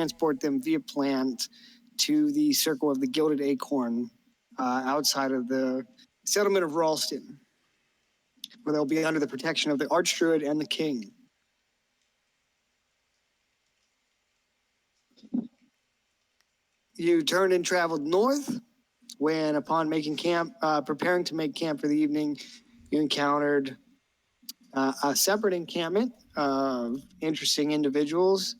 transport them via plant to the Circle of the Gilded Acorn outside of the settlement of Ralston, where they'll be under the protection of the Archdruid and the King. You turned and traveled north when, upon making camp, preparing to make camp for the evening, you encountered a separate encampment of interesting individuals.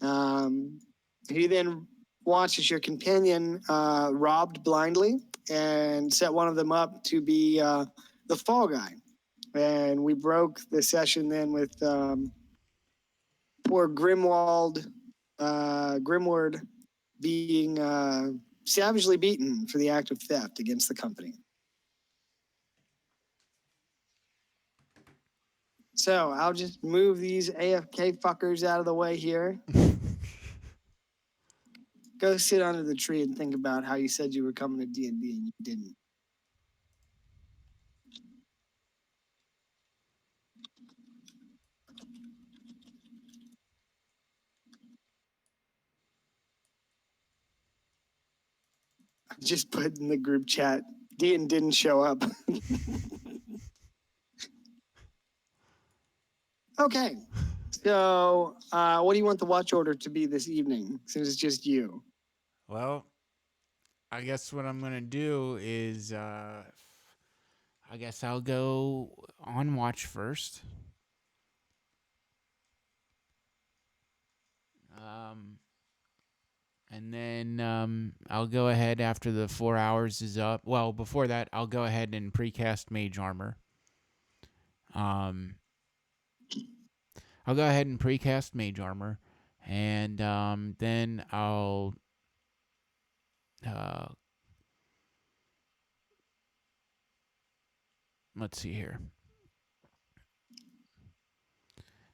You then watched as your companion robbed blindly and set one of them up to be the fall guy. And we broke the session then with poor Grimward being savagely beaten for the act of theft against the company. So I'll just move these AFK fuckers out of the way here. Go sit under the tree and think about how you said you were coming to D&D and you didn't. I just put in the group chat, Dean didn't show up. Okay, so what do you want the watch order to be this evening, since it's just you? Well, I guess what I'm going to do is, I guess I'll go on watch first. And then I'll go ahead after the 4 hours is up. Well, before that, I'll go ahead and precast Mage Armor. I'll go ahead and precast Mage Armor. And then I'll... let's see here.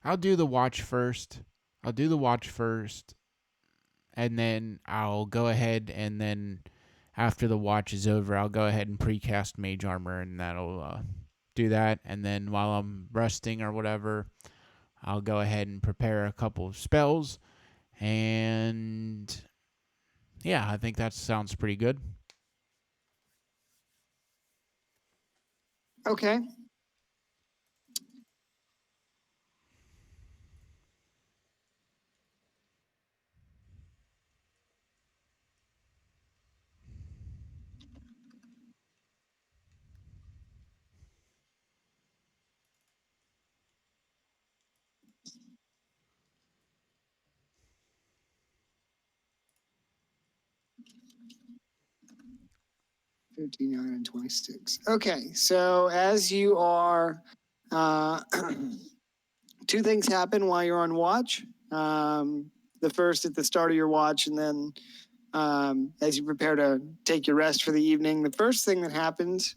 I'll do the watch first. And then I'll go ahead and then after the watch is over, I'll go ahead and precast Mage Armor, and that'll do that. And then while I'm resting or whatever, I'll go ahead and prepare a couple of spells. And yeah, I think that sounds pretty good. Okay. $59 and $26. Okay, so as you are, two things happen while you're on watch. The first at the start of your watch, and then as you prepare to take your rest for the evening. The first thing that happens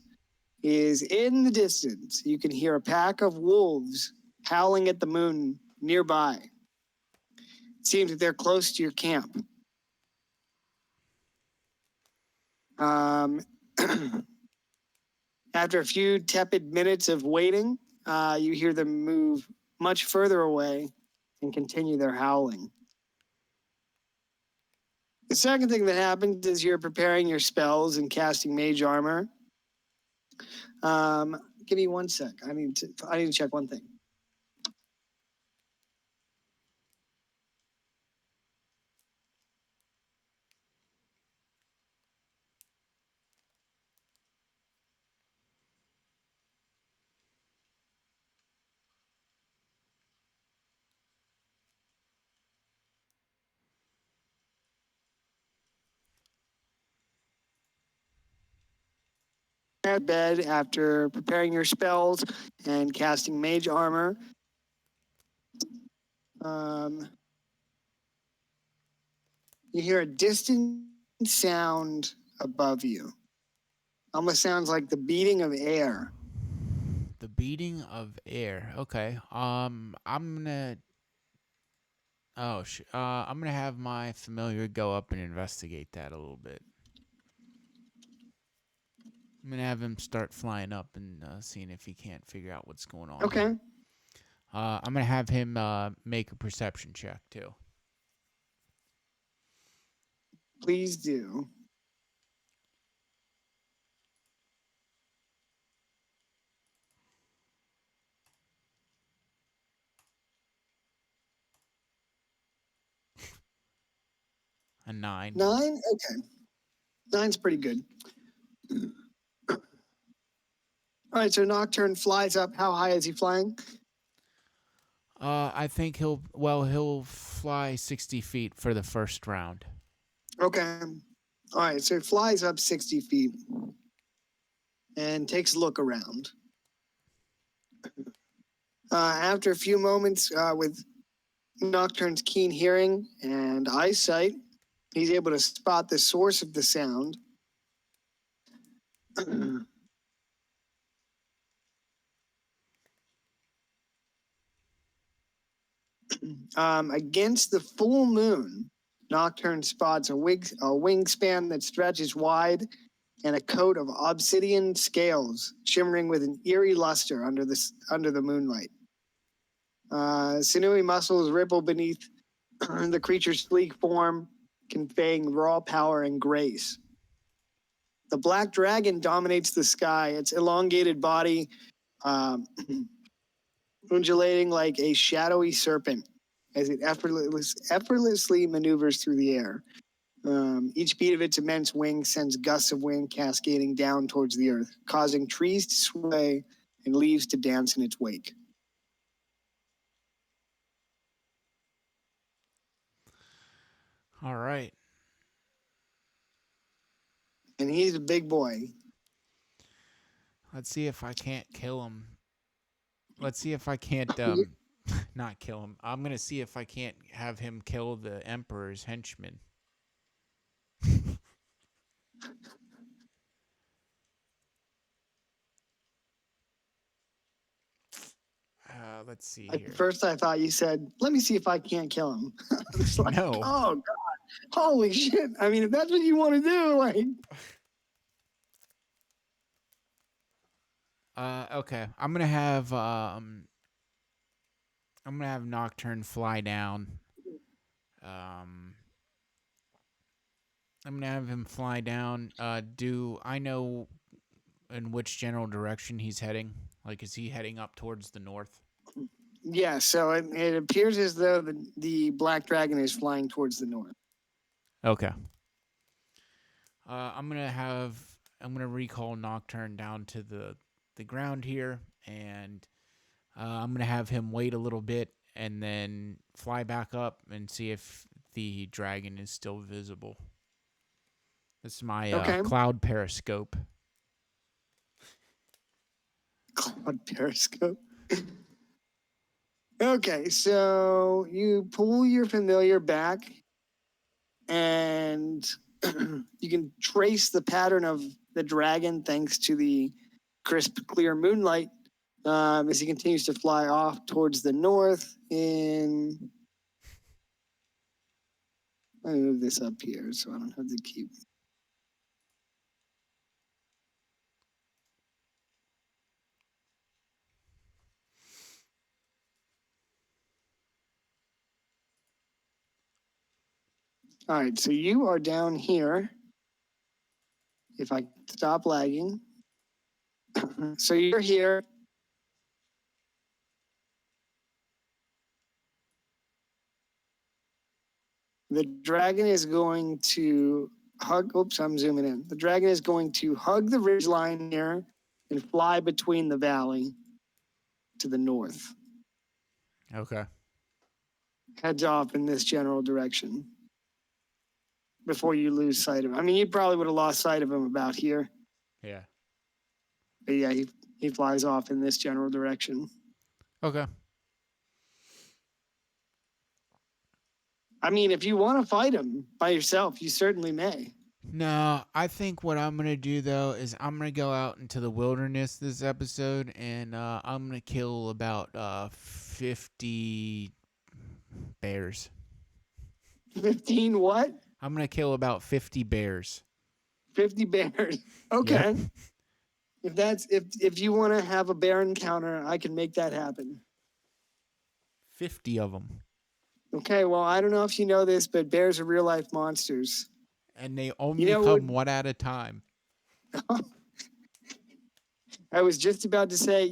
is in the distance, you can hear a pack of wolves howling at the moon nearby. It seems that they're close to your camp. After a few tepid minutes of waiting, you hear them move much further away and continue their howling. The second thing that happens is you're preparing your spells and casting Mage Armor. Give me 1 sec. I need to check one thing. At bed after preparing your spells and casting Mage Armor. You hear a distant sound above you. Almost sounds like the beating of air. The beating of air. Okay. I'm gonna have my familiar go up and investigate that a little bit. I'm gonna have him start flying up and seeing if he can't figure out what's going on. Okay. I'm gonna have him make a perception check too. Please do. A 9. 9? Okay. 9's pretty good. All right, so Nocturne flies up. How high is he flying? I think he'll fly 60 feet for the first round. Okay. All right, so he flies up 60 feet and takes a look around. After a few moments, with Nocturne's keen hearing and eyesight, he's able to spot the source of the sound. Against the full moon, Nocturne spots a wingspan that stretches wide and a coat of obsidian scales shimmering with an eerie luster under the moonlight. Sinewy muscles ripple beneath the creature's sleek form, conveying raw power and grace. The black dragon dominates the sky, its elongated body undulating like a shadowy serpent as it effortlessly maneuvers through the air. Each beat of its immense wings sends gusts of wind cascading down towards the earth, causing trees to sway and leaves to dance in its wake. All right. And he's a big boy. Let's see if I can't kill him. Let's see if I can't not kill him. I'm going to see if I can't have him kill the Emperor's henchman. Let's see here. At first, I thought you said, "Let me see if I can't kill him." Like, no. Oh God! Holy shit! I mean, if that's what you want to do, like. Okay. I'm gonna have Nocturne fly down. I'm gonna have him fly down. Do I know in which general direction he's heading? Like, is he heading up towards the north? Yeah, so it appears as though the black dragon is flying towards the north. Okay. I'm gonna recall Nocturne down to the ground here, and I'm gonna have him wait a little bit and then fly back up and see if the dragon is still visible. This is my cloud periscope. Cloud periscope. Okay, so you pull your familiar back, and you can trace the pattern of the dragon thanks to the crisp, clear moonlight as he continues to fly off towards the north. Let me move this up here so I don't have to keep. All right, so you are down here. If I stop lagging. So you're here. The dragon is going to hug. Oops, I'm zooming in. The dragon is going to hug the ridgeline here and fly between the valley to the north. Okay. Heads off in this general direction before you lose sight of him. I mean, you probably would have lost sight of him about here. Yeah. But yeah, he flies off in this general direction. Okay. I mean, if you want to fight him by yourself, you certainly may. No, I think what I'm gonna do though is I'm gonna go out into the wilderness this episode, and I'm gonna kill about 50 bears. 15 what? I'm gonna kill about 50 bears. 50 bears. Okay. Yeah. If you want to have a bear encounter, I can make that happen. 50 of them. Okay, well, I don't know if you know this, but bears are real life monsters. And they You only know what? come one at a time. I was just about to say,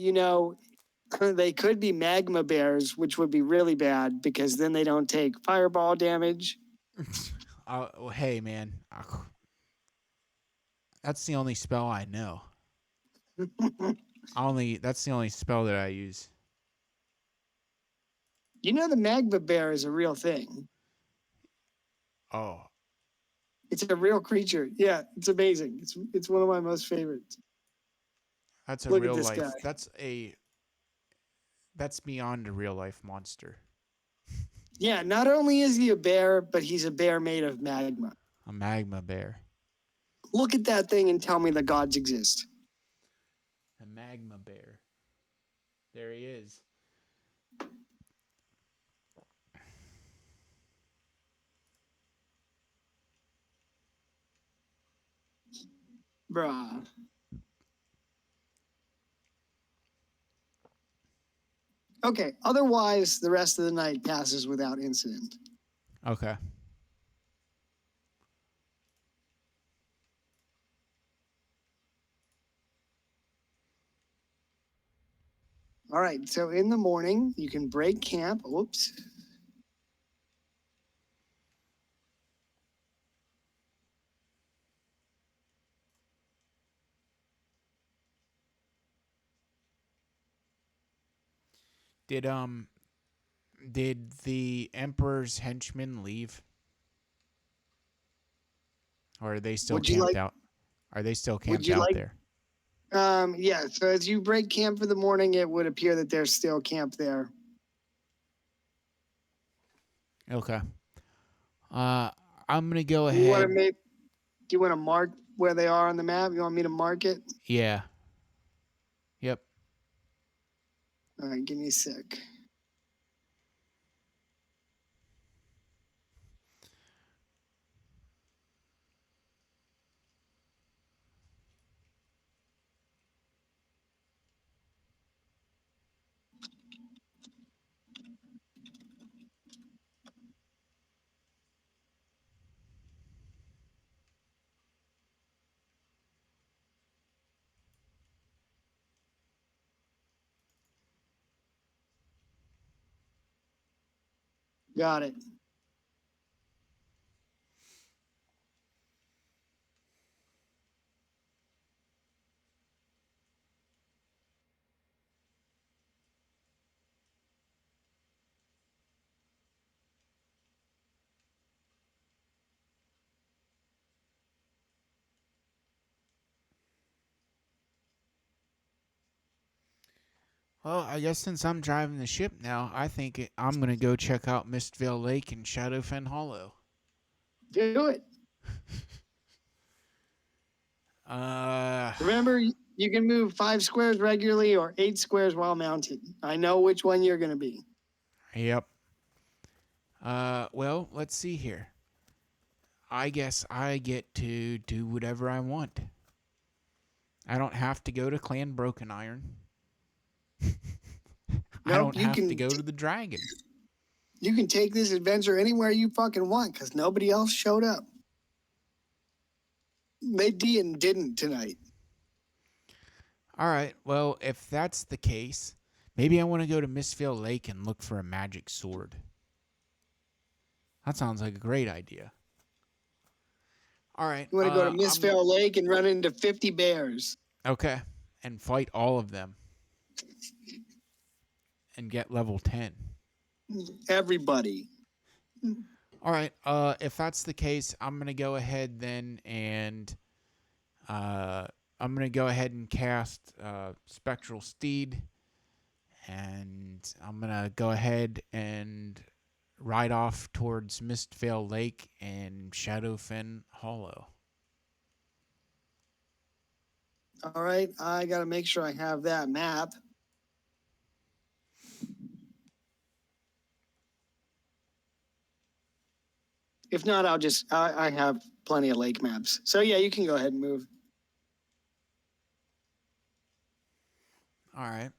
they could be magma bears, which would be really bad because then they don't take fireball damage. Well, hey, man. That's the only spell I know. That's the only spell that I use. The magma bear is a real thing. Oh, It's a real creature. Yeah, it's amazing. It's one of my most favorites. that's a Look at real this guy. life. That's beyond a real life monster. Yeah, not only is he a bear, but he's a bear made of magma. A magma bear. Look at that thing and tell me the gods exist. A magma bear. There he is. Bruh. Okay, otherwise, the rest of the night passes without incident. Okay. All right, so in the morning, you can break camp. Whoops. Did the Emperor's henchmen leave? Or are they still Would you camped like, out? Are they still would camped you out like, there? yeah, so as you break camp for the morning, it would appear that there's still camp there. Okay. Uh, I'm gonna go You want to ahead. make, do you want to mark where they are on the map? You want me to mark it? Yeah. Yep. All right, give me a sec. Got it. Well, I guess since I'm driving the ship now, I'm gonna go check out Mistvale Lake and Shadowfen Hollow. Do it. Uh, Remember, you can move 5 squares regularly or 8 squares while mounted. I know which one you're going to be. yep. Well, let's see here. I guess I get to do whatever I want. I don't have to go to Clan Broken Iron. I Nope, don't have to go to the dragon. you can take this adventure anywhere you fucking want because nobody else showed up. They didn't tonight. All right. Well, if that's the case, maybe I want to go to Mistvale Lake and look for a magic sword. That sounds like a great idea. All right. You want to go to Mistvale Lake and run into 50 bears. Okay. And fight all of them. And get level 10. Everybody. All right. If that's the case, I'm going to go ahead then and I'm going to go ahead and cast Spectral Steed. And I'm going to go ahead and ride off towards Mistvale Lake and Shadowfen Hollow. All right. I got to make sure I have that map. If not, I have plenty of lake maps. So yeah, you can go ahead and move. All right.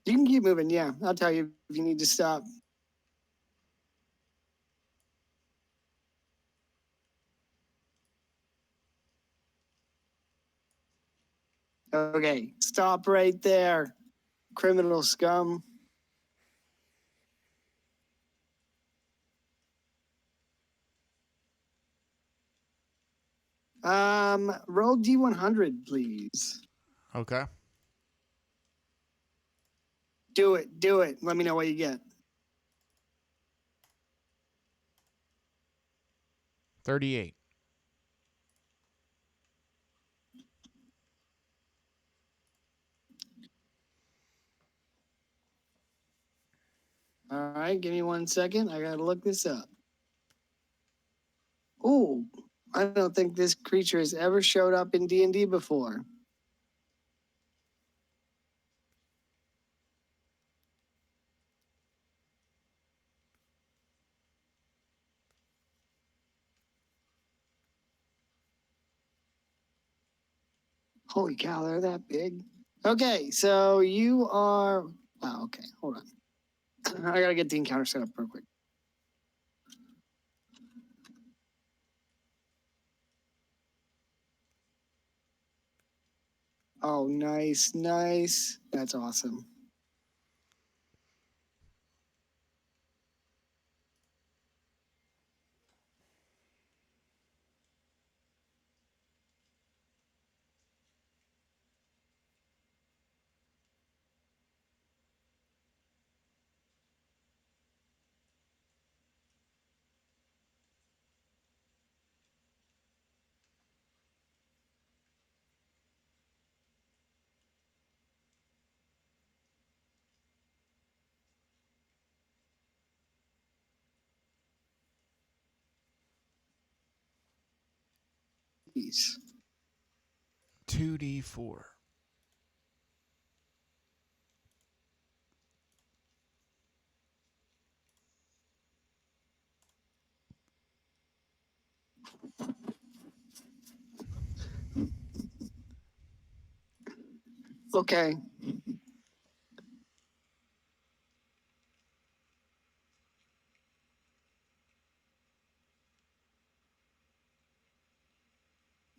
You can keep moving. Yeah, I'll tell you if you need to stop. Okay, stop right there, criminal scum. Roll D100, please. Okay. Do it. Do it. Let me know what you get. 38. All right, give me 1 second. I gotta look this up. Oh, I don't think this creature has ever showed up in D&D before. Holy cow, they're that big. Okay, so you are. Wow, okay, hold on. I gotta get the encounter set up real quick. Oh, nice, nice. That's awesome. Peace. 2d4. Okay.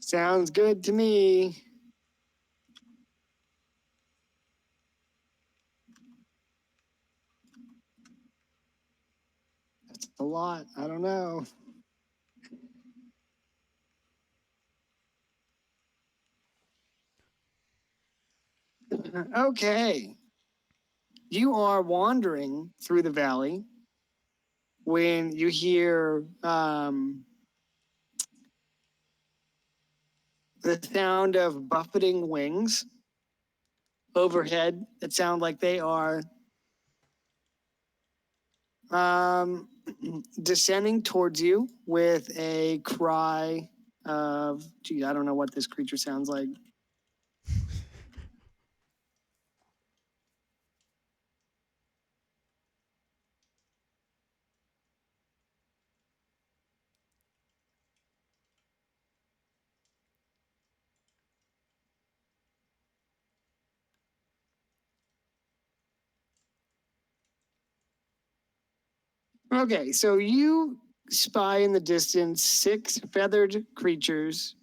Sounds good to me. That's a lot. I don't know. Okay. You are wandering through the valley when you hear the sound of buffeting wings overhead that sound like they are um, descending towards you with a cry of, gee, I don't know what this creature sounds like. Okay, so you spy in the distance 6 feathered creatures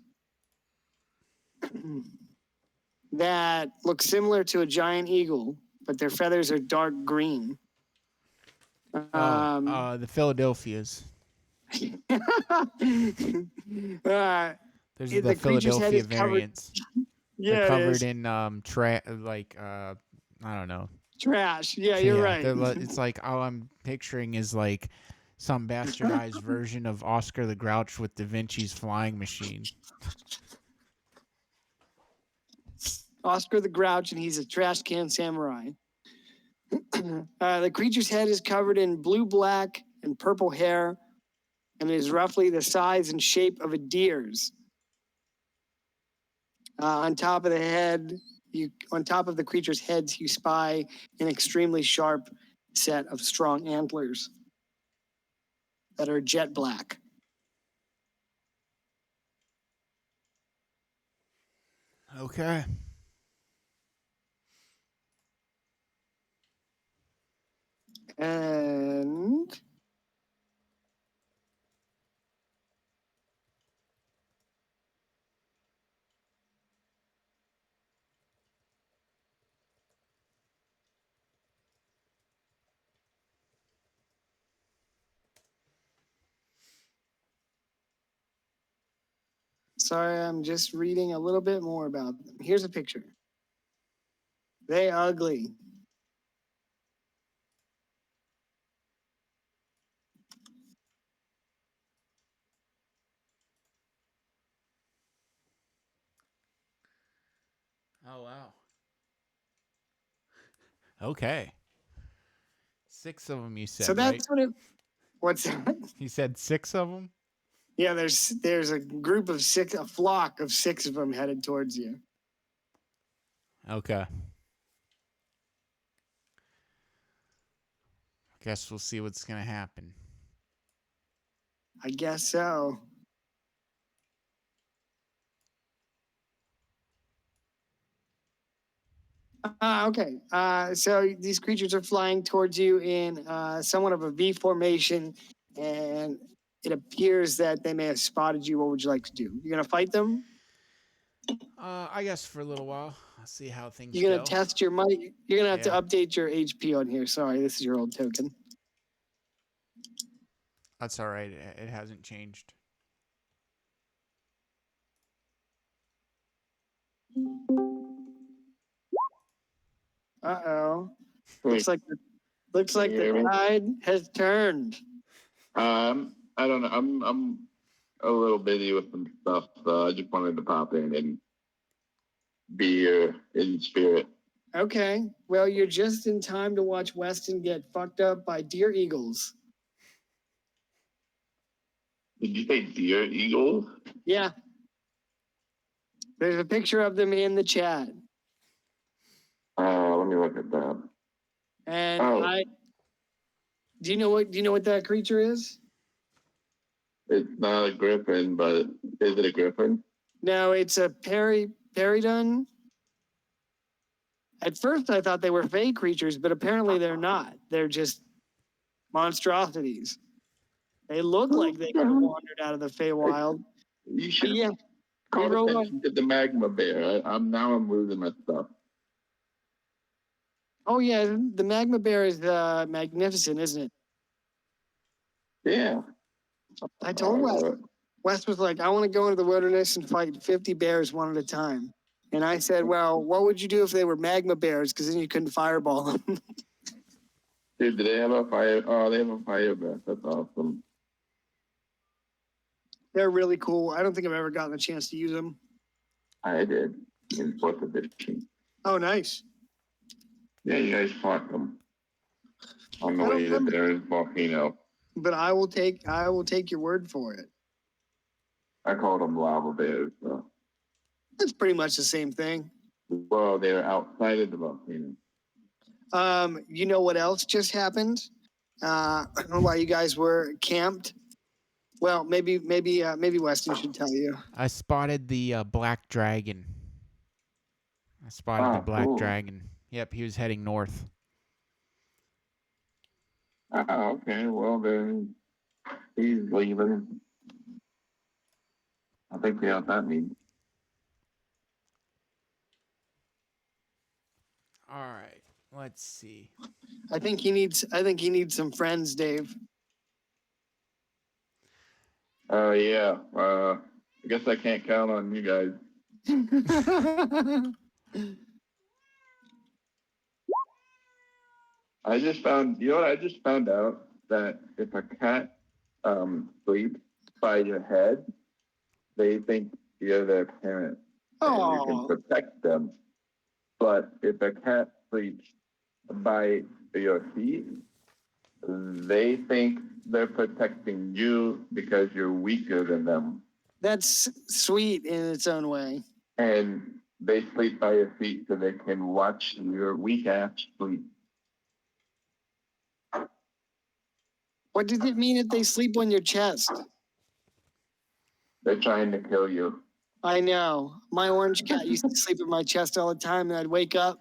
that look similar to a giant eagle, but their feathers are dark green. The Philadelphias. uh, Those are the the creature's head Philadelphia is covered. variants. They're Yeah, it covered is. in I don't know. Trash. Yeah, you're Yeah, right. it's like all I'm picturing is like some bastardized version of Oscar the Grouch with Da Vinci's flying machine. Oscar the Grouch, and he's a trash can samurai. The creature's head is covered in blue, black, and purple hair, and is roughly the size and shape of a deer's. On top of the head, on top of the creature's heads, you spy an extremely sharp set of strong antlers that are jet black. Okay. And sorry, I'm just reading a little bit more about them. Here's a picture. They ugly. Oh, wow. Okay. 6 of them, you said, So right? that's what it. What's that? You said 6 of them? Yeah, there's a group of 6, a flock of 6 of them headed towards you. Okay. Guess we'll see what's going to happen. I guess so. Okay. So these creatures are flying towards you in somewhat of a V formation, and it appears that they may have spotted you. What would you like to do? You're gonna fight them? I guess for a little while. I'll see how things You're gonna go. test your might. You're gonna have to Yeah. update your HP on here. Sorry, this is your old token. That's all right. It hasn't changed. Uh-oh. Wait, Looks like can you hear the me? tide has turned. I don't know. I'm a little busy with some stuff. I just wanted to pop in and be here in spirit. Okay. Well, you're just in time to watch Weston get fucked up by deer eagles. Did you say deer eagles? Yeah. There's a picture of them in the chat. Let me look at that. And Oh. do you know what that creature is? It's not a griffin, but is it a griffin? No, it's a peridun. At first I thought they were fey creatures, but apparently they're not. They're just monstrosities. They look like they could have wandered out of the Feywild. You should Yeah. call roll attention to the magma bear. I'm losing my stuff. Oh yeah, the magma bear is magnificent, isn't it? Yeah. I told Wes. Wes was like, I want to go into the wilderness and fight 50 bears one at a time. And I said, well, what would you do if they were magma bears? Because then you couldn't fireball them. Dude, do they have a fire? Oh, they have a fire breath. That's awesome. They're really cool. I don't think I've ever gotten a chance to use them. I did in 4th edition. Oh, nice. Yeah, you guys fought them on the I don't way to remember. their volcano. But I will take your word for it. I called them lava bears. So. It's pretty much the same thing. Well, they were outside of the volcano. You know what else just happened? While you guys were camped. Well, maybe Weston should tell you. I spotted the black dragon. Cool. Dragon. Yep, he was heading north. Okay, well then he's leaving. I think we know what that means. All right, let's see. I think he needs some friends, Dave. Yeah. I guess I can't count on you guys. I just found out that if a cat sleeps by your head, they think you're their parent. And you can protect them. But if a cat sleeps by your feet, they think they're protecting you because you're weaker than them. That's sweet in its own way. And they sleep by your feet so they can watch your weak ass sleep. What does it mean if they sleep on your chest? They're trying to kill you. I know. My orange cat used to sleep on my chest all the time, and I'd wake up,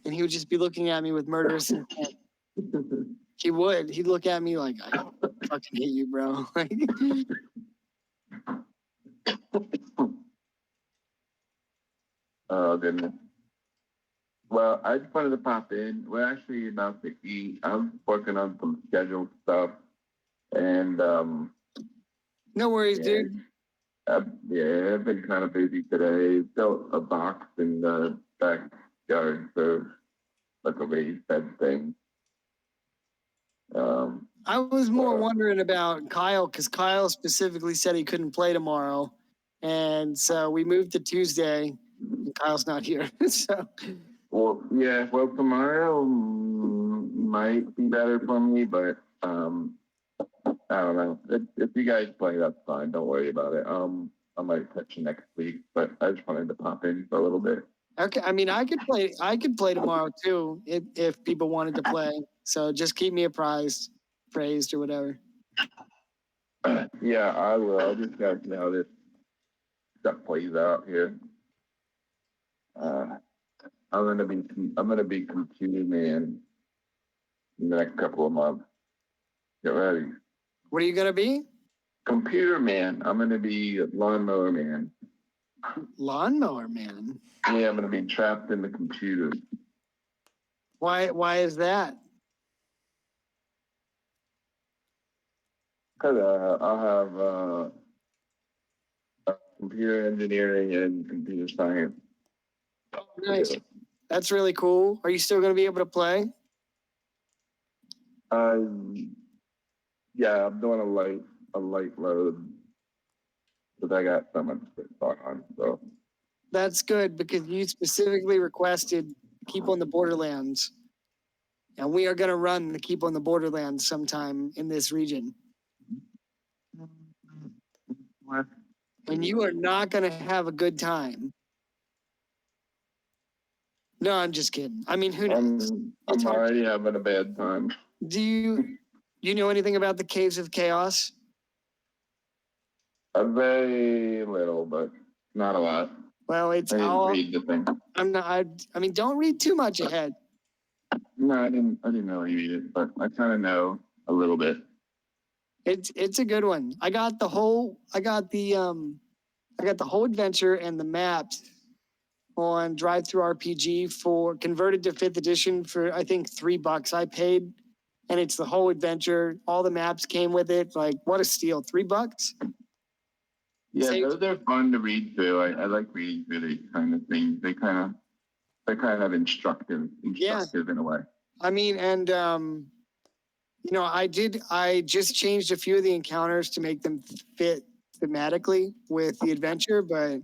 and he would just be looking at me with murderous intent. He would. He'd look at me like, I fucking hate you, bro. Oh, goodness. Well, I just wanted to pop in. We're actually about to eat. I'm working on some scheduled stuff. And, No worries, yeah, dude. yeah, I've been kind of busy today. Built a box in the backyard for like a raised bed thing. I was more uh, wondering about Kyle because Kyle specifically said he couldn't play tomorrow. And so we moved to Tuesday and Kyle's not here. So well, yeah, well, tomorrow might be better for me, but I don't know. If you guys play, that's fine. Don't worry about it. I might catch you next week, but I just wanted to pop in for a little bit. okay, I mean I could play tomorrow too if people wanted to play. So just keep me apprised, praised or whatever. Yeah, I will. I'll just gotta see how this stuff plays out here. I'm gonna be computer man in the next couple of months. Get ready. What are you gonna be? Computer man. I'm gonna be lawnmower man. Lawnmower man. Yeah, I'm gonna be trapped in the computer. Why is that? Cause I'll have computer engineering and computer science. Nice. That's really cool. Are you still gonna be able to play? Yeah, I'm doing a light load, but I got so much going on. So That's good because you specifically requested Keep on the Borderlands. And we are going to run the Keep on the Borderlands sometime in this region. what? And you are not going to have a good time. No, I'm just kidding. I mean, who knows? I'm already having a bad time. Do you know anything about the Caves of Chaos? A very little, but not a lot. Well, it's I didn't all. read the thing. I'm not. I mean, don't read too much ahead. No, I didn't really read it, but I kind of know a little bit. It's a good one. I got the whole adventure and the maps on Drive Through RPG for converted to 5th edition for I think $3 I paid, and it's the whole adventure. All the maps came with it. Like what a steal! $3. Yeah, Saved- those are fun to read through. I like reading through these kind of things. They're kind of instructive in a way. I mean, and I just changed a few of the encounters to make them fit thematically with the adventure, but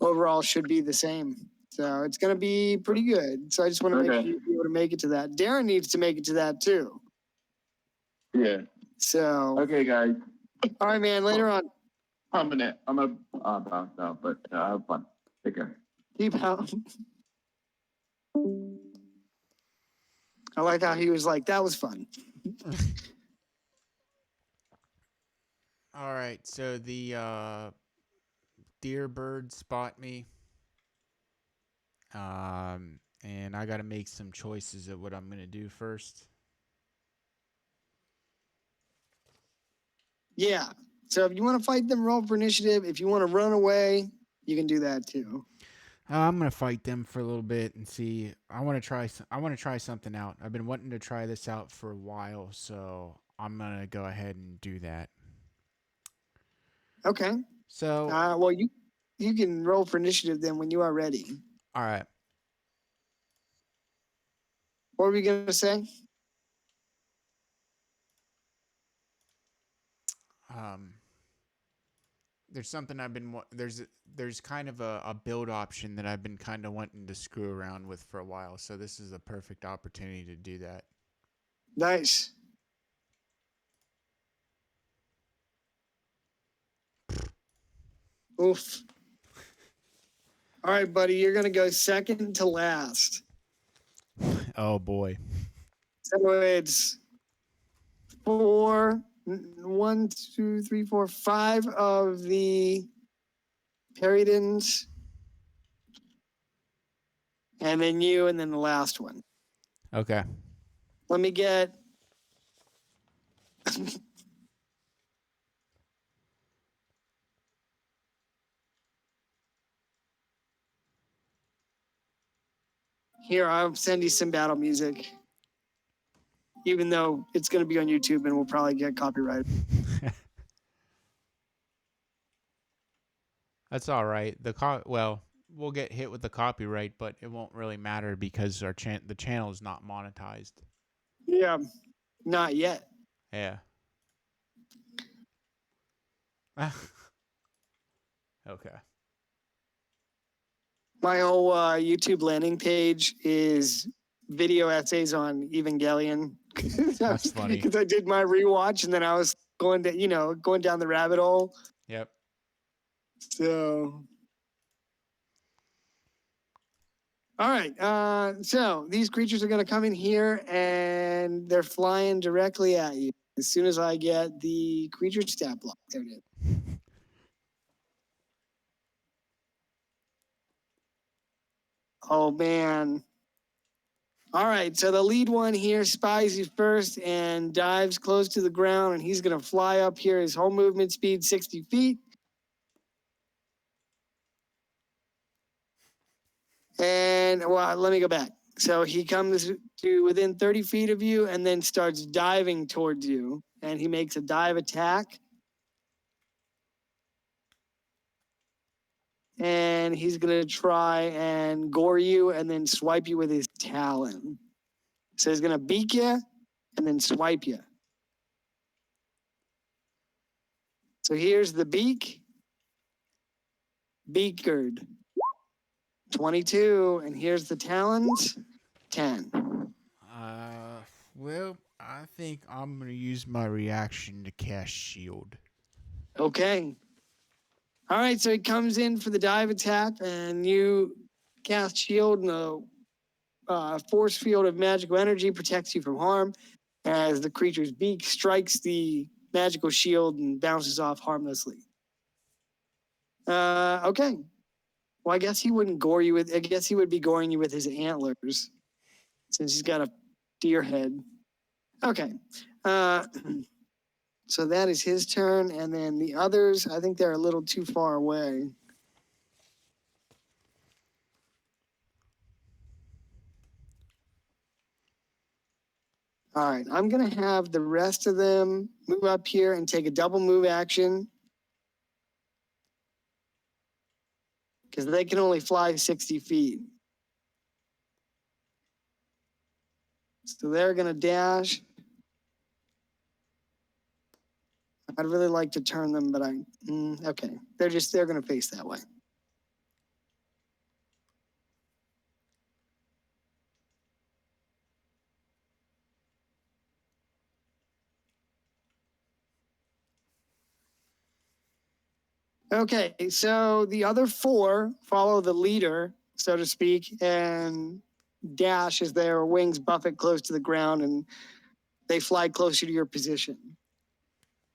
overall should be the same. So it's going to be pretty good. So I just want to make sure you be able to make it to that. Darren needs to make it to that too. Yeah. So. Okay, guys. All right, man. Later on. I'm gonna bounce out, but have fun. Take care. Keep out. I like how he was like, that was fun. All right, so the deer bird spot me. And I got to make some choices of what I'm going to do first. Yeah. So if you want to fight them, roll for initiative. If you want to run away, you can do that too. I'm going to fight them for a little bit and see. I want to try something out. I've been wanting to try this out for a while, so I'm going to go ahead and do that. Okay. So well, you can roll for initiative then when you are ready. All right. What were we going to say? There's something there's kind of a build option that I've been kind of wanting to screw around with for a while, so this is a perfect opportunity to do that. Nice. Oof. All right, buddy, you're going to go second to last. Oh boy. So it's 4, 1, 2, 3, 4, 5 of the Peridans, and then you, and then the last one. Okay. Let me get Here, I'll send you some battle music. Even though it's going to be on YouTube and we'll probably get copyrighted. That's all right. Well, we'll get hit with the copyright, but it won't really matter because the channel is not monetized. Yeah, not yet. Yeah. Okay. My whole YouTube landing page is video essays on Evangelion. That's funny. Because I did my rewatch and then I was going down the rabbit hole. Yep. So, all right. So these creatures are going to come in here and they're flying directly at you. As soon as I get the creature stat block, there it is. Oh, man. All right, so the lead one here spies you first and dives close to the ground, and he's going to fly up here. His whole movement speed, 60 feet. And, well, let me go back. So he comes to within 30 feet of you and then starts diving towards you, and he makes a dive attack. And he's going to try and gore you and then swipe you with his talon. So he's going to beak you and then swipe you. So here's the beak. Beakered. 22. And here's the talons. 10. Well, I think I'm going to use my reaction to cast shield. Okay. All right, so he comes in for the dive attack, and you cast shield, and the force field of magical energy protects you from harm as the creature's beak strikes the magical shield and bounces off harmlessly. Okay. Well, I guess he wouldn't gore you with. I guess he would be goring you with his antlers, since he's got a deer head. Okay. So that is his turn, and then the others, I think they're a little too far away. All right, I'm going to have the rest of them move up here and take a double move action. Because they can only fly 60 feet. So they're going to dash. I'd really like to turn them, but okay. They're going to face that way. Okay, so the other 4 follow the leader, so to speak, and dash as their wings buffet close to the ground, and they fly closer to your position.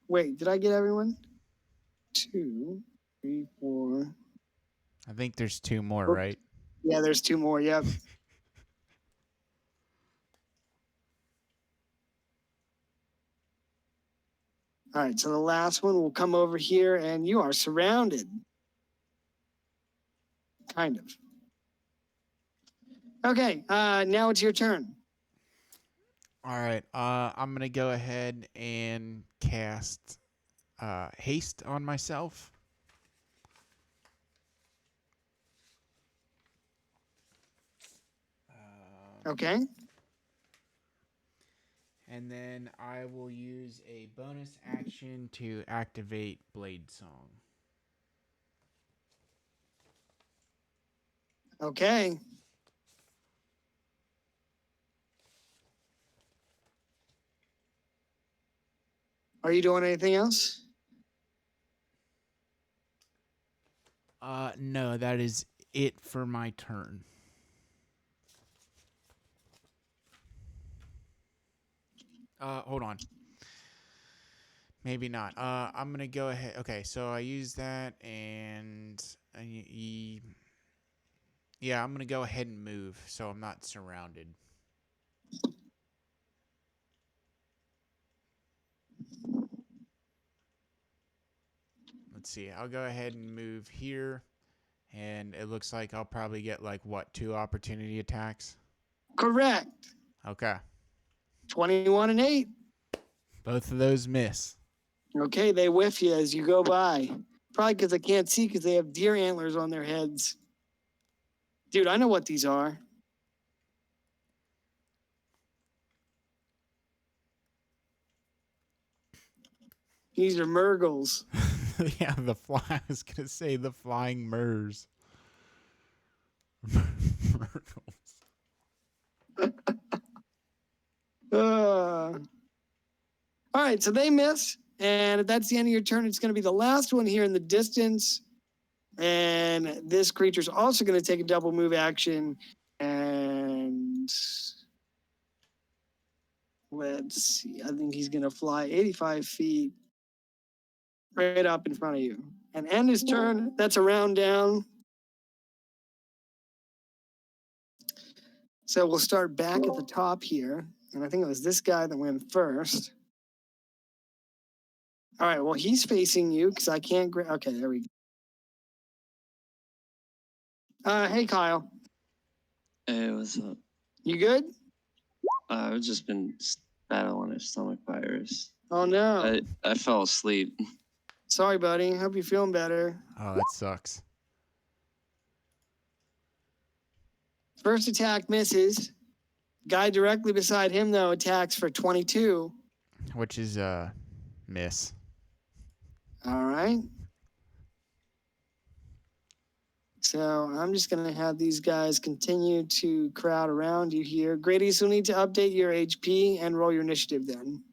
Wait, did I get everyone? 2, 3, 4. I think there's 2 more, right? Yeah, there's 2 more, yep. All right, so the last one will come over here, and you are surrounded. Kind of. Okay, now it's your turn. All right, I'm going to go ahead and cast haste on myself. Okay. And then I will use a bonus action to activate Blade Song. Okay. Are you doing anything else? No, that is it for my turn. Hold on. Maybe not. I'm gonna go ahead. Okay, so I use that, and yeah, I'm gonna go ahead and move, so I'm not surrounded. see. I'll go ahead and move here. And it looks like I'll probably get, like, what, 2 opportunity attacks? Correct. Okay. 21 and 8. Both of those miss. Okay, they whiff you as you go by. Probably because I can't see because they have deer antlers on their heads. Dude, I know what these are. These are Murgles. Yeah, I was going to say the flying Murs. All right, so they miss. And if that's the end of your turn, it's going to be the last one here in the distance. And this creature's also going to take a double move action. And let's see. I think he's going to fly 85 feet right up in front of you. And end his turn. That's a round down. So we'll start back at the top here. And I think it was this guy that went first. All right, well, he's facing you because I can't... Okay, there we go. Hey, Kyle. Hey, what's up? You good? I've just been battling a stomach virus. Oh, no. I fell asleep. Sorry, buddy. Hope you're feeling better. Oh, that sucks. First attack misses. Guy directly beside him, though, attacks for 22. Which is miss. All right. So I'm just going to have these guys continue to crowd around you here. Grady, so you'll need to update your HP and roll your initiative then.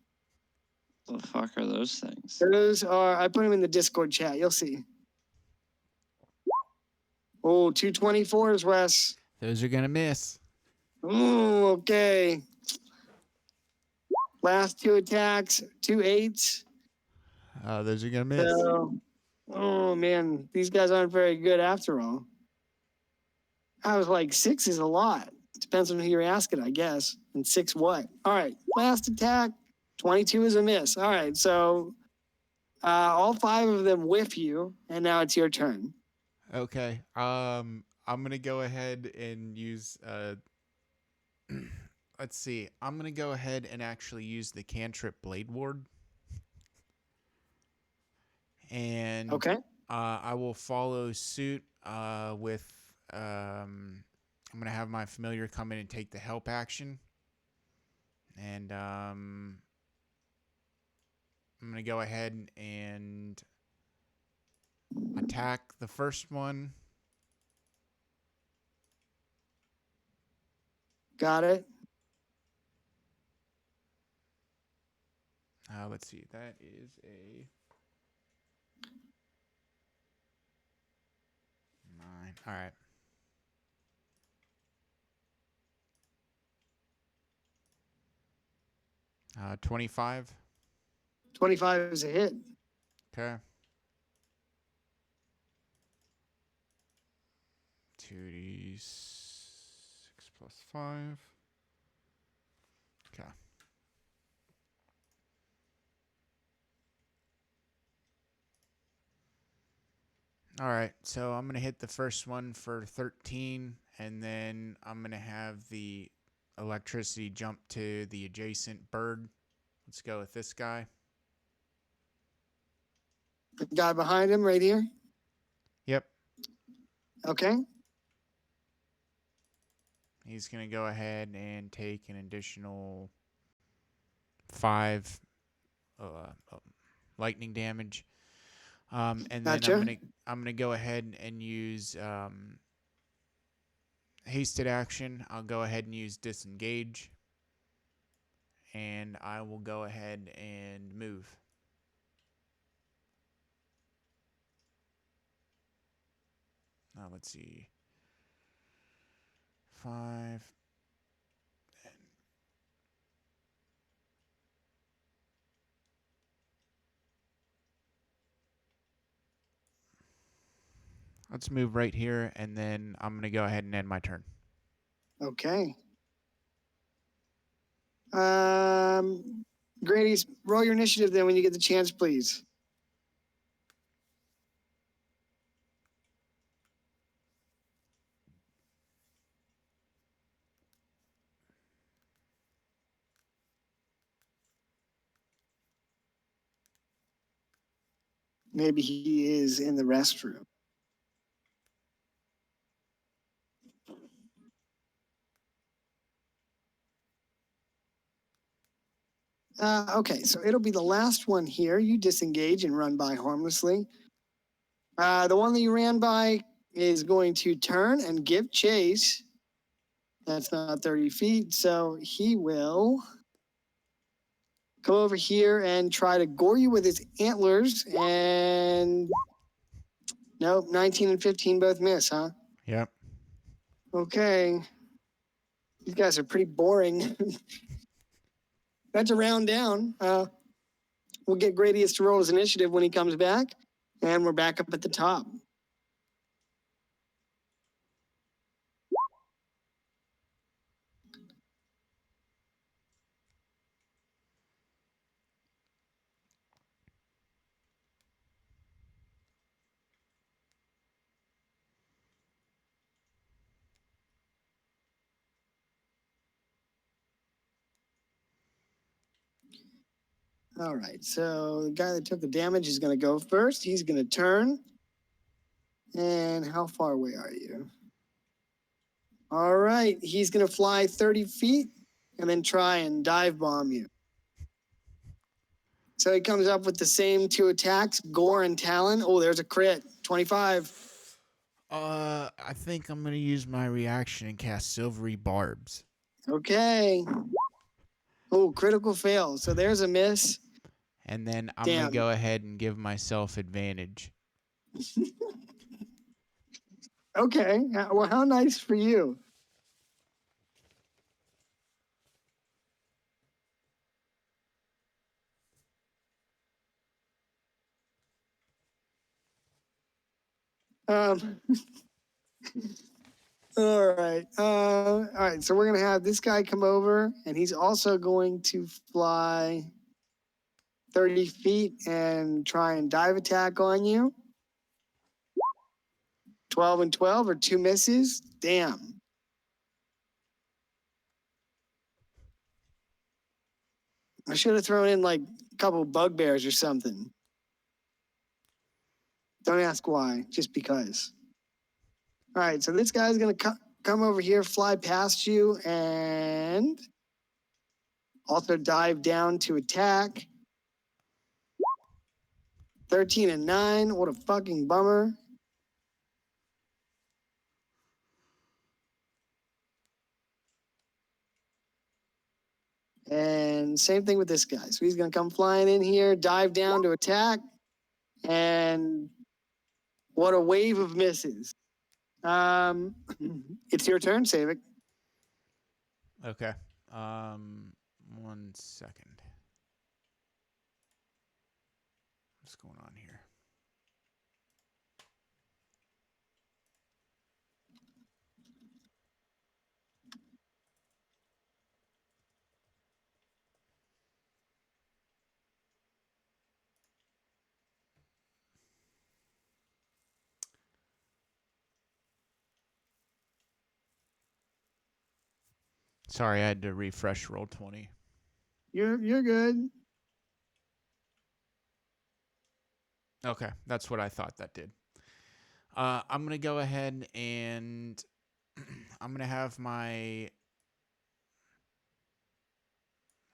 The fuck are those things? Those are, I put them in the Discord chat. You'll see. Oh, 224s, Wes. Those are going to miss. Ooh, okay. Last 2 attacks, 2 8s. Those are going to miss. So, oh, man, these guys aren't very good after all. I was like, 6 is a lot. Depends on who you're asking, I guess. And 6 what? All right, last attack, 22 is a miss. All right, so all 5 of them whiff you, and now it's your turn. Okay. I'm going to go ahead and use... let's see. I'm going to go ahead and actually use the cantrip Blade Ward. And Okay. I will follow suit with... I'm going to have my familiar come in and take the help action. And I'm going to go ahead and attack the first one. Got it. Let's see. That is a 9. All right. Uh, 25. 25 is a hit. Okay. 2d6 plus 5. Okay. All right, so I'm going to hit the first one for 13, and then I'm going to have the electricity jump to the adjacent bird. Let's go with this guy. The guy behind him right here. Yep. Okay. He's going to go ahead and take an additional 5 lightning damage. And then Gotcha. I'm gonna go ahead and use hasted action. I'll go ahead and use disengage, and I will go ahead and move. Now let's see. 5. Let's move right here, and then I'm going to go ahead and end my turn. Okay. Grady, roll your initiative then when you get the chance, please. Maybe he is in the restroom. Okay, so it'll be the last one here. You disengage and run by harmlessly. The one that you ran by is going to turn and give chase. That's not 30 feet, so he will come over here and try to gore you with his antlers. And nope, 19 and 15 both miss, huh? Yep. Okay. These guys are pretty boring. That's a round down. We'll get Gradius to roll his initiative when he comes back, and we're back up at the top. All right, so the guy that took the damage is going to go first. He's going to turn. And how far away are you? All right, he's going to fly 30 feet and then try and dive bomb you. So he comes up with the same 2 attacks, Gore and Talon. Oh, there's a crit, 25. I think I'm gonna use my reaction and cast Silvery Barbs. Okay. Oh, critical fail. So there's a miss. And then I'm Damn. gonna go ahead and give myself advantage. Okay, well, how nice for you. All right. All right. So we're going to have this guy come over, and he's also going to fly 30 feet and try and dive attack on you. 12 and 12 are 2 misses. Damn. I should have thrown in like a couple bugbears or something. Don't ask why, just because. All right. So this guy's going to come over here, fly past you, and also dive down to attack. 13 and 9. What a fucking bummer. And same thing with this guy. So he's going to come flying in here, dive down to attack. And what a wave of misses. It's your turn, Savik. Okay. 1 second. What's going on here? Sorry, I had to refresh Roll20. You're good. Okay, that's what I thought that did. I'm gonna go ahead and I'm gonna have my.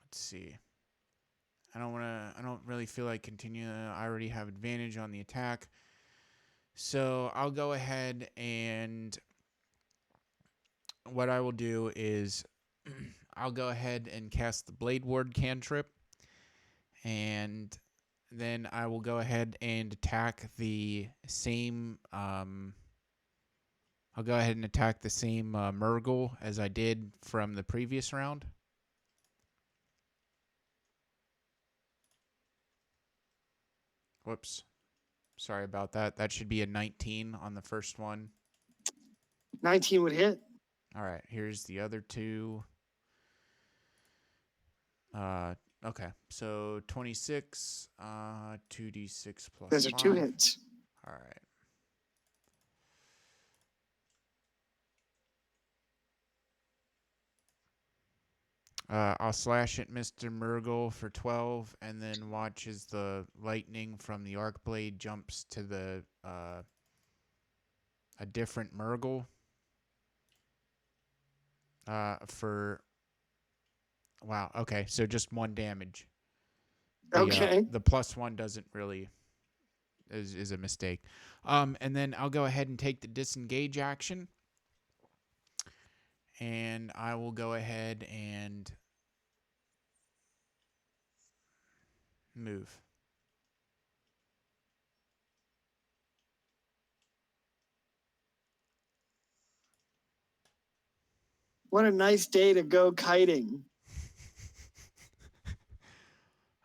Let's see. I don't really feel like continuing. I already have advantage on the attack, so I'll go ahead and what I will do is I'll go ahead and cast the Blade Ward cantrip, and then I will go ahead and attack the same. I'll go ahead and attack the same Murgle as I did from the previous round. Whoops. Sorry about that. That should be a 19 on the first one. 19 would hit. All right, here's the other 2. Okay, so 26, 2d6 plus Those are 2 5. hits. All right. I'll slash at Mr. Murgle for 12, and then watch as the lightning from the arc blade jumps to the a different Murgle. Wow. Okay, so just 1 damage. Okay. The +1 doesn't really is a mistake. And then I'll go ahead and take the disengage action, and I will go ahead and move. What a nice day to go kiting.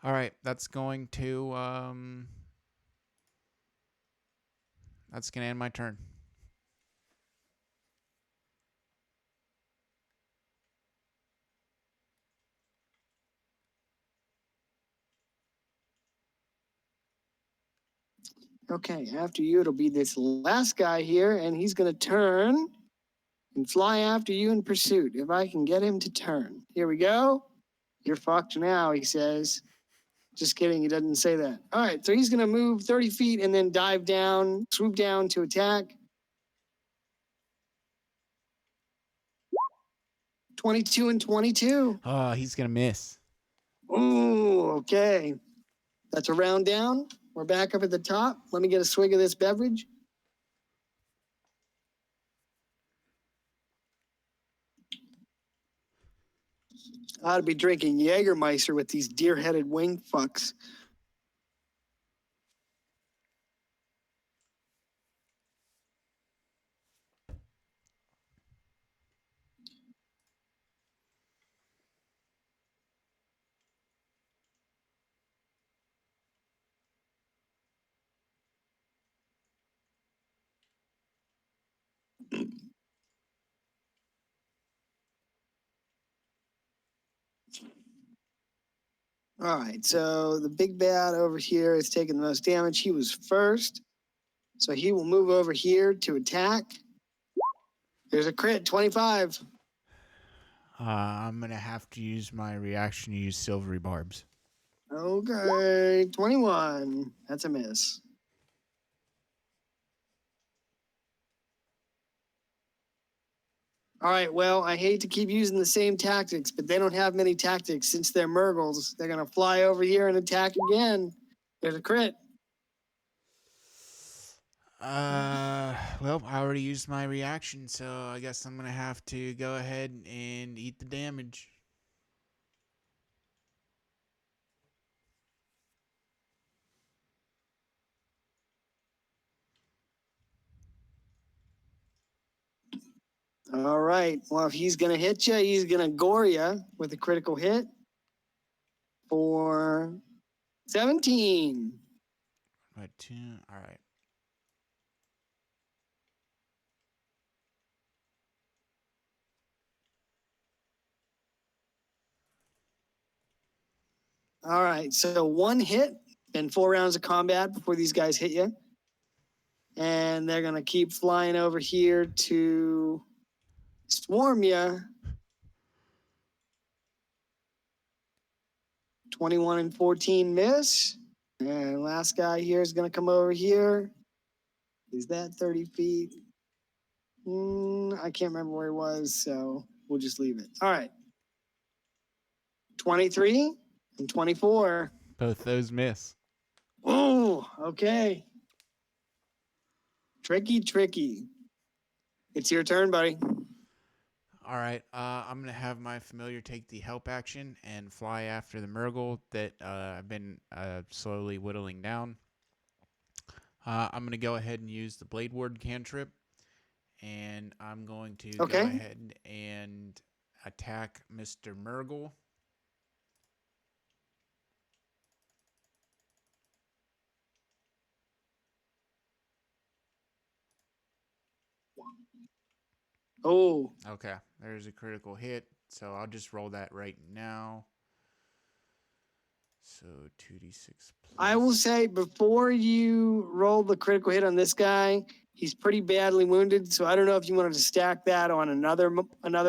All right, that's going to end my turn. Okay, after you, it'll be this last guy here, and he's going to turn and fly after you in pursuit. If I can get him to turn. Here we go. You're fucked now, he says. Just kidding, he doesn't say that. All right, so he's going to move 30 feet and then dive down, swoop down to attack. 22 and 22. Oh, he's going to miss. Ooh, okay. That's a round down. We're back up at the top. Let me get a swig of this beverage. I ought to be drinking Jägermeister with these deer-headed wing fucks. All right, so the big bad over here is taking the most damage. He was first, so he will move over here to attack. There's a crit, 25. I'm going to have to use my reaction to use silvery barbs. Okay, 21. That's a miss. All right, well, I hate to keep using the same tactics, but they don't have many tactics since they're Murgles. They're going to fly over here and attack again. There's a crit. Well, I already used my reaction, so I guess I'm going to have to go ahead and eat the damage. All right, well, if he's going to hit you, he's going to gore you with a critical hit for 17. Right, 2. All right. All right, so 1 hit and 4 rounds of combat before these guys hit you. And they're going to keep flying over here to swarm you. 21 and 14 miss. And last guy here is going to come over here. Is that 30 feet? I can't remember where he was, so we'll just leave it. All right. 23 and 24. Both those miss. Oh, okay. Tricky. It's your turn, buddy. All right. I'm going to have my familiar take the help action and fly after the Murgle that I've been slowly whittling down. I'm going to go ahead and use the Blade Ward cantrip, and I'm going to go ahead and attack Mr. Murgle. Oh. Okay, there's a critical hit, so I'll just roll that right now. So 2d6 plus. I will say before you roll the critical hit on this guy, He's pretty badly wounded, so I don't know if you wanted to stack that on another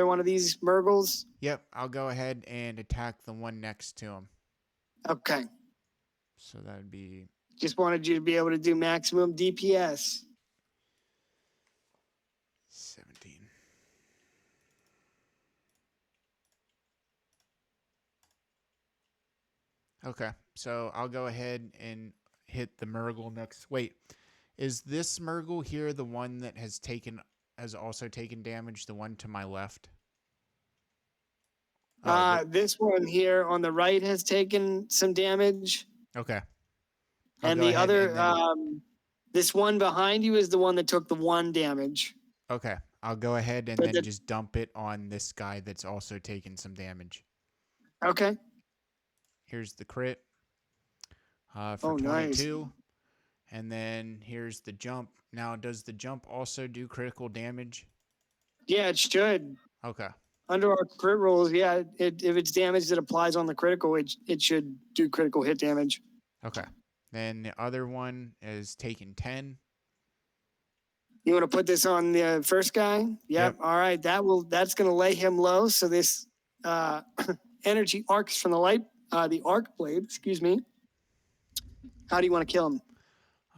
one of these Murgles. Yep, I'll go ahead and attack the one next to him. Okay. So that would be... Just wanted you to be able to do maximum DPS. 17. Okay, so I'll go ahead and hit the Murgle next. Wait, is this Murgle here the one that has also taken damage? The one to my left? This one here on the right has taken some damage. Okay. And the other, this one behind you is the one that took the 1 damage. Okay, I'll go ahead and then just dump it on this guy that's also taken some damage. Okay. Here's the crit for 22. Nice. And then here's the jump. Now, does the jump also do critical damage? Yeah, it should. Okay. Under our crit rules, yeah, if it's damage that applies on the critical, it should do critical hit damage. Okay. Then the other one is taking 10. You want to put this on the first guy? Yep. All right. That's going to lay him low. So this energy arcs from the arc blade, excuse me. How do you want to kill him?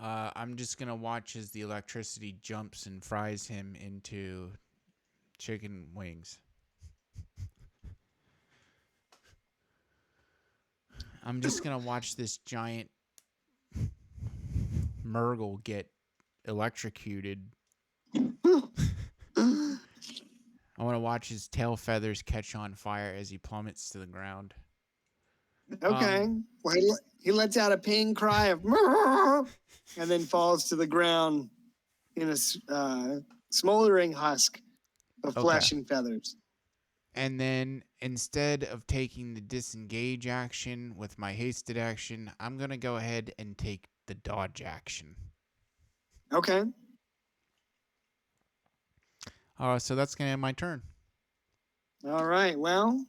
I'm just going to watch as the electricity jumps and fries him into chicken wings. I'm just going to watch this giant Murgle get electrocuted. I want to watch his tail feathers catch on fire as he plummets to the ground. Okay. Well, he lets out a pain cry of and then falls to the ground in a smoldering husk of flesh and feathers. And then instead of taking the disengage action with my hasted action, I'm going to go ahead and take the dodge action. Okay. So that's going to end my turn. All right. Well,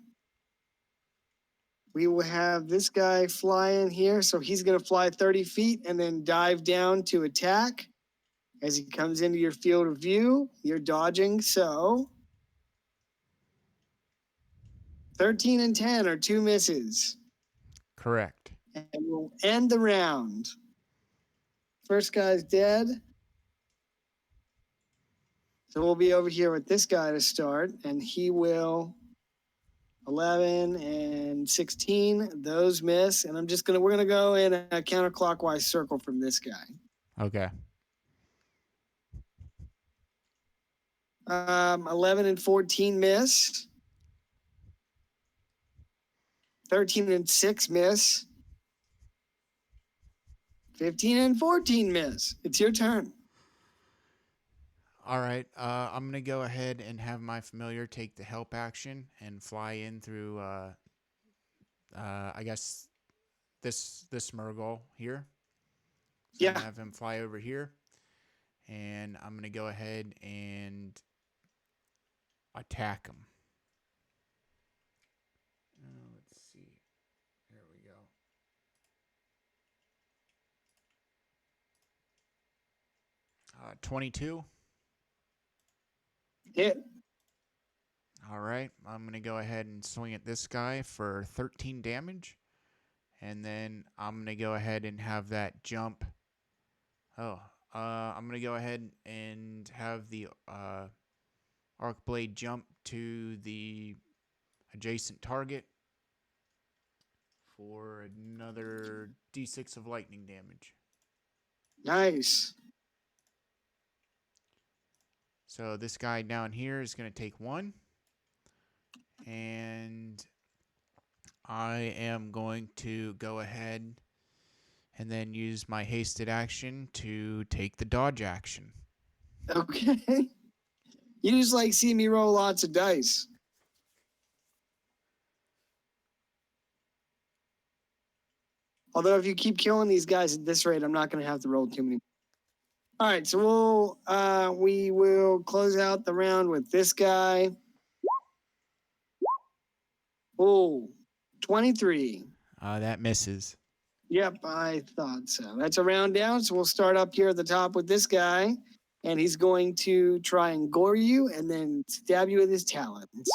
we will have this guy fly in here. So he's going to fly 30 feet and then dive down to attack. As he comes into your field of view, you're dodging. So 13 and 10 are 2 misses. Correct. And we'll end the round. First guy's dead. So we'll be over here with this guy to start, and he will 11 and 16. Those miss, and we're gonna go in a counterclockwise circle from this guy. Okay. 11 and 14 miss. 13 and 6 miss. 15 and 14 miss. It's your turn. All right. I'm going to go ahead and have my familiar take the help action and fly in through, I guess, this Murgle here. So Yeah. I'm gonna have him fly over here. And I'm going to go ahead and attack him. Let's see. There we go. Uh, 22. Hit. All right. I'm going to go ahead and swing at this guy for 13 damage. And then I'm going to go ahead and have that jump. I'm going to go ahead and have the arc blade jump to the adjacent target for another d6 of lightning damage. Nice. So this guy down here is going to take 1. And I am going to go ahead and then use my hasted action to take the dodge action. Okay. You just like seeing me roll lots of dice. Although if you keep killing these guys at this rate, I'm not going to have to roll too many. All right, so we will close out the round with this guy. Oh, 23. That misses. Yep, I thought so. That's a round down, so we'll start up here at the top with this guy. and he's going to try and gore you and then stab you with his talons.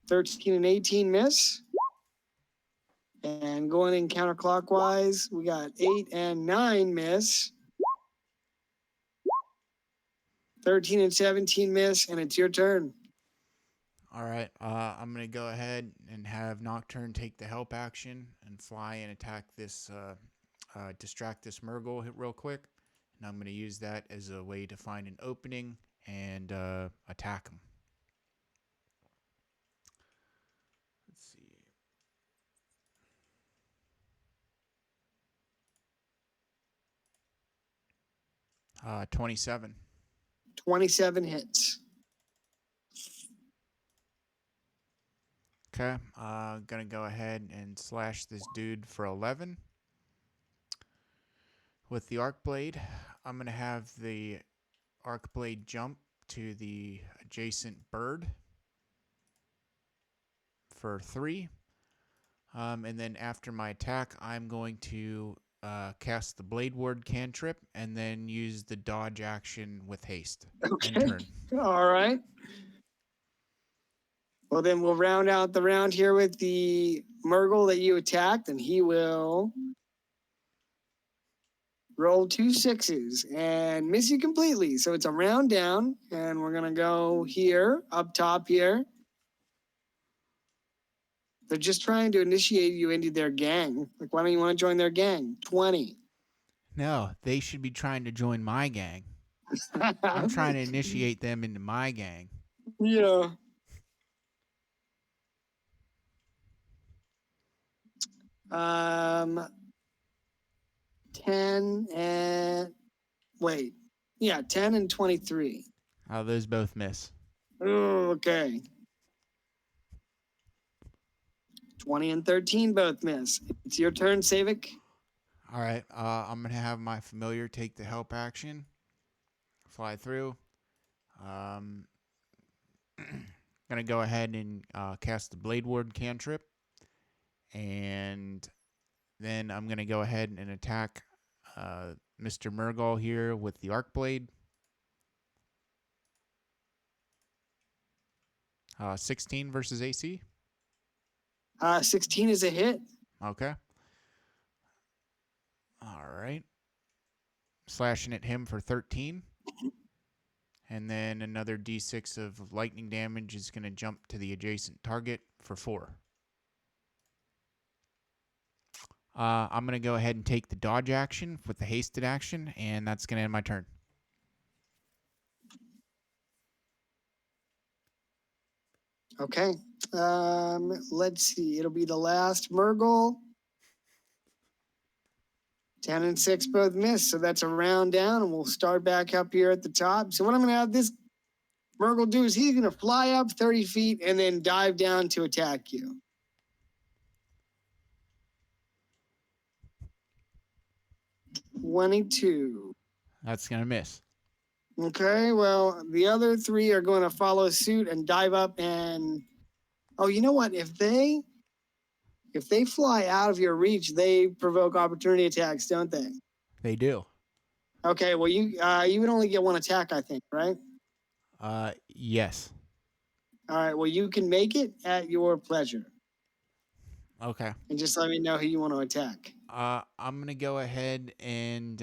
13 and 18 miss. And going in counterclockwise, we got 8 and 9 miss. 13 and 17 miss, and it's your turn. All right. I'm going to go ahead and have Nocturne take the help action and fly and attack this, distract this Murgle real quick. And I'm going to use that as a way to find an opening and attack him. Let's see. 27. 27 hits. Okay. Gonna go ahead and slash this dude for 11. With the arc blade, I'm gonna have the arc blade jump to the adjacent bird for 3. And then after my attack, I'm going to cast the Blade Ward cantrip and then use the dodge action with haste. Okay. In turn. All right. Well, then we'll round out the round here with the Murgle that you attacked, and he will roll 2 6s and miss you completely. So it's a round down, and we're going to go here, up top here. They're just trying to initiate you into their gang. Like, why don't you want to join their gang? 20. No, they should be trying to join my gang. I'm trying to initiate them into my gang. Yeah. Um, 10 and wait. Yeah, 10 and 23. Oh, those both miss. Oh, okay. 20 and 13 both miss. It's your turn, Savik. All right. I'm going to have my familiar take the help action. Fly through. Going to go ahead and cast the Blade Ward cantrip. And then I'm going to go ahead and attack Mr. Murgle here with the arc blade. 16 versus AC. 16 is a hit. Okay. All right. Slashing at him for 13. And then another d6 of lightning damage is going to jump to the adjacent target for 4. I'm going to go ahead and take the dodge action with the hasted action, and that's going to end my turn. Okay. Let's see. It'll be the last Murgle. 10 and 6 both miss, so that's a round down, and we'll start back up here at the top. So what I'm going to have this Murgle do is he's going to fly up 30 feet and then dive down to attack you. $22. That's going to miss. Okay, well, the other 3 are going to follow suit and dive up and... Oh, you know what? If they fly out of your reach, they provoke opportunity attacks, don't they? They do. Okay, well, you would only get 1 attack, I think, right? Yes. All right, well, you can make it at your pleasure. Okay. And just let me know who you want to attack. I'm going to go ahead and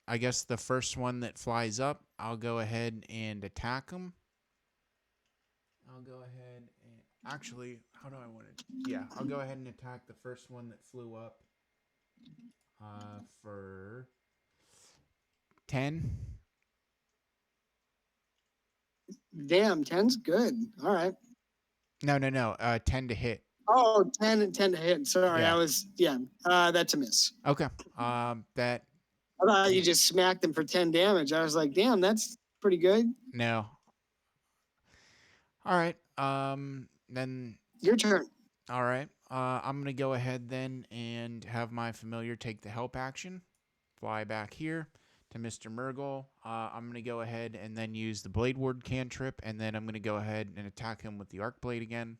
I guess the first one that flies up, I'll go ahead and attack him. I'll go ahead and... Actually, how do I want it? Yeah, I'll go ahead and attack the first one that flew up for 10. Damn, 10's good. All right. No. 10 to hit. Oh, 10 and 10 to hit. Sorry, Yeah. That's a miss. Okay. I That... thought you just smacked him for 10 damage. I was like, damn, that's pretty good. No. All right. Then... Your turn. All right. I'm going to go ahead then and have my familiar take the help action. Fly back here to Mr. Murgle. I'm going to go ahead and then use the Blade Ward cantrip, and then I'm going to go ahead and attack him with the arc blade again.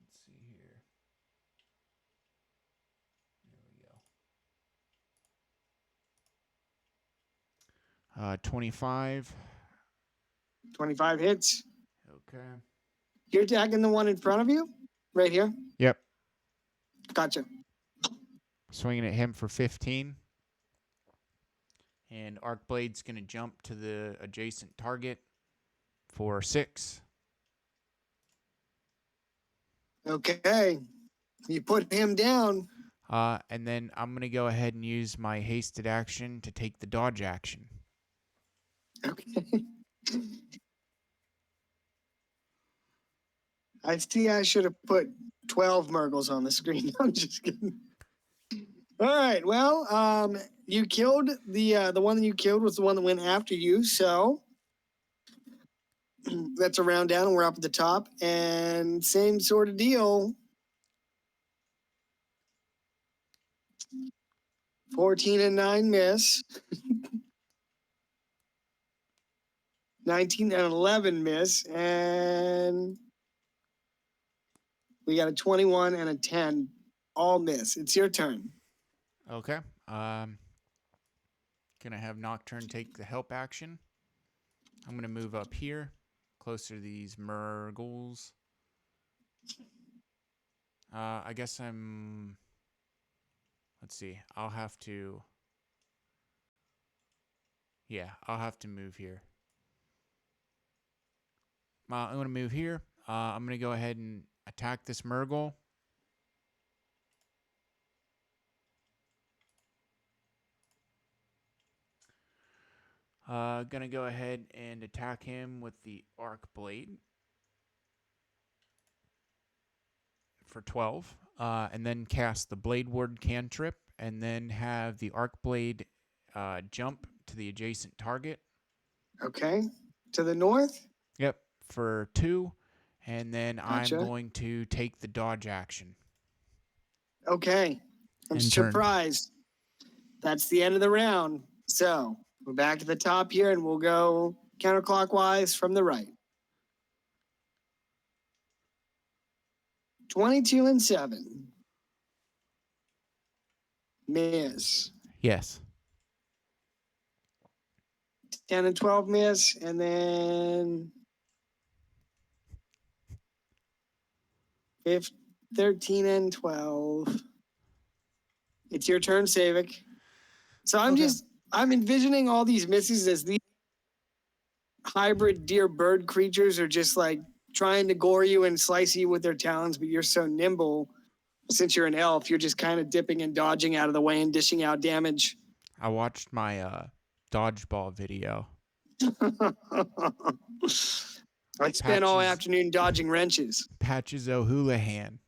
Let's see here. There we go. 25. 25 hits. Okay. You're attacking the one in front of you? Right here? Yep. Gotcha. Swinging at him for 15. And Arcblade's going to jump to the adjacent target for 6. Okay. You put him down. And then I'm going to go ahead and use my hasted action to take the dodge action. Okay. I see I should have put 12 Murgles on the screen. I'm just kidding. All right. Well, you killed the one that you killed was the one that went after you. So that's a round down, and we're up at the top. And same sort of deal. 14 and 9 miss. 19 and 11 miss. And we got a 21 and a 10 all miss. It's your turn. Okay. Gonna have Nocturne take the help action. I'm gonna move up here, closer to these Murgles. I guess I'm. Let's see. I'll have to. Yeah, I'll have to move here. I'm gonna move here. I'm gonna go ahead and attack this Murgle. Gonna go ahead and attack him with the Arcblade for 12. And then cast the Blade Ward cantrip, and then have the Arcblade jump to the adjacent target. Okay. To the north? Yep, for 2. And then Gotcha. I'm going to take the dodge action. Okay. I'm And turn. surprised. That's the end of the round. So we're back to the top here, and we'll go counterclockwise from the right. 22 and 7. Miss. Yes. 10 and 12 miss, and then 13 and 12. It's your turn, Savik. So I'm envisioning all these misses as these hybrid deer bird creatures are just like trying to gore you and slice you with their talons, but you're so nimble. Since you're an elf, you're just kind of dipping and dodging out of the way and dishing out damage. I watched my dodgeball video. I spent all Patches. afternoon dodging wrenches. Patches O'Houlihan.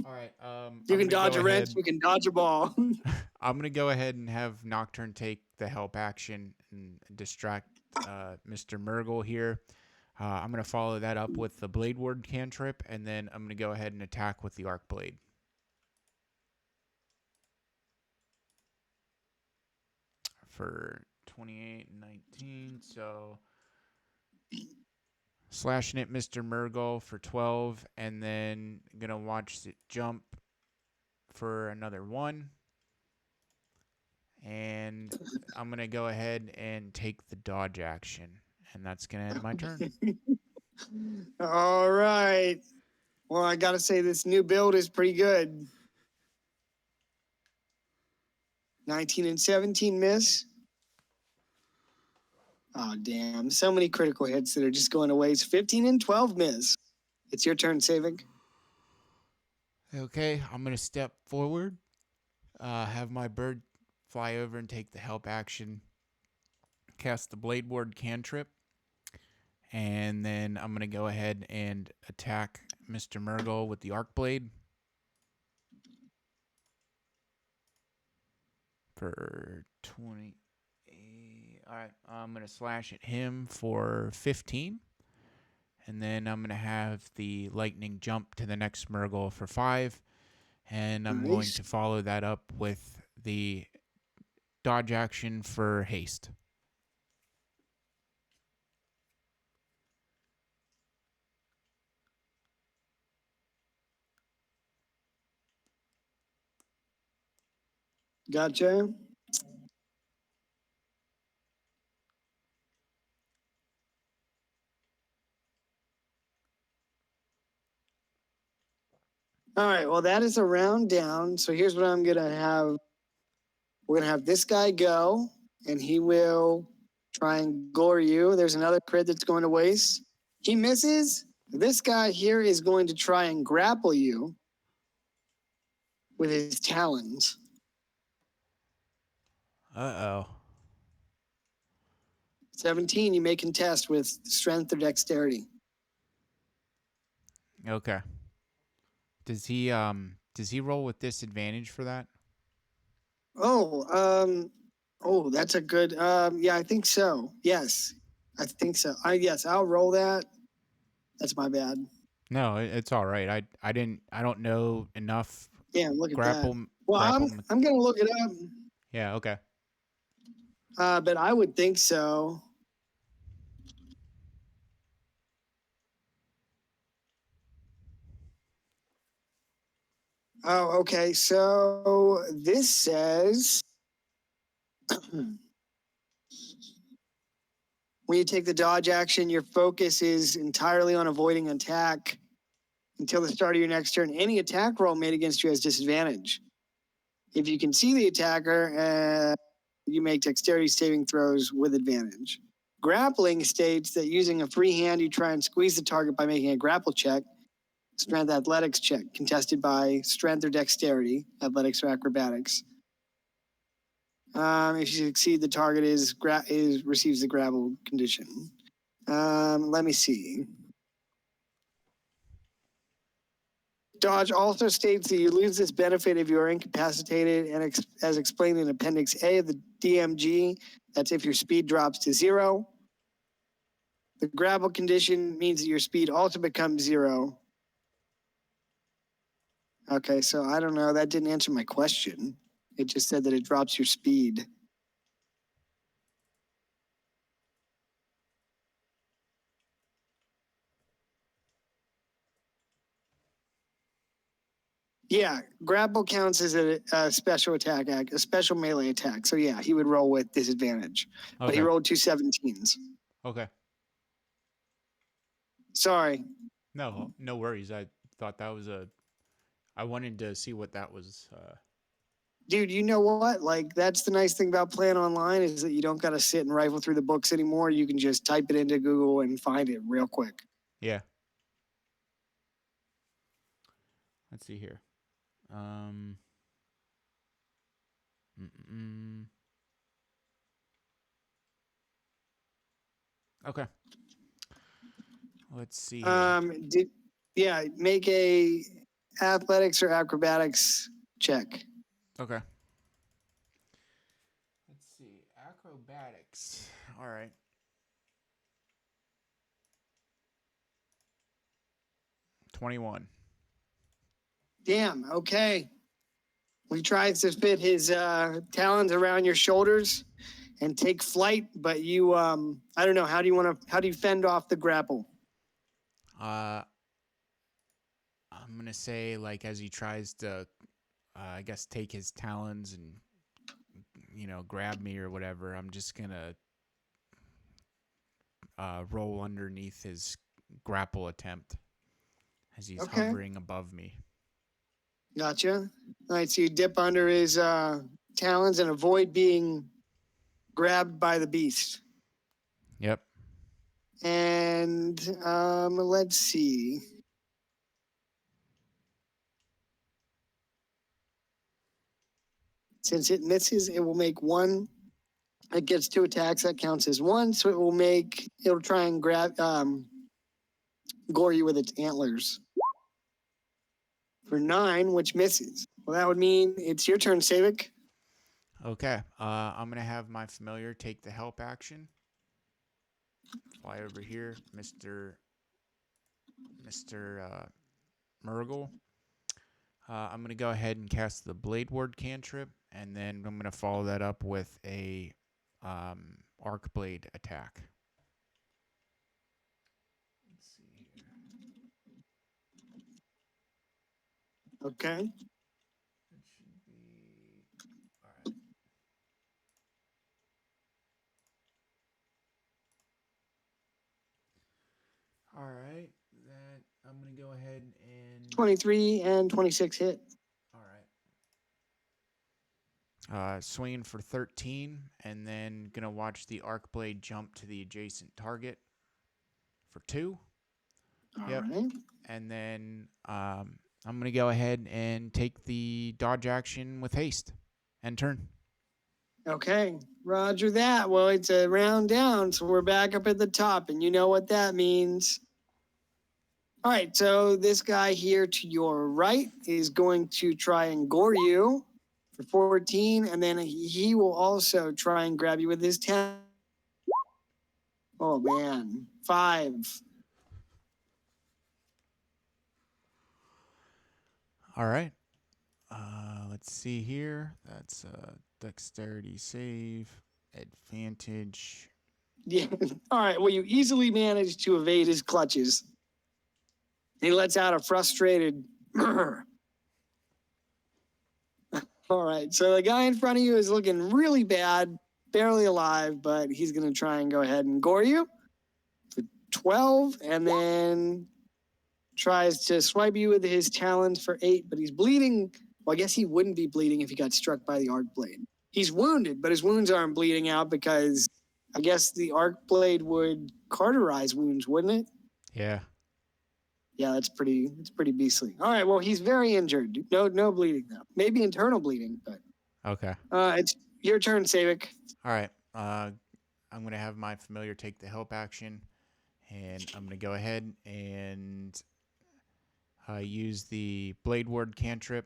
All right. You can dodge a wrench, you can dodge a ball. I'm going to go ahead and have Nocturne take the help action and distract Mr. Murgle here. I'm going to follow that up with the Blade Ward cantrip, and then I'm going to go ahead and attack with the Arcblade. For 28 and 19, so slashing at Mr. Murgle for 12, and then going to watch it jump for another 1. And I'm going to go ahead and take the dodge action. And that's going to end my turn. All right. Well, I got to say, this new build is pretty good. 19 and 17 miss. Oh, damn. So many critical hits that are just going to waste. 15 and 12 miss. It's your turn, Savik. Okay, I'm going to step forward. Have my bird fly over and take the help action. Cast the Blade Ward cantrip. And then I'm going to go ahead and attack Mr. Murgle with the Arcblade. For 20. All right, I'm going to slash at him for 15. And then I'm going to have the lightning jump to the next Murgle for 5. And I'm going to follow that up with the dodge action for haste. Gotcha. All right. Well, that is a round down. So here's what I'm gonna have. We're gonna have this guy go, and he will try and gore you. There's another crit that's going to waste. He misses. This guy here is going to try and grapple you with his talons. Uh-oh. 17, you may contest with strength or dexterity. Okay. Does he roll with disadvantage for that? That's a good, yeah, I think so. Yes, I think so. Yes, I'll roll that. That's my bad. No, it's all right. I don't know enough Yeah, look at grapple. that. Well, grapple. I'm gonna look it up. Yeah. Okay. But I would think so. Oh, okay. So this says when you take the dodge action, your focus is entirely on avoiding attack until the start of your next turn. Any attack roll made against you has disadvantage. If you can see the attacker, you make dexterity saving throws with advantage. Grappling states that using a free hand, you try and squeeze the target by making a grapple check. Strength athletics check, contested by strength or dexterity, athletics or acrobatics. If you succeed, the target receives the grapple condition. Let me see. Dodge also states that you lose this benefit if you are incapacitated, and as explained in Appendix A of the DMG, that's if your speed drops to 0. The grapple condition means that your speed also becomes 0. Okay, so I don't know. That didn't answer my question. It just said that it drops your speed. Yeah, grapple counts as a special attack, a special melee attack. So yeah, he would roll with disadvantage. Okay. But he rolled 2 17s. Okay. Sorry. No worries. I thought that was I wanted to see what that was. Dude, you know what? Like, that's the nice thing about playing online is that you don't got to sit and rifle through the books anymore. You can just type it into Google and find it real quick. Yeah. Let's see here. Okay. Let's see here. Make a athletics or acrobatics check. Okay. Let's see. Acrobatics. All right. $21. Damn. Okay. He tries to fit his talons around your shoulders and take flight, but you, I don't know. How do you fend off the grapple? I'm gonna say, like, as he tries to, I guess, take his talons and, grab me or whatever, I'm just gonna roll underneath his grapple attempt as he's hovering above me. Gotcha. All right, so you dip under his talons and avoid being grabbed by the beast. Yep. And let's see. Since it misses, it will make 1. It gets 2 attacks. That counts as 1. So it'll try and gore you with its antlers. For 9, which misses. Well, that would mean it's your turn, Savik. Okay. I'm gonna have my familiar take the help action. Fly over here, Mr. Murgle. I'm gonna go ahead and cast the Blade Ward cantrip, and then I'm gonna follow that up with a Arc Blade attack. Let's see here. Okay. It should be all right. All right. That I'm gonna go ahead and 23 and 26 hit. All right. Swinging for 13, and then going to watch the arc blade jump to the adjacent target for 2. All Yep. right. And then I'm going to go ahead and take the dodge action with haste and turn. Okay, roger that. Well, it's a round down, so we're back up at the top, and you know what that means. All right, so this guy here to your right is going to try and gore you for 14, and then he will also try and grab you with his 10. Oh, man. 5. All right. Let's see here. That's a dexterity save, advantage. Yeah. All right, well, you easily manage to evade his clutches. He lets out a frustrated "Grr." All right, so the guy in front of you is looking really bad, barely alive, but he's going to try and go ahead and gore you for 12, and then tries to swipe you with his talons for 8, but he's bleeding. Well, I guess he wouldn't be bleeding if he got struck by the arc blade. He's wounded, but his wounds aren't bleeding out because I guess the arc blade would cauterize wounds, wouldn't it? Yeah. Yeah, it's pretty beastly. All right, well, he's very injured. No bleeding though. Maybe internal bleeding, but Okay. it's your turn, Savik. All right. I'm going to have my familiar take the help action, and I'm going to go ahead and use the Blade Ward cantrip.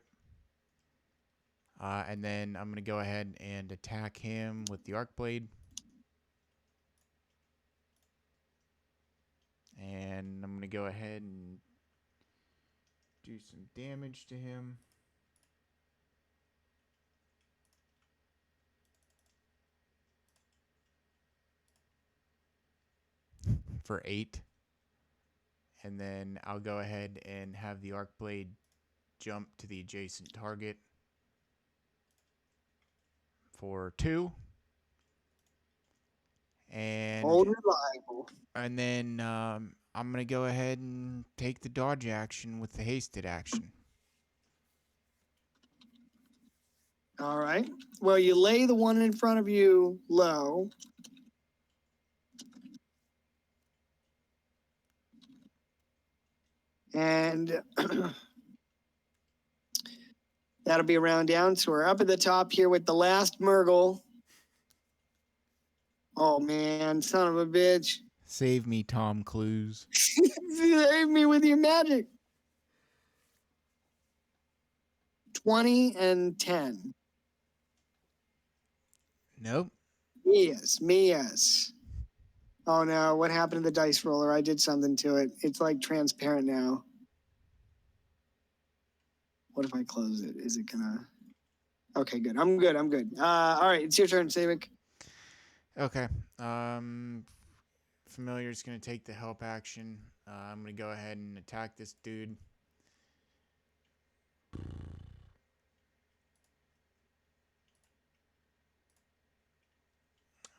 And then I'm going to go ahead and attack him with the Arc Blade. And I'm going to go ahead and do some damage to him. For 8. And then I'll go ahead and have the Arc Blade jump to the adjacent target for 2. And Old reliable. And then I'm going to go ahead and take the dodge action with the hasted action. All right. Well, you lay the one in front of you low. And that'll be a round down. So we're up at the top here with the last Murgle. Oh, man. Son of a bitch. Save me, Tom Cruise. Save me with your magic. 20 and 10. Nope. Yes. Oh no, what happened to the dice roller? I did something to it. It's like transparent now. What if I close it? Is it gonna... Okay, good. I'm good. All right, it's your turn, Savik. Okay. Familiar's going to take the help action. I'm going to go ahead and attack this dude.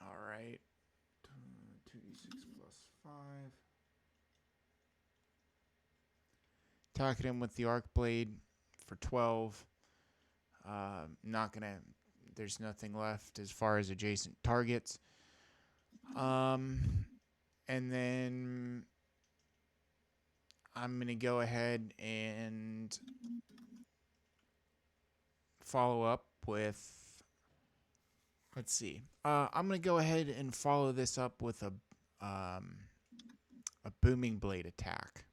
All right. 2d6 plus 5. Attacking him with the Arc Blade for 12. Not going to... There's nothing left as far as adjacent targets. And then I'm going to go ahead and follow up with, let's see. I'm going to go ahead and follow this up with a booming blade attack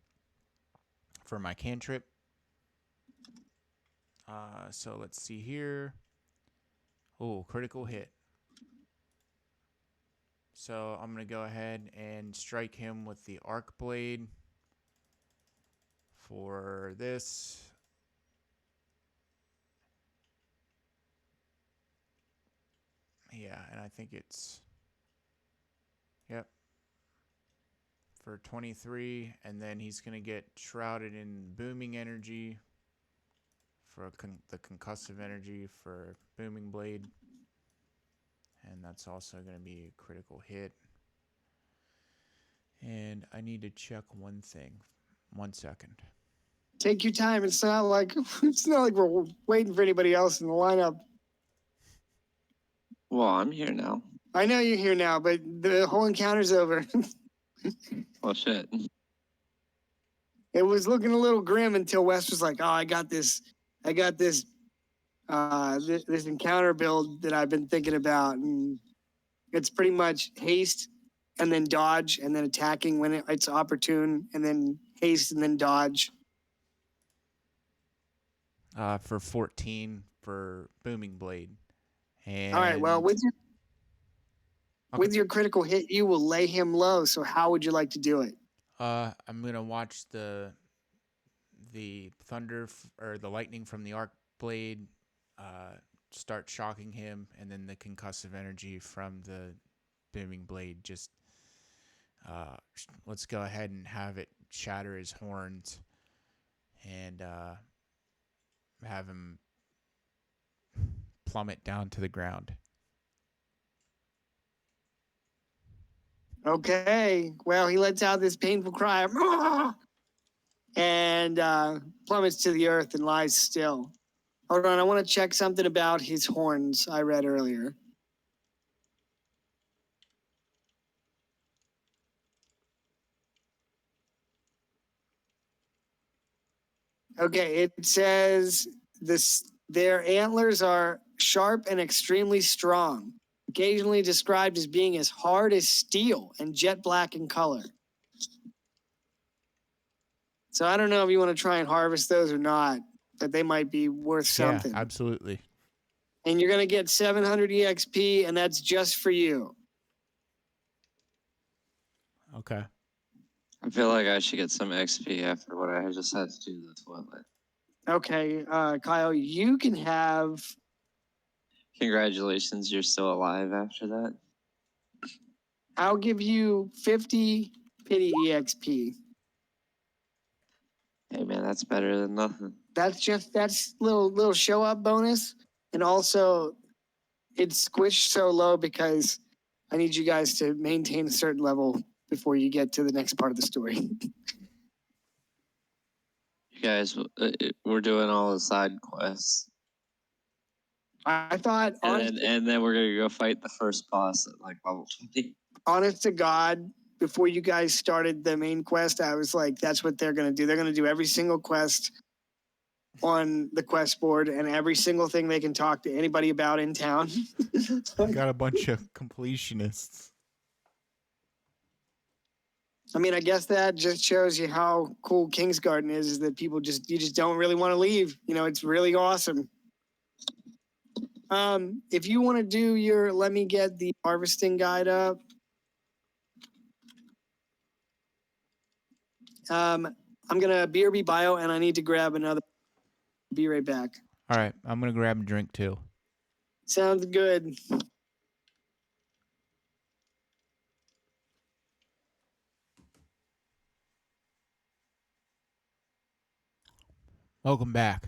for my cantrip. So let's see here. Oh, critical hit. So I'm going to go ahead and strike him with the Arc Blade for this. Yeah, and I think it's... Yep. For 23, and then he's going to get shrouded in booming energy for the concussive energy for booming blade. And that's also going to be a critical hit. And I need to check one thing. 1 second. Take your time. It's not like we're waiting for anybody else in the lineup. Well, I'm here now. I know you're here now, but the whole encounter's over. Well, shit. It was looking a little grim until Wes was like, "Oh, I got this this encounter build that I've been thinking about, and it's pretty much haste and then dodge and then attacking when it's opportune, and then haste and then dodge." For 14 for Booming Blade. And All right. Well, with your critical hit, you will lay him low. So how would you like to do it? I'm gonna watch the thunder or the lightning from the arc blade start shocking him, and then the concussive energy from the booming blade just let's go ahead and have it shatter his horns and have him plummet down to the ground. Okay. Well, he lets out this painful cry and plummets to the earth and lies still. Hold on. I want to check something about his horns I read earlier. Okay. It says their antlers are sharp and extremely strong, occasionally described as being as hard as steel and jet black in color. So I don't know if you want to try and harvest those or not, but they might be worth something. Yeah, absolutely. And you're going to get 700 EXP, and that's just for you. Okay. I feel like I should get some XP after what I just had to do to the toilet. Okay, Kyle, you can have... Congratulations, you're still alive after that. I'll give you 50 pity EXP. Hey man, that's better than nothing. That's little show up bonus, and also it's squished so low because I need you guys to maintain a certain level before you get to the next part of the story. You guys, we're doing all the side quests, I thought, and then we're gonna go fight the first boss at like level 20. Honest to God, before you guys started the main quest, I was like, that's what they're going to do. They're going to do every single quest on the quest board and every single thing they can talk to anybody about in town. Got a bunch of completionists. I mean, I guess that just shows you how cool Kingsgarden is that you just don't really want to leave. You know, it's really awesome. If you want to do let me get the harvesting guide up. I'm gonna BRB bio, and I need to grab another. Be right back. All right, I'm gonna grab a drink too. Sounds good. Welcome back.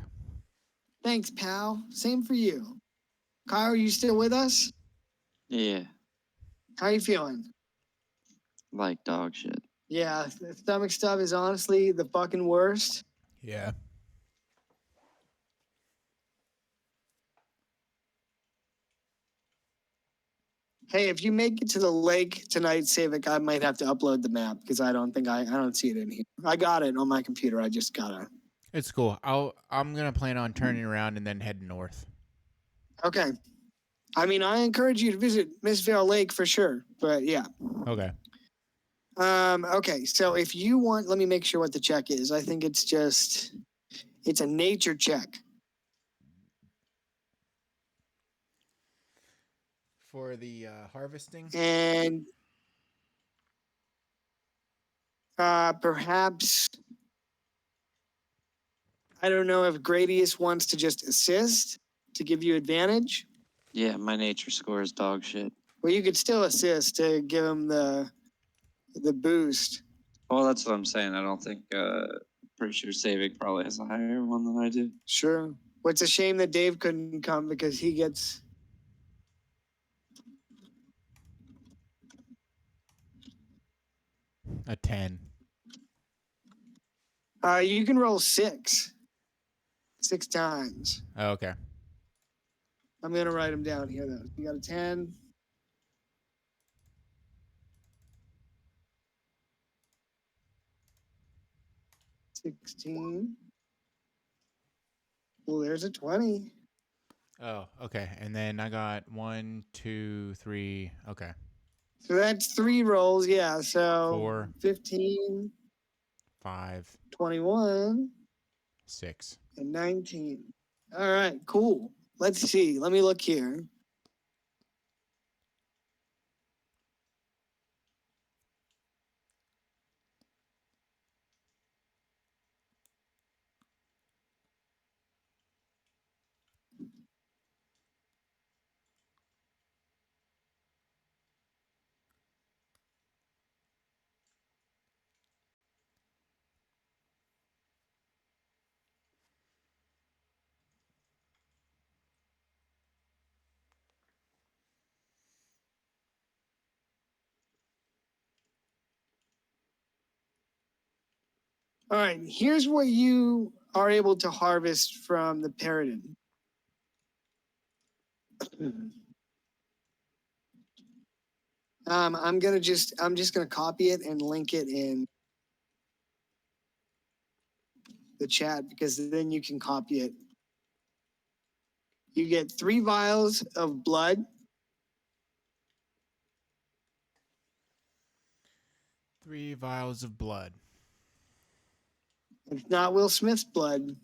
Thanks, pal. Same for you. Kyle, are you still with us? Yeah, How are you feeling? like dog shit. Yeah, the stomach stuff is honestly the fucking worst. Yeah. Hey, if you make it to the lake tonight, Savic, I might have to upload the map because I don't see it in here. I got it on my computer. I just gotta. It's cool. I'm gonna plan on turning around and then heading north. Okay. I mean, I encourage you to visit Mistvale Lake for sure. But yeah. Okay. Okay. So if you want, let me make sure what the check is. I think it's a nature check. For the harvesting? And perhaps, I don't know if Gradius wants to just assist to give you advantage. Yeah, my nature score is dog shit. Well, you could still assist to give him the boost. Well, that's what I'm saying. I don't think, pretty sure Savik probably has a higher one than I do. Sure. Well, it's a shame that Dave couldn't come because he gets... A 10. You can roll 6 times. Oh, okay. I'm gonna write them down here though. You got a 10. $16. Well, there's a 20. Oh, okay. And then I got 1, 2, 3. Okay. So that's 3 rolls, yeah. So 4, 15, 5, 21, 6. and 19. All right, cool. Let's see. Let me look here. All right, here's what you are able to harvest from the Paradin. I'm just gonna copy it and link it in the chat because then you can copy it. You get 3 vials of blood. 3 vials of blood. It's not Will Smith's blood.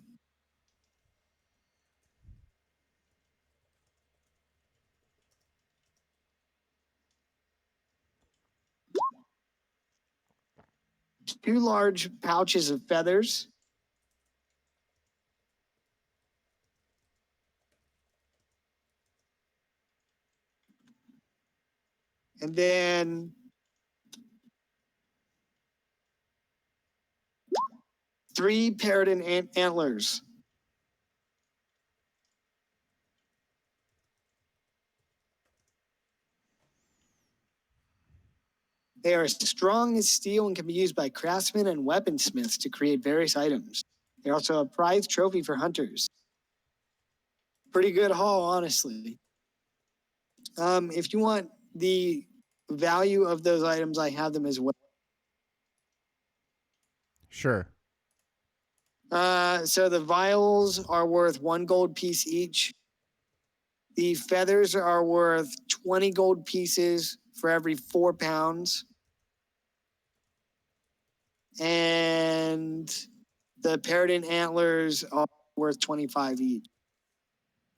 Two large pouches of feathers. And then 3 Paradin antlers. They are as strong as steel and can be used by craftsmen and weaponsmiths to create various items. They're also a prized trophy for hunters. Pretty good haul, honestly. If you want the value of those items, I have them as well. Sure. So the vials are worth 1 gold piece each. The feathers are worth 20 gold pieces for every 4 pounds. And the Paradin antlers are worth 25 each.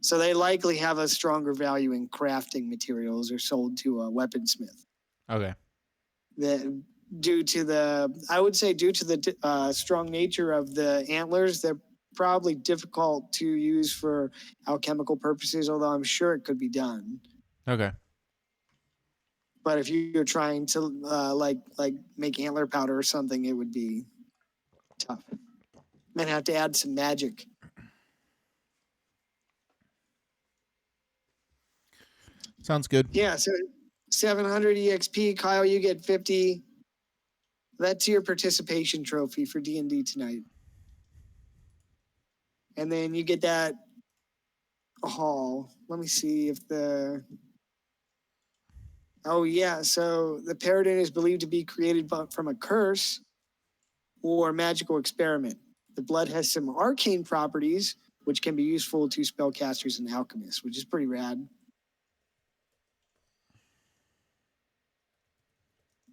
So they likely have a stronger value in crafting materials or sold to a weaponsmith. Okay. Due to the strong nature of the antlers, they're probably difficult to use for alchemical purposes, although I'm sure it could be done. Okay. But if you're trying to like make antler powder or something, it would be tough. Might have to add some magic. Sounds good. Yeah, so 700 EXP. Kyle, you get 50. That's your participation trophy for D&D tonight. And then you get that haul. Let me see if the... Oh, yeah, so the Paradin is believed to be created from a curse or magical experiment. The blood has some arcane properties, which can be useful to spellcasters and alchemists, which is pretty rad.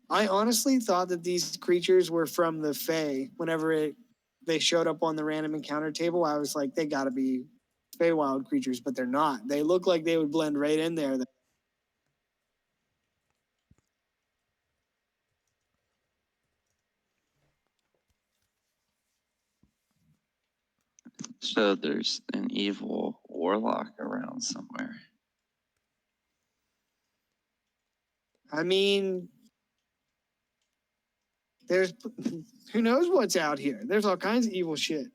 I honestly thought that these creatures were from the Fae. Whenever they showed up on the random encounter table, I was like, they gotta be Feywild creatures, but they're not. They look like they would blend right in there. So there's an evil warlock around somewhere. I mean, there's who knows what's out here. There's all kinds of evil shit.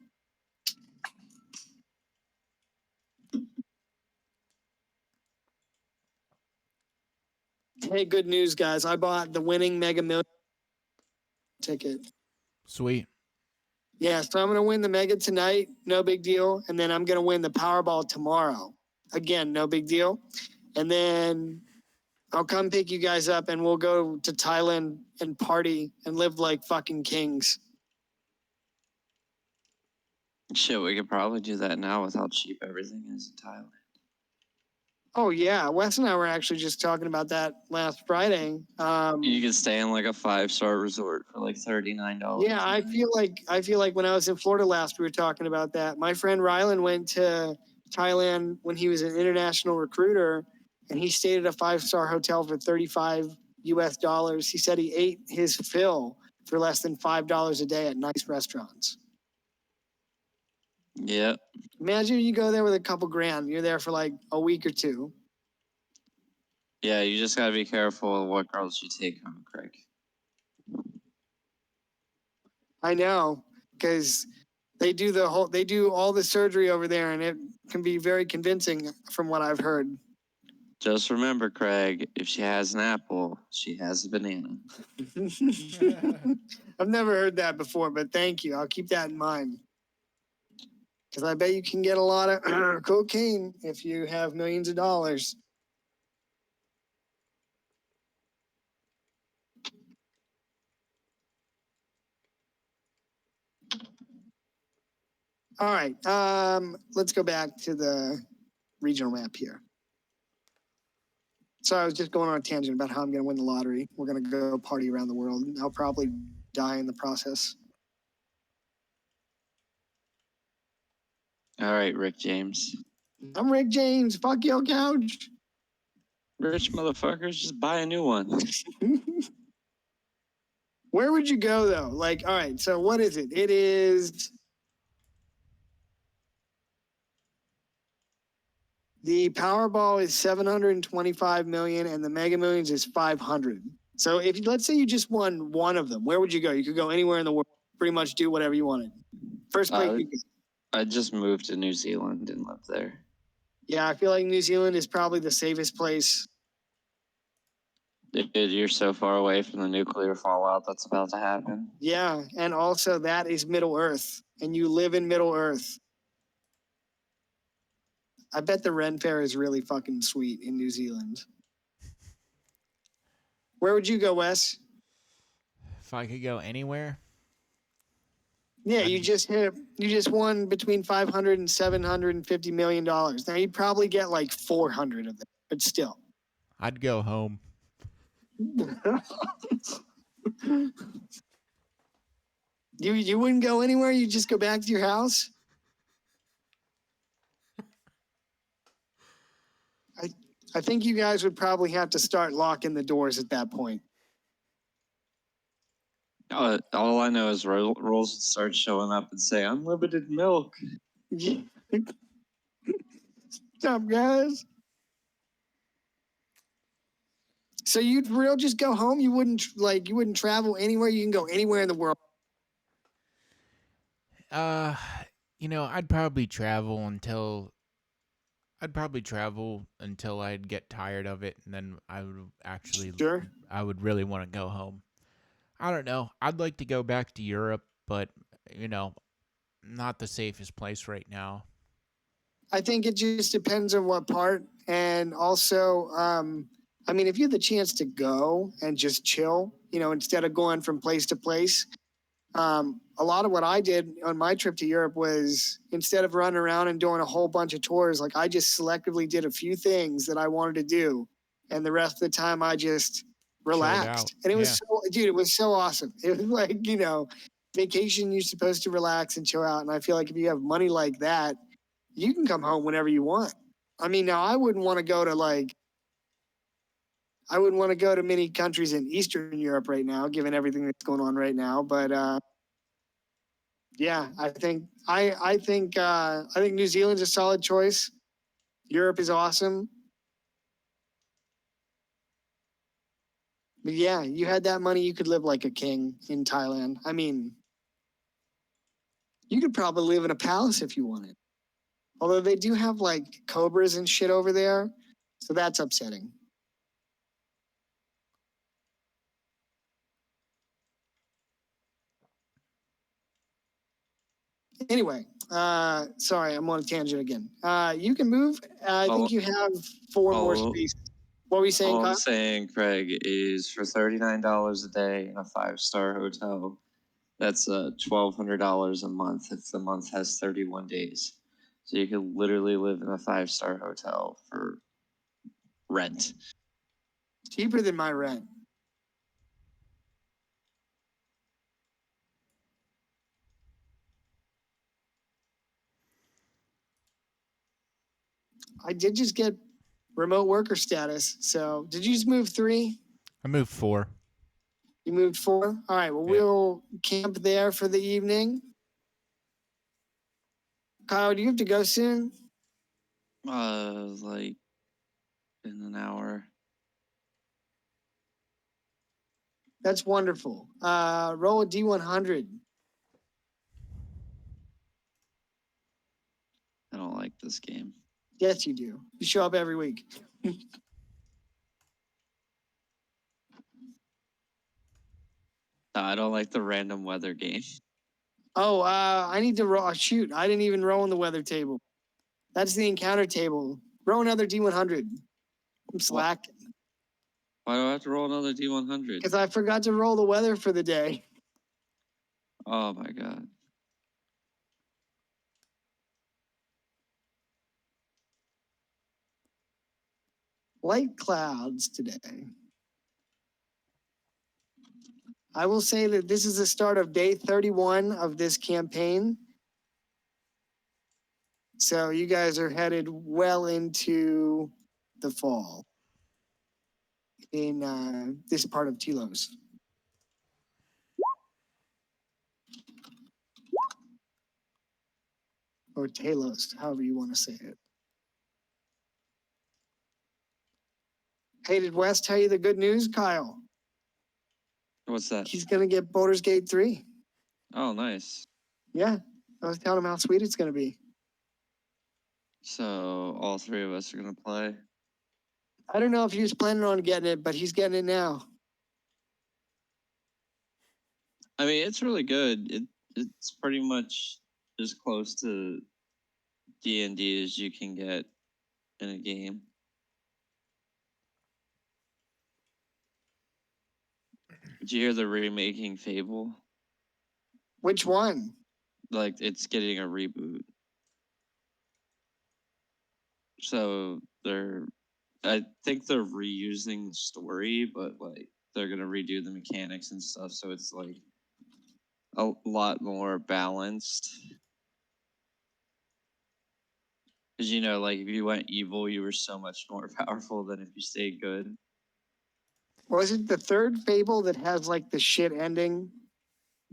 Hey, good news, guys. I bought the winning Mega Million ticket. Sweet. Yeah, so I'm going to win the Mega tonight, no big deal. And then I'm going to win the Powerball tomorrow. Again, no big deal. And then I'll come pick you guys up and we'll go to Thailand and party and live like fucking kings. Shit, we could probably do that now with how cheap everything is in Thailand. Oh, yeah. Wes and I were actually just talking about that last Friday. You could stay in like a 5-star resort for like $39. Yeah, I feel like when I was in Florida last, we were talking about that. My friend Rylan went to Thailand when he was an international recruiter, and he stayed at a 5-star hotel for $35 US. He said he ate his fill for less than $5 a day at nice restaurants. Yeah. Imagine you go there with a couple grand. You're there for like a week or two. Yeah, you just gotta be careful of what girls you take home, Craig. I know, because they do all the surgery over there, and it can be very convincing from what I've heard. Just remember, Craig, if she has an apple, she has a banana. I've never heard that before, but thank you. I'll keep that in mind. Because I bet you can get a lot of cocaine if you have millions of dollars. All right. Let's go back to the regional map here. So I was just going on a tangent about how I'm going to win the lottery. We're going to go party around the world. I'll probably die in the process. All right, Rick James. I'm Rick James. Fuck your couch. Rich motherfuckers, just buy a new one. Where would you go though? Like, all right, so what is it? It is the Powerball is 725 million and the Mega Millions is 500. So if let's say you just won one of them, where would you go? You could go anywhere in the world, pretty much do whatever you wanted. First place you could. I just moved to New Zealand and lived there. Yeah, I feel like New Zealand is probably the safest place. Dude, you're so far away from the nuclear fallout that's about to happen. Yeah, and also that is Middle Earth, and you live in Middle Earth. I bet the Ren Fair is really fucking sweet in New Zealand. Where would you go, Wes? If I could go anywhere, Yeah, you just won between 500 and 750 million dollars. Now you'd probably get like 400 of them, but still. I'd go home. You wouldn't go anywhere. You just go back to your house. I think you guys would probably have to start locking the doors at that point. All I know is Rolls would start showing up and say, "Unlimited milk." Stop, guys. So you'd just go home? You wouldn't travel anywhere? You can go anywhere in the world. I'd probably travel until I'd get tired of it, and then I would really want to go home. I don't know. I'd like to go back to Europe, but not the safest place right now. I think it just depends on what part, and also, if you had the chance to go and just chill, instead of going from place to place. A lot of what I did on my trip to Europe was, instead of running around and doing a whole bunch of tours, like I just selectively did a few things that I wanted to do. And the rest of the time I just relaxed. And it was it was so awesome. It was like, vacation, you're supposed to relax and chill out. And I feel like if you have money like that, you can come home whenever you want. Now I wouldn't want to go to many countries in Eastern Europe right now, given everything that's going on right now. But yeah, I think New Zealand's a solid choice. Europe is awesome. But yeah, you had that money, you could live like a king in Thailand. You could probably live in a palace if you wanted. Although they do have like cobras and shit over there, so that's upsetting. Anyway, sorry, I'm on a tangent again. You can move. I Oh, think you have 4 more oh. spaces. What were you saying, All I'm Kyle? saying, Craig, is for $39 a day in a 5-star hotel, that's $1,200 a month if the month has 31 days. So you could literally live in a 5-star hotel for rent. Cheaper than my rent. I did just get remote worker status. So did you just move 3? I moved 4. You moved 4? All right. Well, Yep. we'll camp there for the evening. Kyle, do you have to go soon? Like in an hour. That's wonderful. Roll a D100. I don't like this game. Yes, you do. You show up every week. No, I don't like the random weather game. Oh, I need to roll. Shoot, I didn't even roll on the weather table. That's the encounter table. Roll another D100. I'm slacking Why do I have to roll another D100? because I forgot to roll the weather for the day. Oh my god. Light clouds today. I will say that this is the start of day 31 of this campaign. So you guys are headed well into the fall in this part of Telos. Or Talos, however you want to say it. Hey, did Wes tell you the good news, Kyle? What's that? He's going to get Baldur's Gate 3. Oh, nice. Yeah, I was telling him how sweet it's going to be. So all 3 of us are gonna play. I don't know if he was planning on getting it, but he's getting it now. I mean, it's really good. It's pretty much as close to D&D as you can get in a game. Did you hear the remaking Fable? Which one? Like, it's getting a reboot. So I think they're reusing the story, but like they're gonna redo the mechanics and stuff. So it's like a lot more balanced. Because like if you went evil, you were so much more powerful than if you stayed good. Was it the third Fable that has like the shit ending?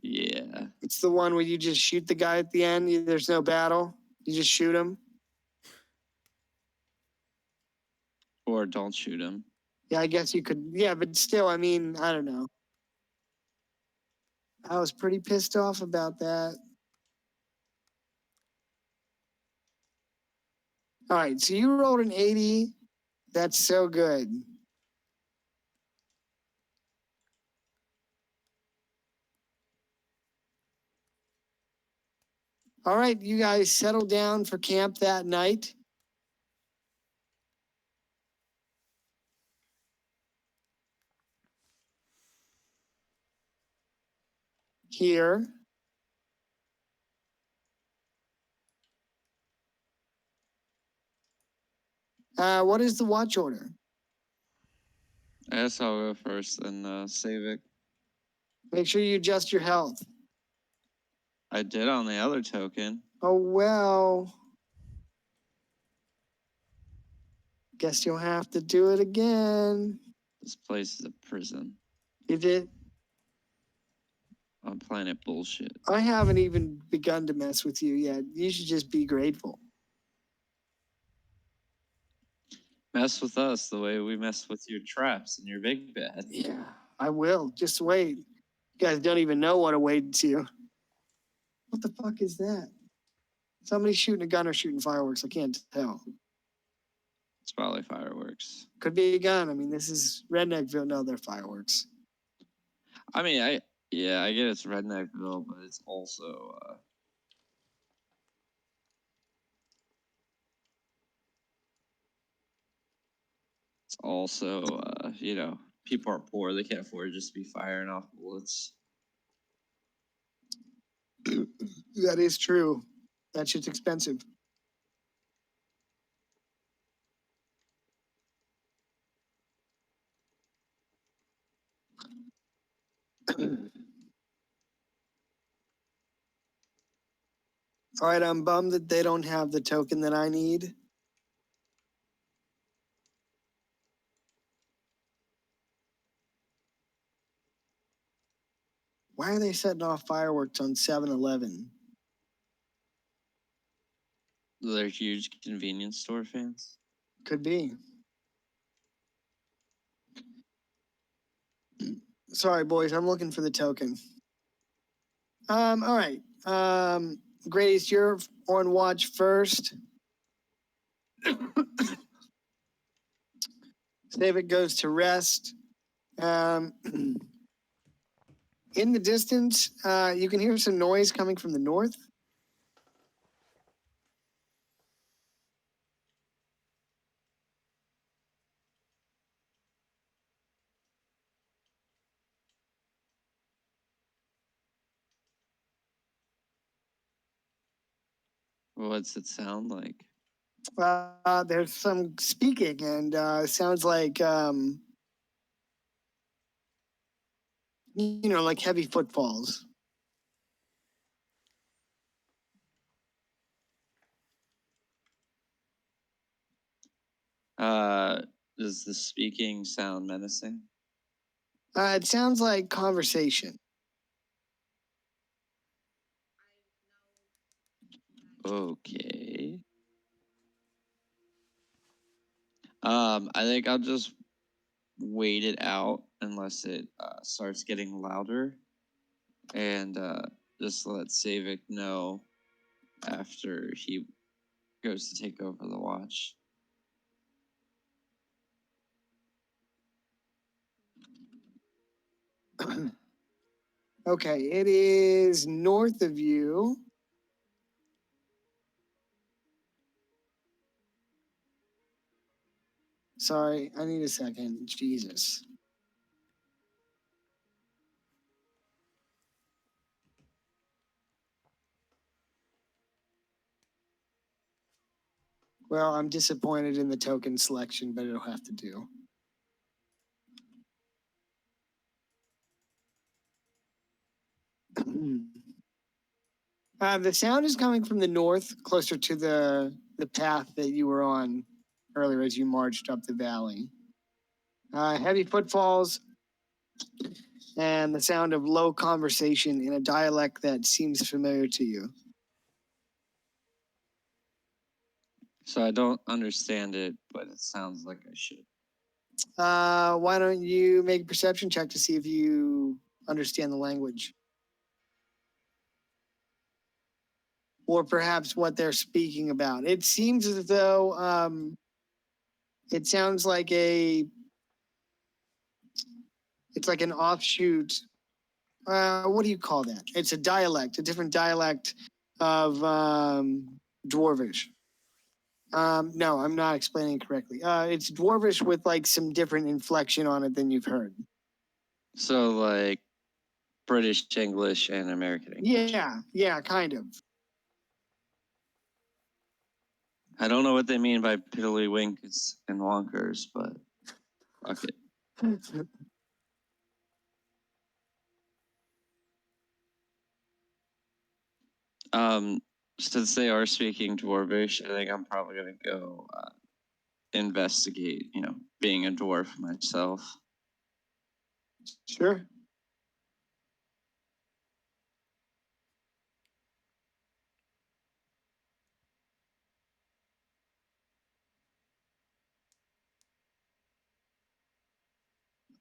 Yeah. It's the one where you just shoot the guy at the end. There's no battle. You just shoot him. Or don't shoot him. Yeah, I guess you could. Yeah, but still, I mean, I don't know. I was pretty pissed off about that. All right, so you rolled an 80. That's so good. All right, you guys settle down for camp that night. Here. What is the watch order? I guess I'll go first, then Savic. Make sure you adjust your health. I did on the other token. Oh, well. Guess you'll have to do it again. This place is a prison You did. on planet bullshit. I haven't even begun to mess with you yet. You should just be grateful. Mess with us the way we mess with your traps and your big bad. Yeah, I will. Just wait. You guys don't even know what awaits you. What the fuck is that? Somebody shooting a gun or shooting fireworks. I can't tell. It's probably fireworks. Could be a gun. I mean, this is Redneckville. No, they're fireworks. I mean, I get it's Redneckville, but it's also also, people are poor. They can't afford to just be firing off bullets. That is true. That shit's expensive. All right, I'm bummed that they don't have the token that I need. Why are they setting off fireworks on 7-Eleven? They're huge convenience store fans. Could be. Sorry, boys, I'm looking for the token. All right. Grace, you're on watch first. David goes to rest. In the distance, you can hear some noise coming from the north. What's it sound like? There's some speaking, and sounds like like heavy footfalls. Does the speaking sound menacing? It sounds like conversation. Okay. I think I'll just wait it out unless it starts getting louder, and just let Savik know after he goes to take over the watch. Okay, it is north of you. Sorry, I need a second. Jesus. Well, I'm disappointed in the token selection, but it'll have to do. The sound is coming from the north, closer to the path that you were on earlier as you marched up the valley. Heavy footfalls and the sound of low conversation in a dialect that seems familiar to you. So I don't understand it, but it sounds like I should. Why don't you make a perception check to see if you understand the language? Or perhaps what they're speaking about. It seems as though it sounds like it's like an offshoot. What do you call that? It's a dialect, a different dialect of Dwarvish. No, I'm not explaining it correctly. It's Dwarvish with like some different inflection on it than you've heard. So like British English and American English. Yeah, kind of. I don't know what they mean by piddlywinks and wonkers, but fuck it. Since they are speaking Dwarvish, I think I'm probably gonna go investigate. Being a dwarf myself. Sure.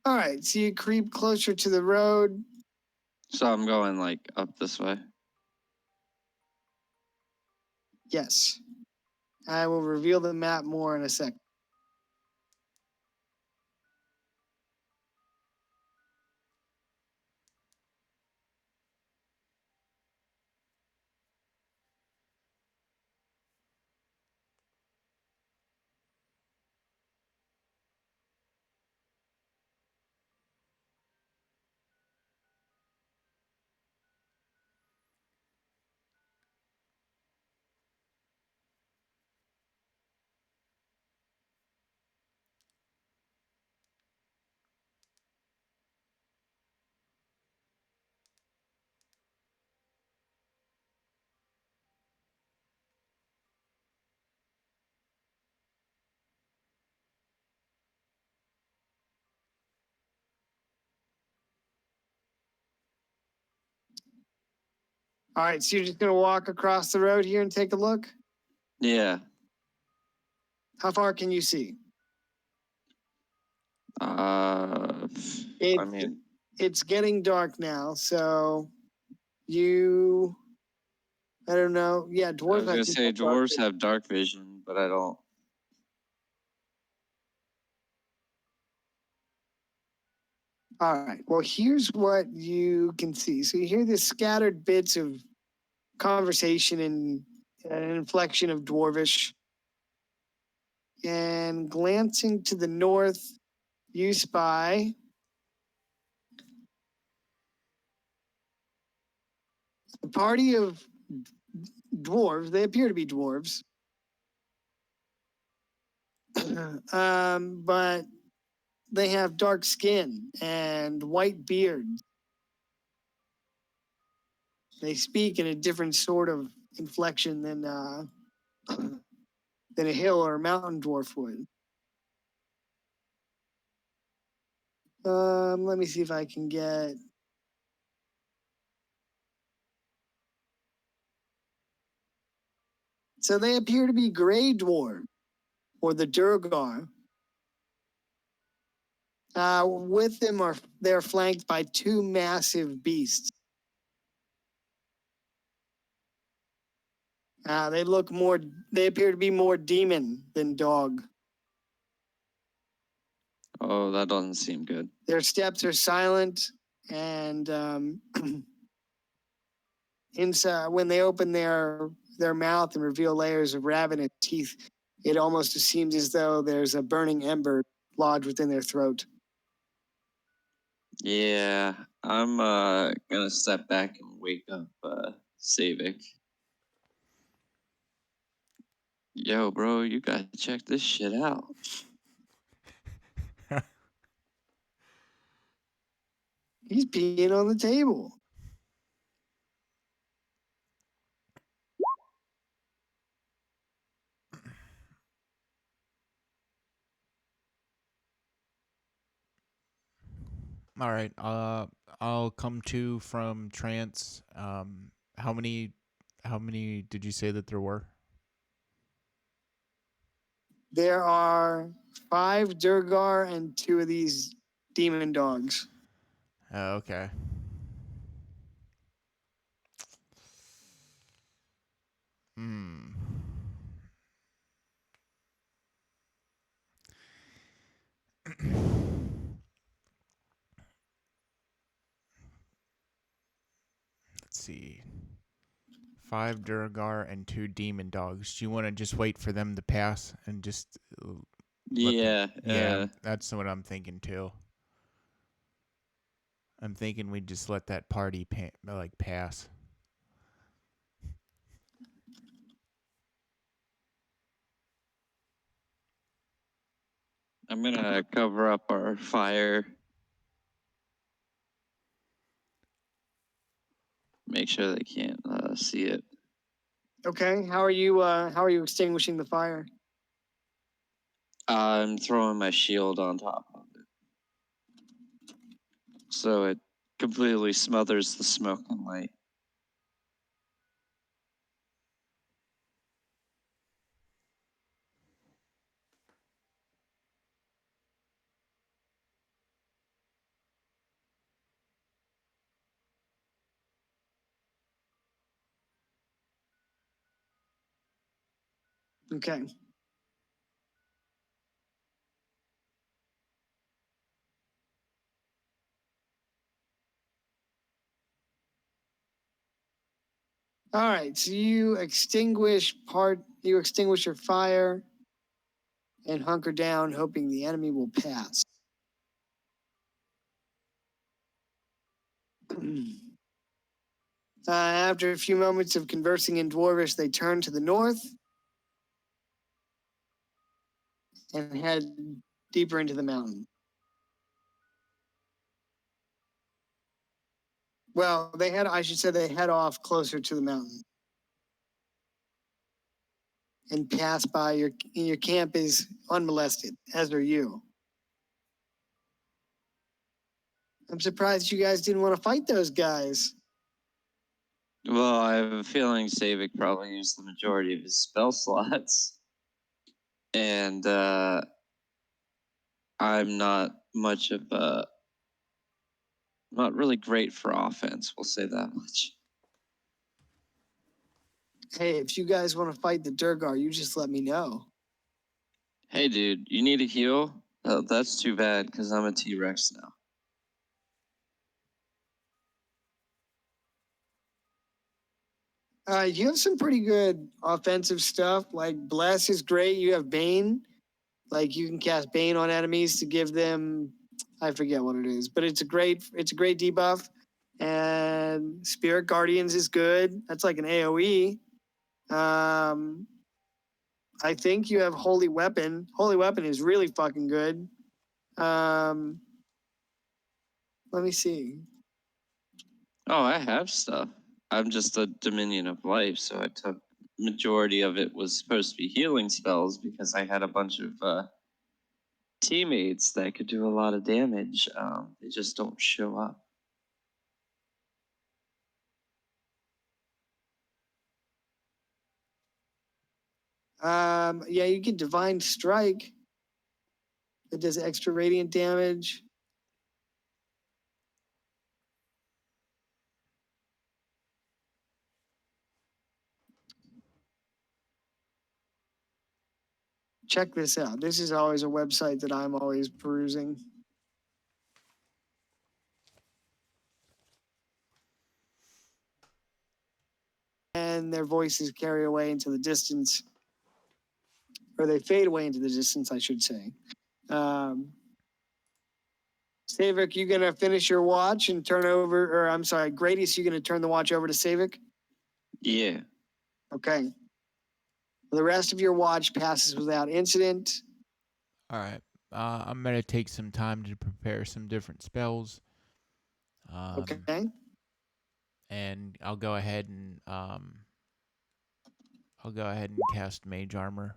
All right, so you creep closer to the road. So I'm going like up this way. Yes. I will reveal the map more in a sec. All right, so you're just gonna walk across the road here and take a look? Yeah. How far can you see? I It's, mean, it's getting dark now, so you, I don't know. Yeah, I dwarves. was gonna think say have dark dwarves have dark vision, but I don't. All right. Well, here's what you can see. So you hear the scattered bits of conversation and an inflection of dwarvish. And glancing to the north, you spy a party of dwarves. They appear to be dwarves. But they have dark skin and white beards. They speak in a different sort of inflection than a hill or a mountain dwarf would. Let me see if I can get. So they appear to be gray dwarf, or the Durgar. With them they're flanked by two massive beasts. They appear to be more demon than dog. Oh, that doesn't seem good. Their steps are silent, and inside, when they open their mouth and reveal layers of ravenous teeth, it almost seems as though there's a burning ember lodged within their throat. Yeah, I'm gonna step back and wake up Savik. Yo, bro, you gotta check this shit out. He's peeing on the table. All right. I'll come to from trance. How many did you say that there were? There are 5 Durgar and 2 of these demon dogs. Oh, okay. Hmm. Let's see. 5 Durgar and 2 demon dogs. Do you want to just wait for them to pass and just let Yeah, them? Yeah, that's what I'm thinking too. I'm thinking we just let that party pass. I'm gonna cover up our fire. Make sure they can't see it. Okay, how are you extinguishing the fire? I'm throwing my shield on top of it, so it completely smothers the smoke and light. Okay. All right, so you extinguish your fire and hunker down, hoping the enemy will pass. After a few moments of conversing in Dwarvish, they turn to the north and head deeper into the mountain. Well, they head off closer to the mountain and pass by your camp is unmolested, as are you. I'm surprised you guys didn't want to fight those guys. Well, I have a feeling Savic probably used the majority of his spell slots. And I'm not much of a not really great for offense, we'll say that much. Hey, if you guys want to fight the Durgar, you just let me know. Hey dude, you need a heal? Oh, that's too bad, because I'm a T-Rex now. You have some pretty good offensive stuff. Like Bless is great. You have Bane. Like you can cast Bane on enemies to give them, I forget what it is, but it's a great debuff. And Spirit Guardians is good. That's like an AOE. I think you have Holy Weapon. Holy Weapon is really fucking good. Let me see. Oh, I have stuff. I'm just a Dominion of Life, so I took majority of it was supposed to be healing spells because I had a bunch of teammates that could do a lot of damage. They just don't show up. Yeah, you get Divine Strike. That does extra radiant damage. Check this out. This is always a website that I'm always perusing. And their voices carry away into the distance, or they fade away into the distance, I should say. Savik, you gonna finish your watch and turn over, or I'm sorry, Gradius, you gonna turn the watch over to Savik? Yeah. Okay. The rest of your watch passes without incident. All right. I'm gonna take some time to prepare some different spells. Okay. And I'll go ahead and cast Mage Armor.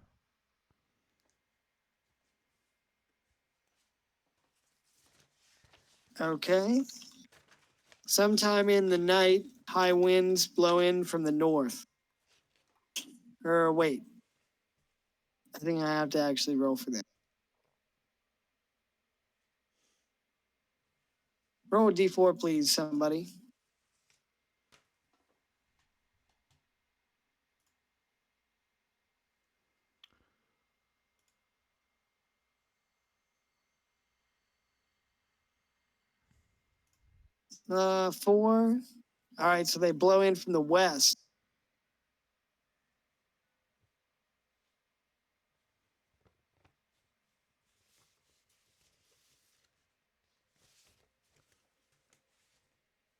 Okay. Sometime in the night, high winds blow in from the north. Or wait. I think I have to actually roll for that. Roll a d4, please, somebody. Four. All right, so they blow in from the west.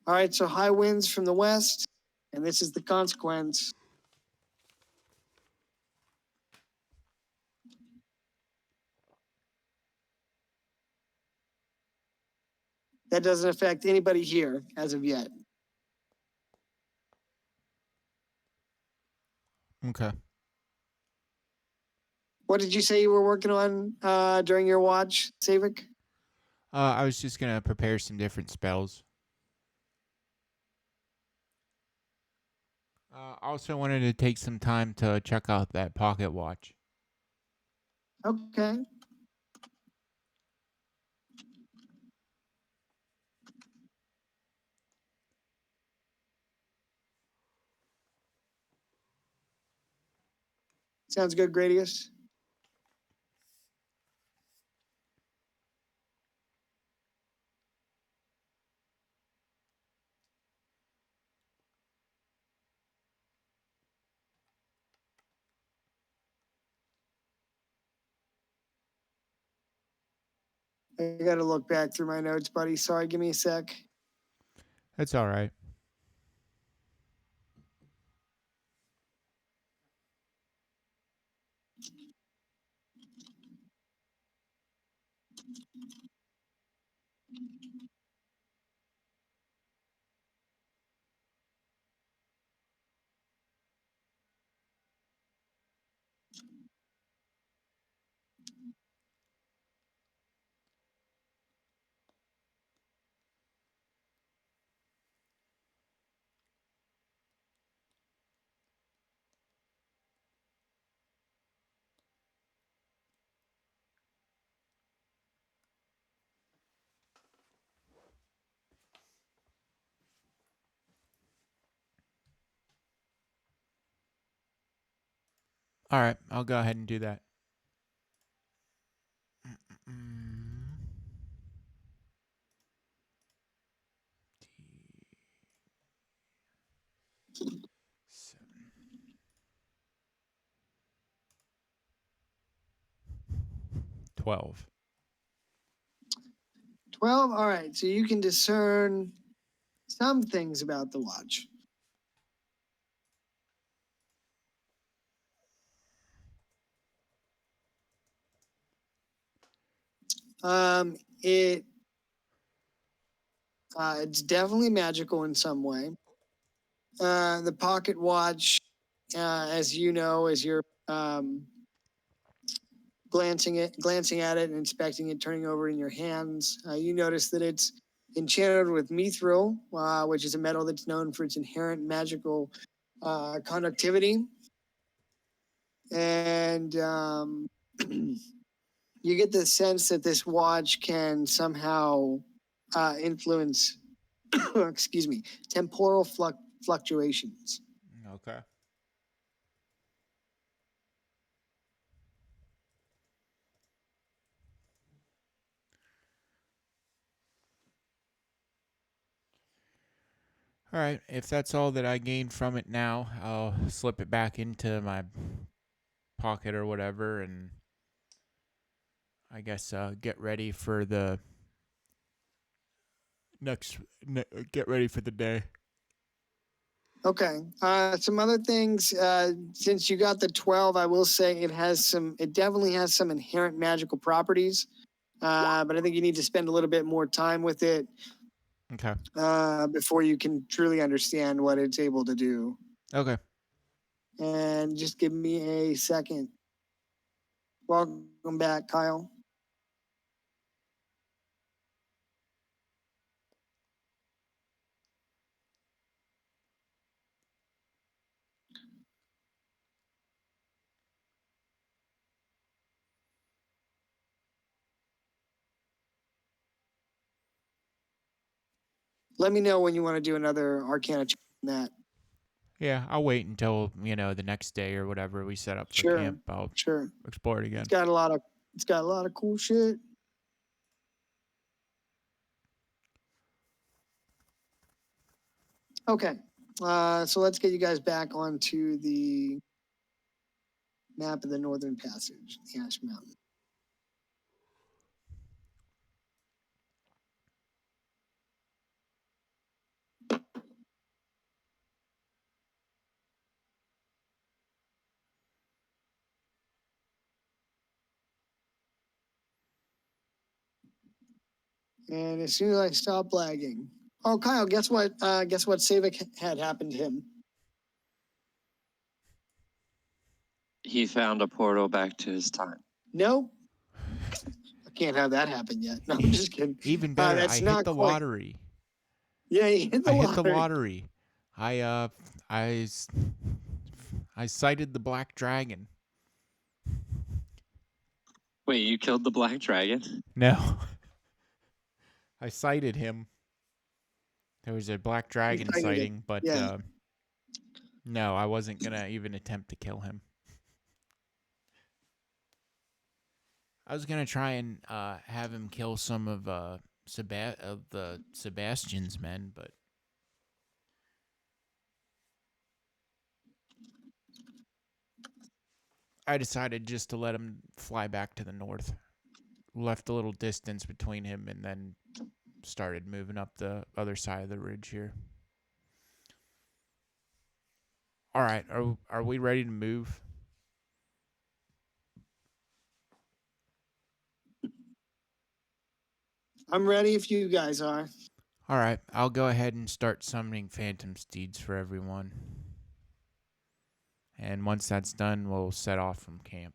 All right, so high winds from the west, and this is the consequence. That doesn't affect anybody here as of yet. Okay. What did you say you were working on during your watch, Savik? I was just gonna prepare some different spells. Also wanted to take some time to check out that pocket watch. Okay. Sounds good, Gradius. I got to look back through my notes, buddy. Sorry, give me a sec. That's all right. All right, I'll go ahead and do that. Seven. 12. 12. All right. So you can discern some things about the watch. It's definitely magical in some way. The pocket watch, as you know, as you're glancing at it and inspecting it, turning over in your hands, you notice that it's enchanted with mithril, which is a metal that's known for its inherent magical conductivity. And you get the sense that this watch can somehow influence, excuse me, temporal fluctuations. Okay. All right, if that's all that I gain from it now, I'll slip it back into my pocket or whatever, and I guess get ready for the get ready for the day. Okay. Some other things. Since you got the 12, I will say it definitely has some inherent magical properties. But I think you need to spend a little bit more time with it. Okay. Before you can truly understand what it's able to do. Okay. And just give me a second. Welcome back, Kyle. Let me know when you want to do another Arcana check on that. Yeah, I'll wait until, the next day or whatever we set up for camp. I'll explore it again. It's got a lot of cool shit. Okay. So let's get you guys back onto the map of the Northern Passage, the Ash Mountain. And as soon as I stop lagging. Oh, Kyle, guess what? Guess what Savik had happened to him? He found a portal back to his time. Nope. I can't have that happen yet. No, I'm just kidding. Even better, that's I not hit the quite- lottery. Yeah, you hit the lottery. Hit the lottery. I sighted the black dragon. Wait, you killed the black dragon? No. I sighted him. There was a black dragon sighting, but yeah. no, I wasn't going to even attempt to kill him. I was going to try and have him kill some of the Sebastian's men, but I decided just to let him fly back to the north. Left a little distance between him and then started moving up the other side of the ridge here. All right, are we ready to move? I'm ready if you guys are. All right, I'll go ahead and start summoning phantom steeds for everyone. And once that's done, we'll set off from camp.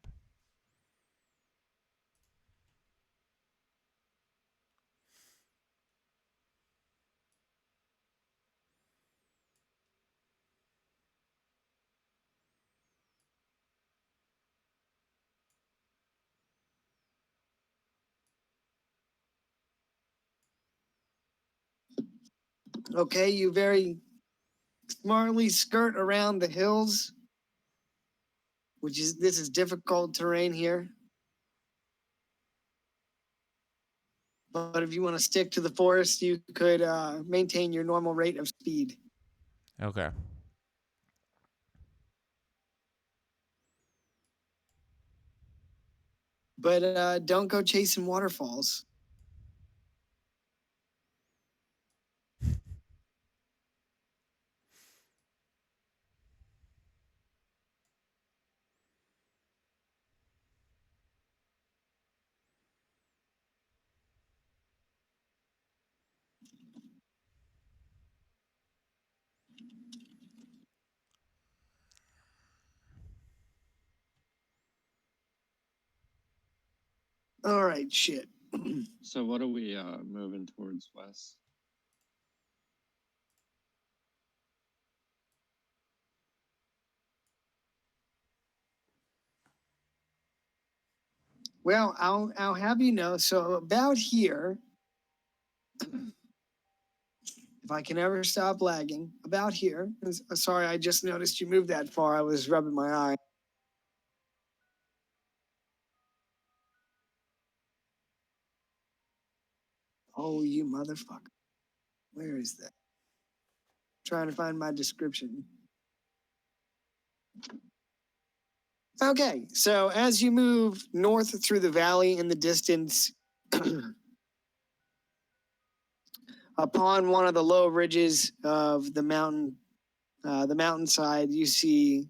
Okay, you very smartly skirt around the hills this is difficult terrain here. But if you want to stick to the forest, you could maintain your normal rate of speed. Okay. But don't go chasing waterfalls. All right, shit. So what are we moving towards west? Well, I'll have you know. So about here, if I can ever stop lagging, about here. Sorry, I just noticed you moved that far. I was rubbing my eye. Oh, you motherfucker! Where is that? Trying to find my description. Okay, so as you move north through the valley in the distance, upon one of the low ridges of the mountainside, you see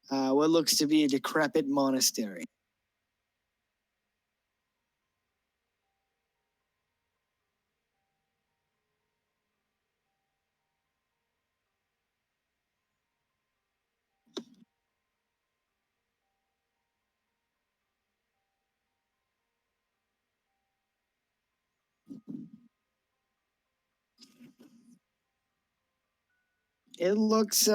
what looks to be a decrepit monastery. It looks it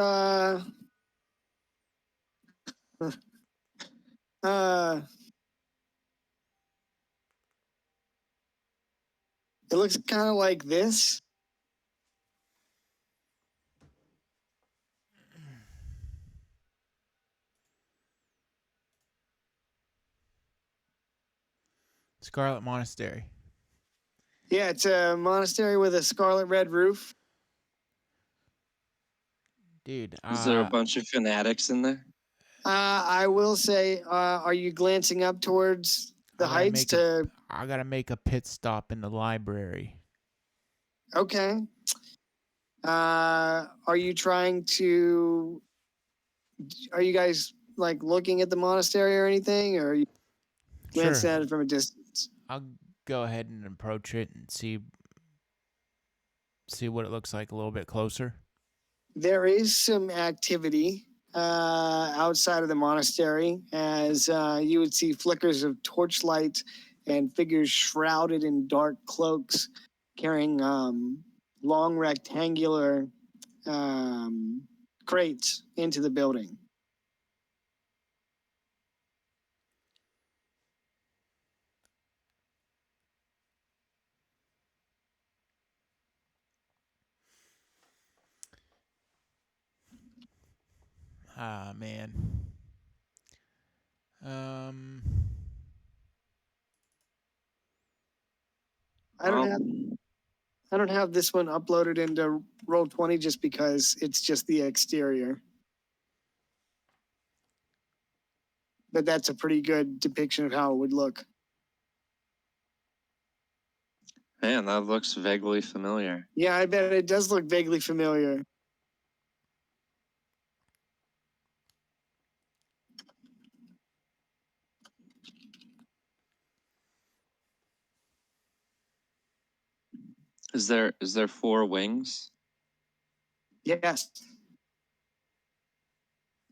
looks kind of like this. Scarlet Monastery. Yeah, it's a monastery with a scarlet red roof. Dude, Is there a bunch of fanatics in there? I will say, are you glancing up towards the heights to? I gotta make a pit stop in the library. Okay. Are you trying to? Are you guys like looking at the monastery or anything, or are you glancing at it from a distance? I'll go ahead and approach it and see what it looks like a little bit closer. There is some activity outside of the monastery, as you would see flickers of torchlight and figures shrouded in dark cloaks carrying long rectangular crates into the building. Ah, man. I don't have this one uploaded into Roll20 just because it's just the exterior. But that's a pretty good depiction of how it would look. Man, that looks vaguely familiar. Yeah, I bet it does look vaguely familiar. Is there 4 wings? Yes.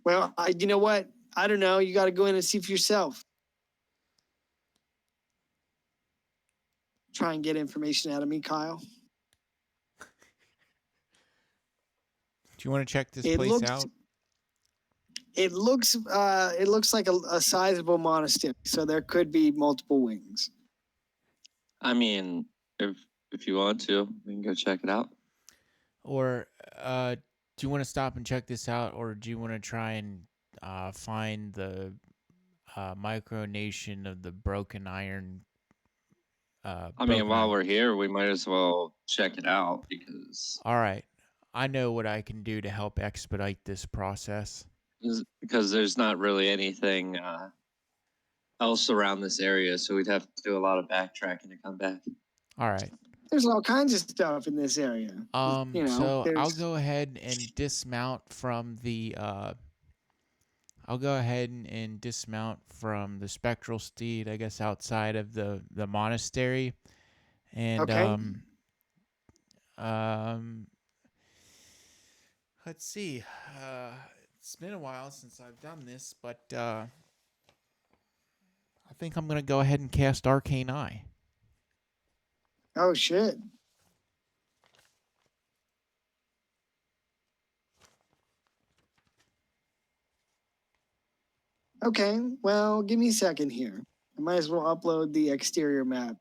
Well, you know what? I don't know. You got to go in and see for yourself. Try and get information out of me, Kyle. Do you want to check this place out? It looks like a sizable monastery, so there could be multiple wings. I mean, if you want to, we can go check it out. Or do you want to stop and check this out, or do you want to try and find the micronation of the Broken Iron. I mean, Broken while Iron. we're here, we might as well check it out because All right. I know what I can do to help expedite this process. there's not really anything else around this area, so we'd have to do a lot of backtracking to come back. All right. There's all kinds of stuff in this area. You know, So I'll there's go ahead and dismount from the spectral steed, I guess, outside of the monastery. And okay. um let's see. It's been a while since I've done this, but I think I'm gonna go ahead and cast Arcane Eye. Oh shit. Okay, well, give me a second here. I might as well upload the exterior map.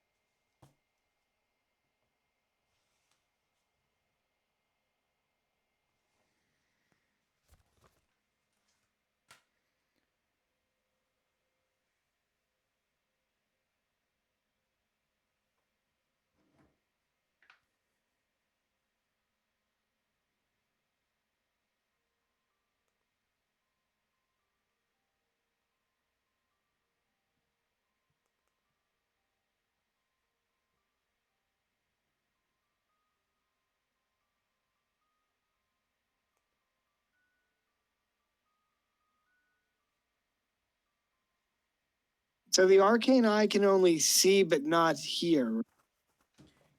So the arcane eye can only see but not hear.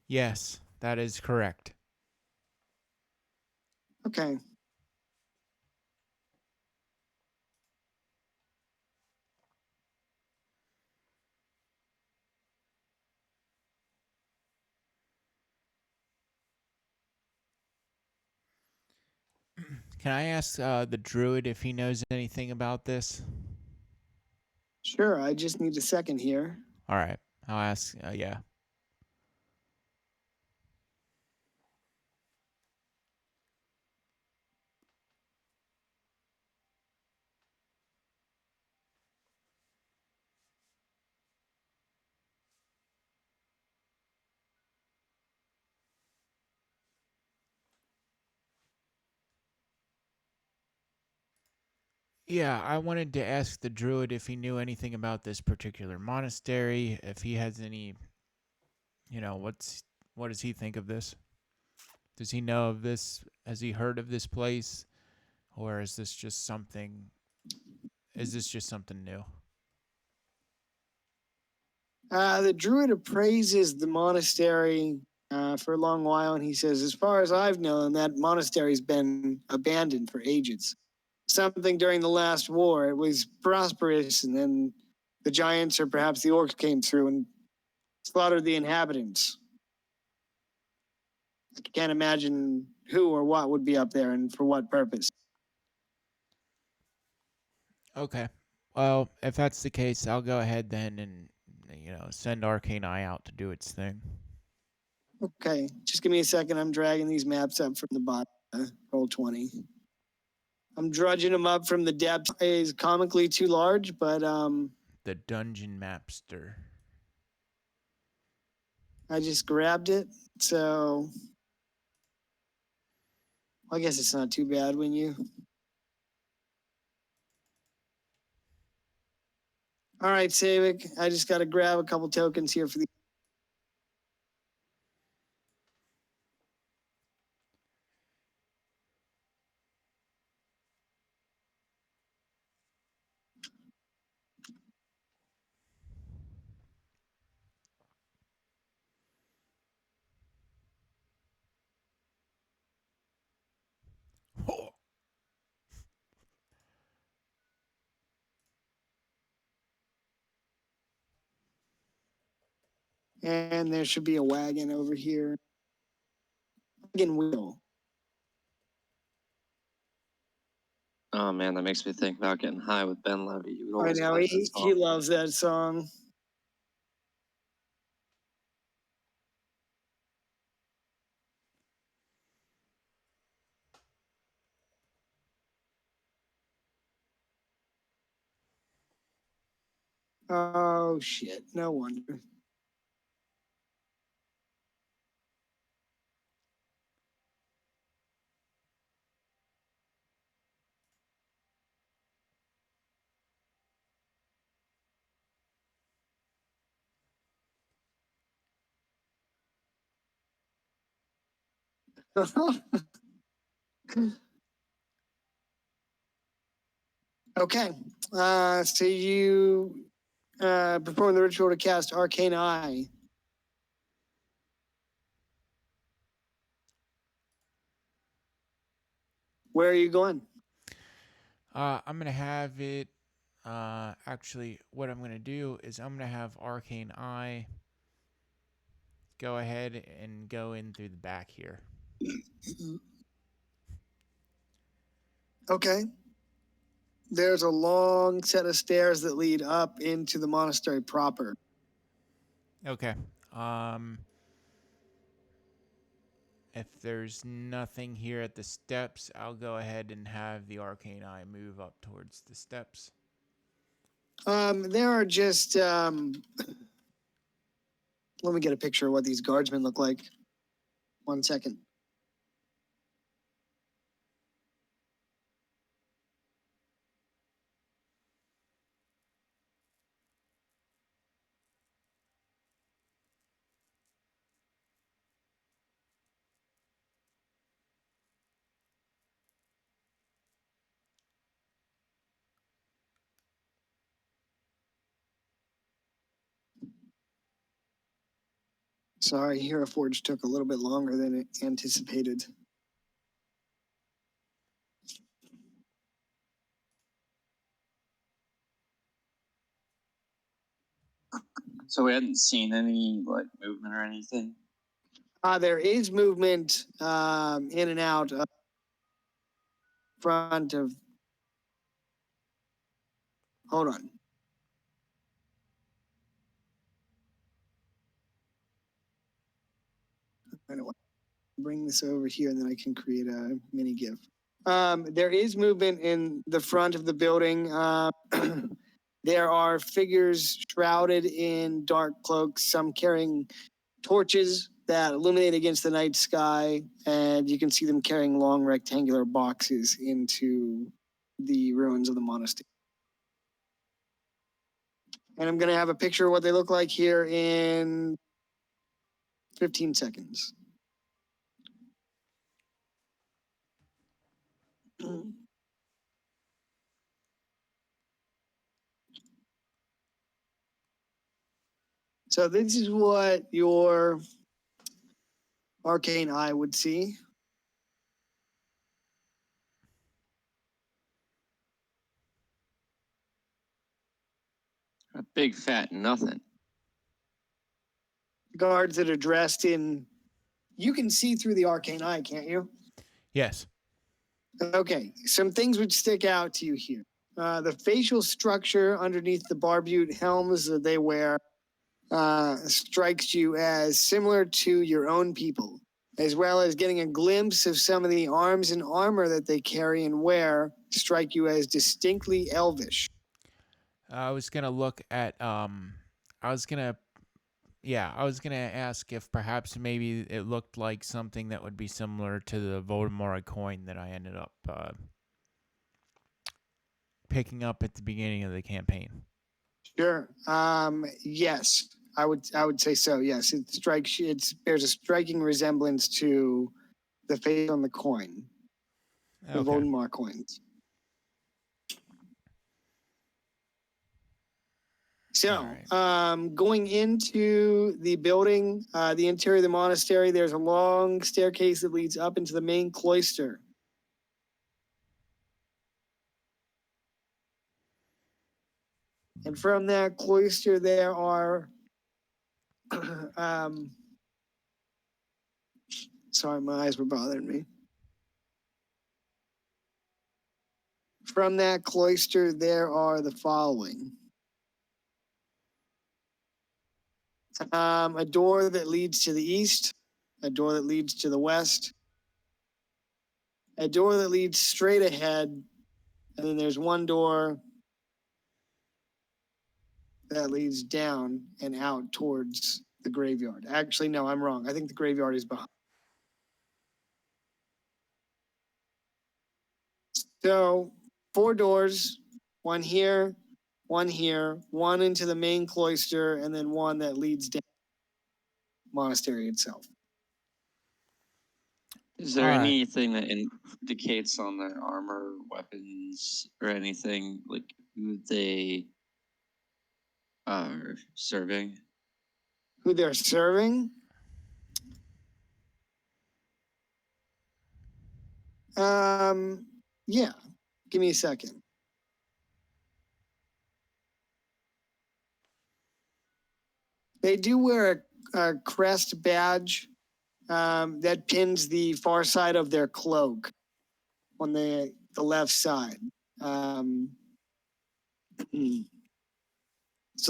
Yes, that is correct. Okay. Can I ask the druid if he knows anything about this? Sure, I just need a second here. All right, I'll ask. Yeah. Yeah, I wanted to ask the druid if he knew anything about this particular monastery, if he has any, what does he think of this? Does he know of this? Has he heard of this place? Or is this just something new? The druid appraises the monastery for a long while, and he says, as far as I've known, that monastery's been abandoned for ages. Something during the last war. It was prosperous, and then the giants or perhaps the orcs came through and slaughtered the inhabitants. I can't imagine who or what would be up there and for what purpose. Okay. Well, if that's the case, I'll go ahead then and send Arcane Eye out to do its thing. Okay, just give me a second. I'm dragging these maps up from the bottom. Roll 20. I'm drudging them up from the depths. Is comically too large, but The Dungeon Mapster. I just grabbed it. So I guess it's not too bad when you. All right, Savik. I just got to grab a couple tokens here for the. Oh. And there should be a wagon over here. Wagon wheel. Oh man, that makes me think about getting high with Ben Levy. You would I always know play that he song. loves that song. Oh, shit. No wonder. Okay. So you perform the ritual to cast Arcane Eye. Where are you going? I'm gonna have it. Actually, what I'm gonna do is I'm gonna have Arcane Eye go ahead and go in through the back here. Okay. There's a long set of stairs that lead up into the monastery proper. Okay. If there's nothing here at the steps, I'll go ahead and have the Arcane Eye move up towards the steps. There are just let me get a picture of what these guardsmen look like. 1 second. Sorry, Hero Forge took a little bit longer than anticipated. So we hadn't seen any like movement or anything. There is movement in and out front of. Hold on. I don't want to bring this over here, and then I can create a mini GIF. There is movement in the front of the building. There are figures shrouded in dark cloaks, some carrying torches that illuminate against the night sky, and you can see them carrying long rectangular boxes into the ruins of the monastery. And I'm going to have a picture of what they look like here in 15 seconds. So this is what your Arcane Eye would see. A big fat nothing. Guards that are dressed in. You can see through the Arcane Eye, can't you? Yes. Okay, some things would stick out to you here. The facial structure underneath the barbute helms that they wear strikes you as similar to your own people, as well as getting a glimpse of some of the arms and armor that they carry and wear strike you as distinctly elvish. I was gonna look at I was gonna ask if perhaps maybe it looked like something that would be similar to the Voldemort coin that I ended up picking up at the beginning of the campaign. Sure. Yes, I would say so. Yes, it strikes. There's a striking resemblance to the face on the coin, the Okay. Voldemort coins. So, going into the building, the interior of the monastery, there's a long staircase that leads up into the main cloister. And from that cloister, there are, sorry, my eyes were bothering me. From that cloister, there are the following. A door that leads to the east, a door that leads to the west, a door that leads straight ahead, and then there's one door that leads down and out towards the graveyard. Actually, no, I'm wrong. I think the graveyard is behind. So 4 doors, one here, one here, one into the main cloister, and then one that leads down the monastery itself. Is there Alright. anything that indicates on their armor, weapons, or anything like who they are serving? Who they're serving? Yeah. Give me a second. They do wear a crest badge that pins the far side of their cloak on the left side. So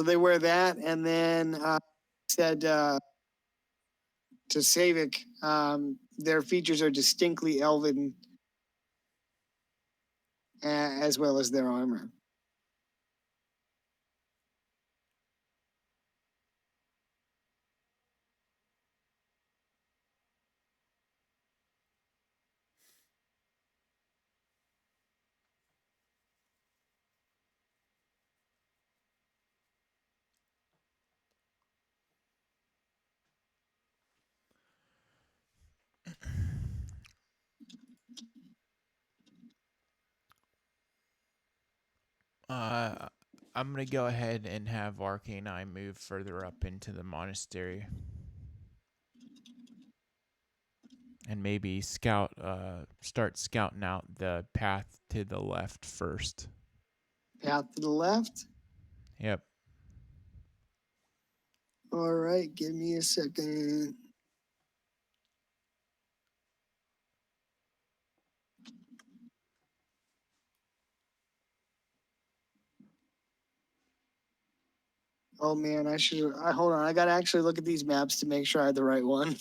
they wear that, and then said to Savik, their features are distinctly elven, as well as their armor. I'm gonna go ahead and have Arcane Eye move further up into the monastery. And maybe start scouting out the path to the left first. Path to the left? Yep. All right, give me a second. Oh man, hold on. I gotta actually look at these maps to make sure I had the right one.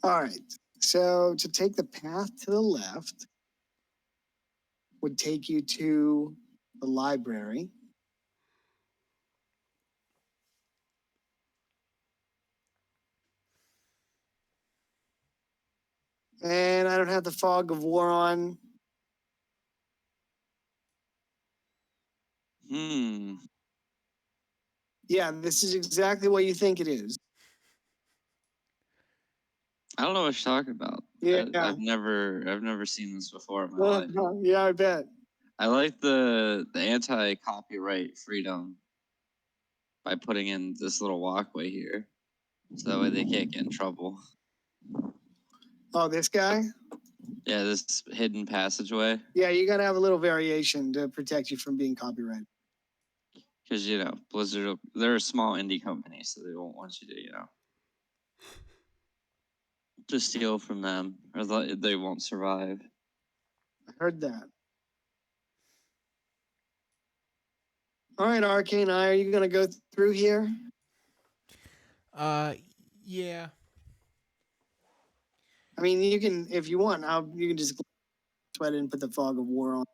All right. So to take the path to the left would take you to the library. And I don't have the fog of war on. Yeah, this is exactly what you think it is. I don't know what you're talking about. Yeah. I've never seen this before in my life. Yeah, I bet. I like the anti-copyright freedom by putting in this little walkway here, so that way they can't get in trouble. Oh, this guy? Yeah, this hidden passageway. Yeah, you gotta have a little variation to protect you from being copyrighted. Because, you know, Blizzard, they're a small indie company, so they won't want you to, you know, to steal from them, or they won't survive. I heard that. All right, Arcane Eye, are you gonna go through here? Yeah. I mean, you can, if you want, you can just sweat it and put the fog of war on.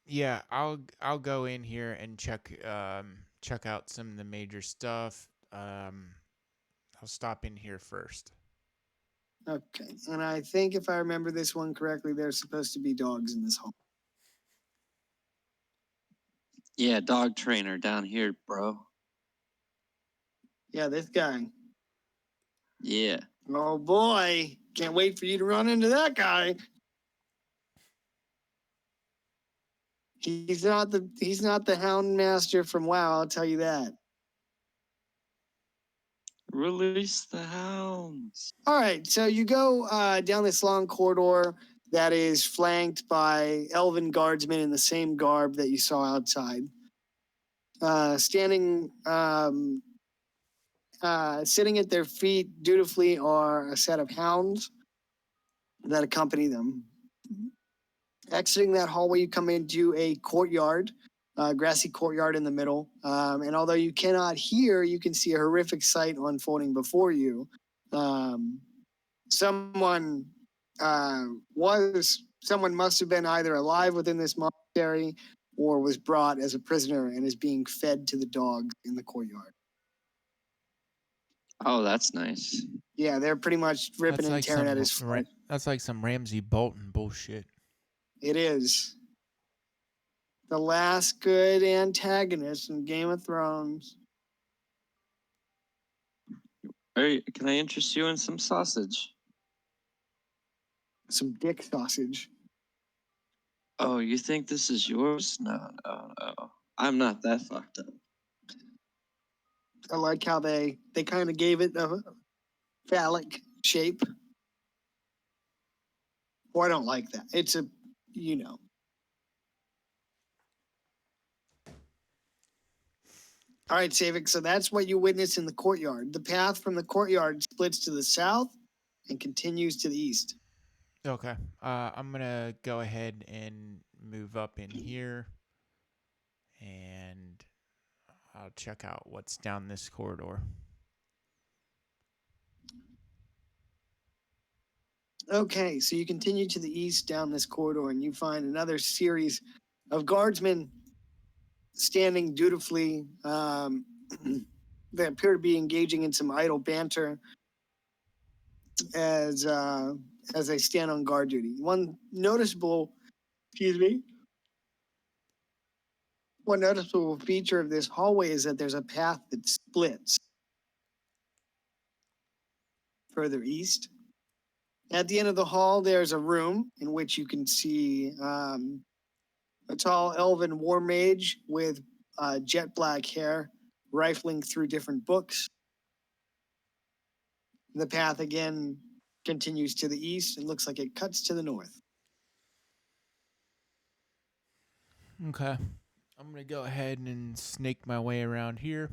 Yeah, I'll go in here and check out some of the major stuff. I'll stop in here first. Okay, and I think if I remember this one correctly, there's supposed to be dogs in this hall. Yeah, dog trainer down here, bro. Yeah, this guy. Yeah. Oh boy, can't wait for you to run into that guy. He's not the Hound Master from WoW, I'll tell you that. Release the hounds. All right, so you go down this long corridor that is flanked by elven guardsmen in the same garb that you saw outside. Sitting at their feet dutifully are a set of hounds that accompany them. Exiting that hallway, you come into a courtyard, grassy courtyard in the middle. And although you cannot hear, you can see a horrific sight unfolding before you. Someone must have been either alive within this monastery or was brought as a prisoner and is being fed to the dogs in the courtyard. Oh, that's nice. Yeah, they're pretty much ripping and tearing at his flesh. That's like some Ramsay Bolton bullshit. It is. The last good antagonist in Game of Thrones. Hey, can I interest you in some sausage? Some dick sausage. Oh, you think this is yours? No. I'm not that fucked up. I like how they kind of gave it a phallic shape. Well, I don't like that. It's a, you know. All right, Savik, so that's what you witness in the courtyard. The path from the courtyard splits to the south and continues to the east. Okay. I'm going to go ahead and move up in here, and I'll check out what's down this corridor. Okay, so you continue to the east down this corridor, and you find another series of guardsmen standing dutifully. They appear to be engaging in some idle banter as they stand on guard duty. One noticeable feature of this hallway is that there's a path that splits further east. At the end of the hall, there's a room in which you can see a tall elven war mage with jet black hair rifling through different books. The path again continues to the east. It looks like it cuts to the north. Okay. I'm going to go ahead and snake my way around here.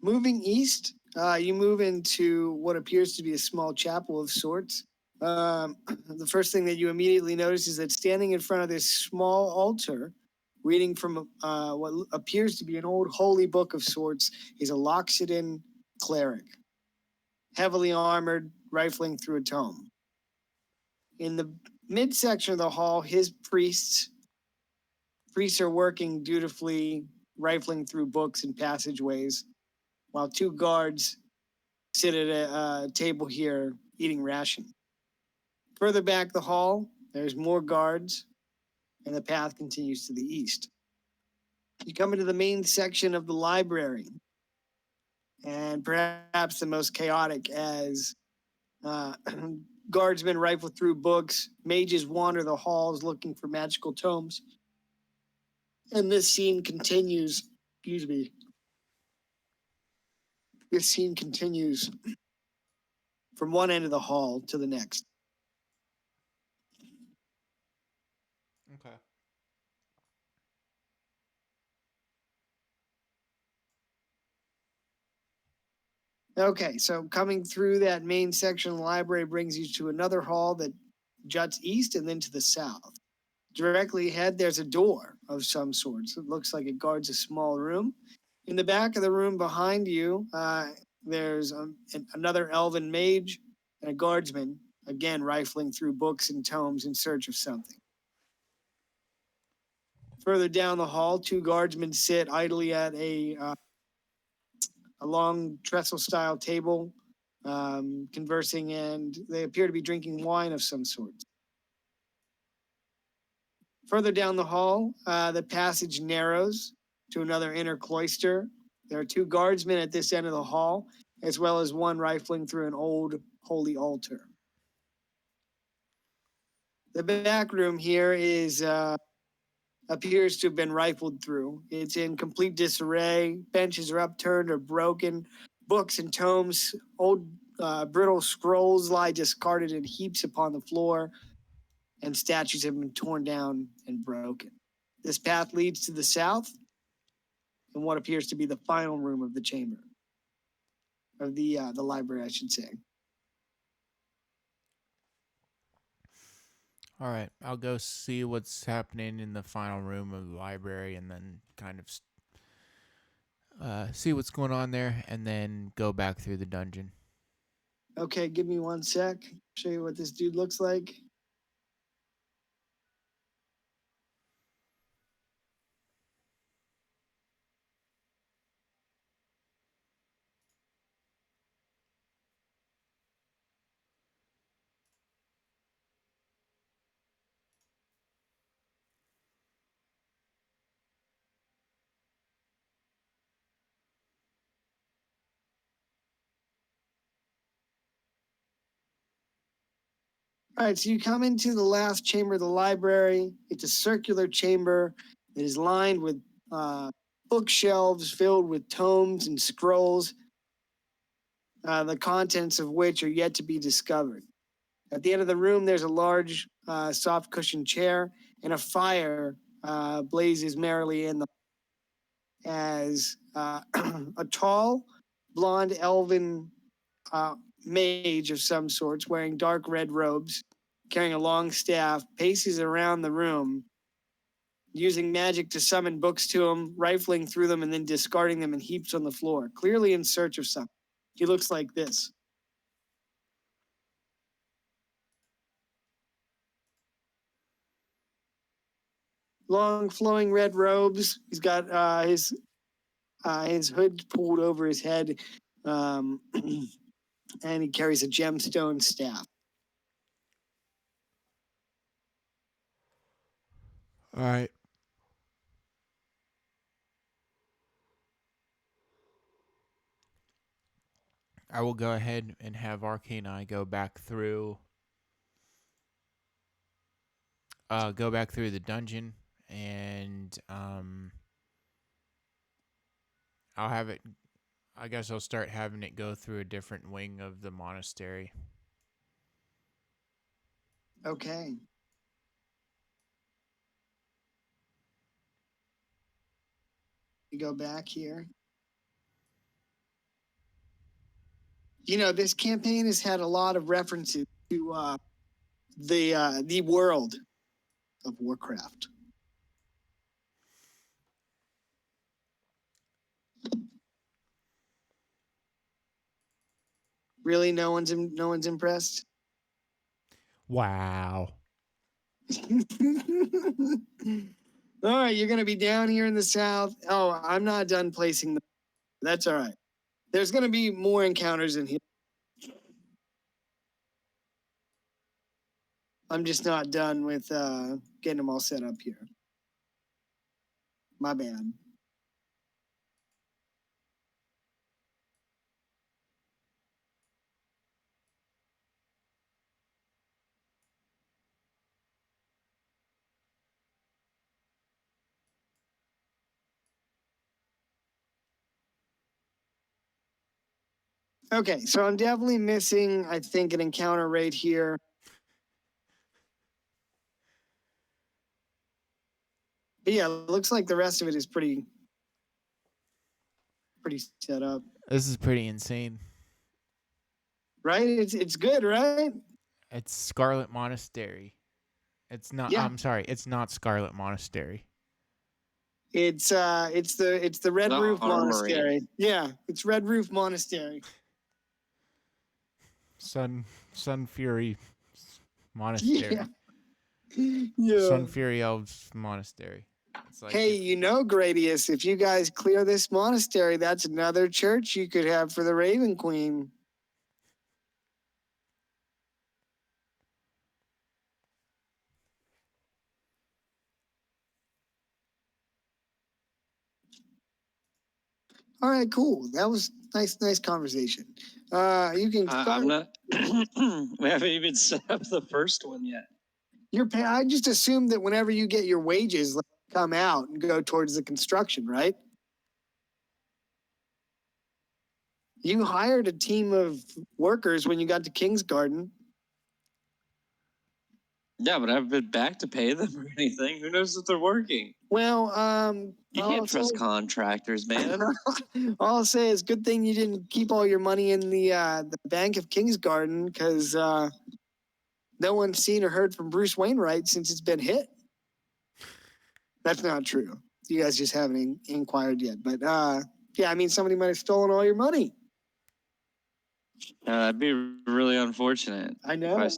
Moving east, you move into what appears to be a small chapel of sorts. The first thing that you immediately notice is that standing in front of this small altar, reading from what appears to be an old holy book of sorts, is a Loxodon cleric, heavily armored, rifling through a tome. In the midsection of the hall, his priests are working dutifully, rifling through books and passageways, while two guards sit at a table here eating ration. Further back the hall, there's more guards, and the path continues to the east. You come into the main section of the library, and perhaps the most chaotic as guardsmen rifle through books, mages wander the halls looking for magical tomes, and this scene continues, This scene continues from one end of the hall to the next. Okay. Okay, so coming through that main section of the library brings you to another hall that juts east and then to the south. Directly ahead, there's a door of some sort. So it looks like it guards a small room. In the back of the room behind you, there's another elven mage and a guardsman, again rifling through books and tomes in search of something. Further down the hall, two guardsmen sit idly at a long trestle-style table, conversing, and they appear to be drinking wine of some sort. Further down the hall, the passage narrows to another inner cloister. There are two guardsmen at this end of the hall, as well as one rifling through an old holy altar. The back room here is appears to have been rifled through. It's in complete disarray. Benches are upturned or broken. Books and tomes, old brittle scrolls lie discarded in heaps upon the floor, and statues have been torn down and broken. This path leads to the south in what appears to be the final room of the chamber, of the library, I should say. All right, I'll go see what's happening in the final room of the library, and then kind of see what's going on there, and then go back through the dungeon. Okay, give me 1 sec. Show you what this dude looks like. All right, so you come into the last chamber of the library. It's a circular chamber. It is lined with bookshelves filled with tomes and scrolls, the contents of which are yet to be discovered. At the end of the room, there's a large soft cushioned chair, and a fire blazes merrily in the as a tall, blonde elven mage of some sorts, wearing dark red robes, carrying a long staff, paces around the room, using magic to summon books to him, rifling through them, and then discarding them in heaps on the floor, clearly in search of something. He looks like this. Long flowing red robes. He's got his hood pulled over his head, and he carries a gemstone staff. All right. I will go ahead and have Arcane Eye go back through the dungeon, and I'll have it. I guess I'll start having it go through a different wing of the monastery. Okay. We go back here. You know, this campaign has had a lot of references to the world of Warcraft. Really, no one's impressed. Wow. All right, you're gonna be down here in the south. Oh, I'm not done placing them. That's all right. There's gonna be more encounters in here. I'm just not done with getting them all set up here. My bad. Okay, so I'm definitely missing, I think, an encounter right here. But yeah, it looks like the rest of it is pretty set up. This is pretty insane. Right? It's good, right? It's Scarlet Monastery. It's not. Yeah. I'm sorry. It's not Scarlet Monastery. It's the Red The Roof Armory. Monastery. Yeah, it's Red Roof Monastery. Sun Fury Monastery. Yeah. Sun Fury Elves Monastery. It's like Hey, you know, Gradius, if you guys clear this monastery, that's another church you could have for the Raven Queen. All right, cool. That was nice conversation. You can start. I'm not. We haven't even set up the first one yet. I just assumed that whenever you get your wages, like come out and go towards the construction, right? You hired a team of workers when you got to King's Garden. Yeah, but I haven't been back to pay them or anything. Who knows if they're working? Well, You can't trust contractors, man. all I'll say is good thing you didn't keep all your money in the Bank of King's Garden, because no one's seen or heard from Bruce Wainwright since it's been hit. That's not true. You guys just haven't inquired yet. But yeah, I mean, somebody might have stolen all your money. That'd be really unfortunate. I know. If